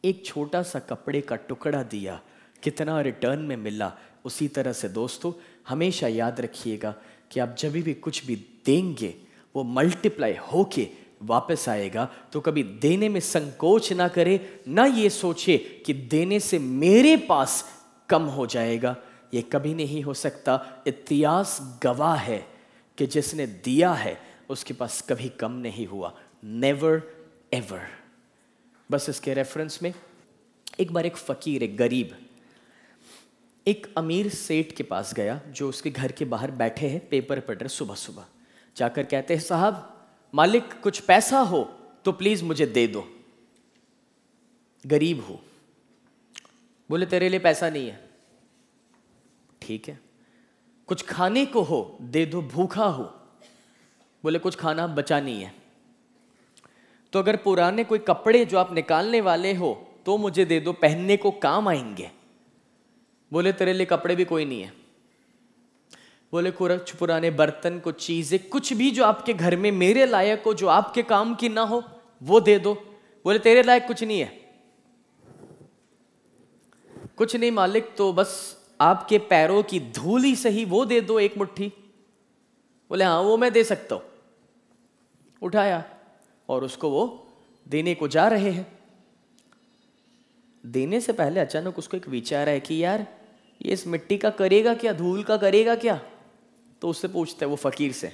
एक छोटा सा कपड़े का टुकड़ा दिया, कितना रिटर्न में मिला। उसी तरह से दोस्तों हमेशा याद रखिएगा कि आप जब भी कुछ भी देंगे वो मल्टीप्लाई होके वापस आएगा। तो कभी देने में संकोच ना करे, ना ये सोचे कि देने से मेरे पास कम हो जाएगा। ये कभी नहीं हो सकता। इतिहास गवाह है कि जिसने दिया है उसके पास कभी कम नहीं हुआ, नेवर एवर। बस इसके रेफरेंस में एक बार एक फकीर, एक गरीब, एक अमीर सेठ के पास गया जो उसके घर के बाहर बैठे हैं, पेपर पढ़ रहे। सुबह सुबह जाकर कहते हैं, साहब मालिक कुछ पैसा हो तो प्लीज मुझे दे दो, गरीब हो। बोले तेरे लिए पैसा नहीं है, ठीक है। कुछ खाने को हो दे दो, भूखा हो। बोले कुछ खाना बचा नहीं है। तो अगर पुराने कोई कपड़े जो आप निकालने वाले हो तो मुझे दे दो, पहनने को काम आएंगे। बोले तेरे लिए कपड़े भी कोई नहीं है। बोले कुछ पुराने बर्तन, कुछ चीजें, कुछ भी जो आपके घर में मेरे लायक हो, जो आपके काम की ना हो, वो दे दो। बोले तेरे लायक कुछ नहीं है। कुछ नहीं मालिक, तो बस आपके पैरों की धूल ही सही, वो दे दो एक मुट्ठी। बोले हाँ वो मैं दे सकता हूं। उठाया और उसको वो देने को जा रहे हैं। देने से पहले अचानक उसको एक विचार है कि यार ये इस मिट्टी का करेगा क्या, धूल का करेगा क्या। तो उससे पूछते हैं वो फकीर से,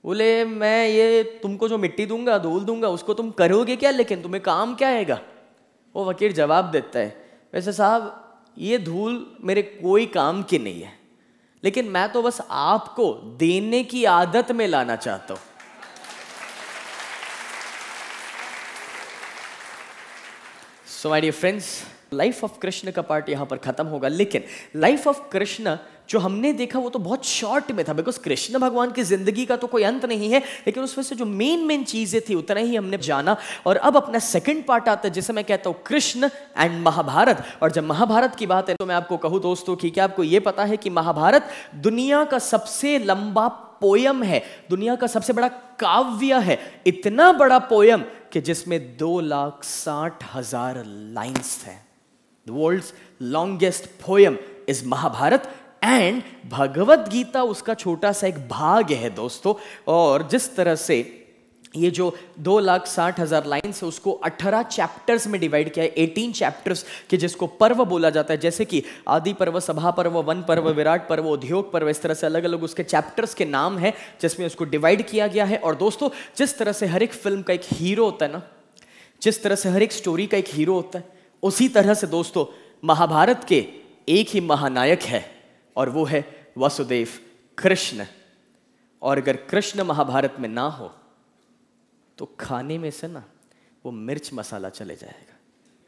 बोले मैं ये तुमको जो मिट्टी दूंगा, धूल दूंगा, उसको तुम करोगे क्या, लेकिन तुम्हें काम क्या आएगा। वो फकीर जवाब देता है, वैसे साहब ये धूल मेरे कोई काम की नहीं है, लेकिन मैं तो बस आपको देने की आदत में लाना चाहता हूं। So my dear friends, life of Krishna का पार्ट यहां पर खत्म होगा, लेकिन लाइफ ऑफ कृष्ण जो हमने देखा वो तो बहुत शॉर्ट में था, बिकॉज कृष्ण भगवान की जिंदगी का तो कोई अंत नहीं है, लेकिन उसमें से जो मेन चीजें थी उतना ही हमने जाना। और अब अपना सेकंड पार्ट आता है जिसे मैं कहता हूं कृष्ण एंड महाभारत। और जब महाभारत की बात है तो मैं आपको कहूं दोस्तों कि क्या आपको यह पता है कि महाभारत दुनिया का सबसे लंबा पोयम है, दुनिया का सबसे बड़ा काव्य है। इतना बड़ा पोयम कि जिसमें 2,60,000 लाइन्स हैं। The world's longest poem is Mahabharata, and Bhagavad Gita उसका छोटा सा एक भाग है दोस्तों। और जिस तरह से ये जो 2,60,000 लाइन्स है उसको 18 चैप्टर्स में डिवाइड किया है, 18 चैप्टर्स के, जिसको पर्व बोला जाता है। जैसे कि आदि पर्व, सभा पर्व, वन पर्व, विराट पर्व, उद्योग पर्व, इस तरह से अलग अलग उसके चैप्टर्स के नाम हैं जिसमें उसको डिवाइड किया गया है। और दोस्तों जिस तरह से हर एक फिल्म का एक हीरो होता है ना, जिस तरह से हर एक स्टोरी का एक हीरो होता है, उसी तरह से दोस्तों महाभारत के एक ही महानायक है और वो है वसुदेव कृष्ण। और अगर कृष्ण महाभारत में ना हो तो खाने में से ना वो मिर्च मसाला चले जाएगा,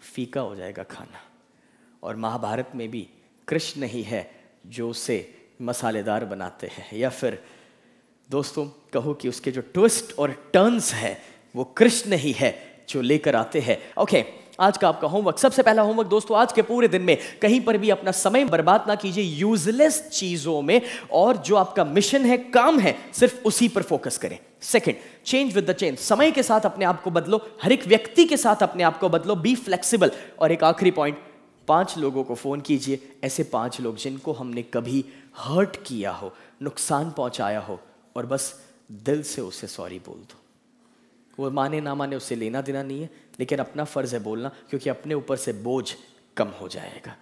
फीका हो जाएगा खाना। और महाभारत में भी कृष्ण ही है जो उसे मसालेदार बनाते हैं, या फिर दोस्तों कहो कि उसके जो ट्विस्ट और टर्न्स है वो कृष्ण ही है जो लेकर आते हैं। ओके, आज का आपका होमवर्क, सबसे पहला होमवर्क दोस्तों, आज के पूरे दिन में कहीं पर भी अपना समय बर्बाद ना कीजिए यूजलेस चीजों में, और जो आपका मिशन है, काम है, सिर्फ उसी पर फोकस करें। Second, change with the change, समय के साथ अपने आप को बदलो, हर एक व्यक्ति के साथ अपने आप को बदलो, बी फ्लेक्सिबल। और एक आखिरी पॉइंट, 5 लोगों को फोन कीजिए, ऐसे 5 लोग जिनको हमने कभी हर्ट किया हो, नुकसान पहुंचाया हो, और बस दिल से उसे सॉरी बोल दो। वो माने ना माने उससे लेना देना नहीं है, लेकिन अपना फर्ज है बोलना, क्योंकि अपने ऊपर से बोझ कम हो जाएगा।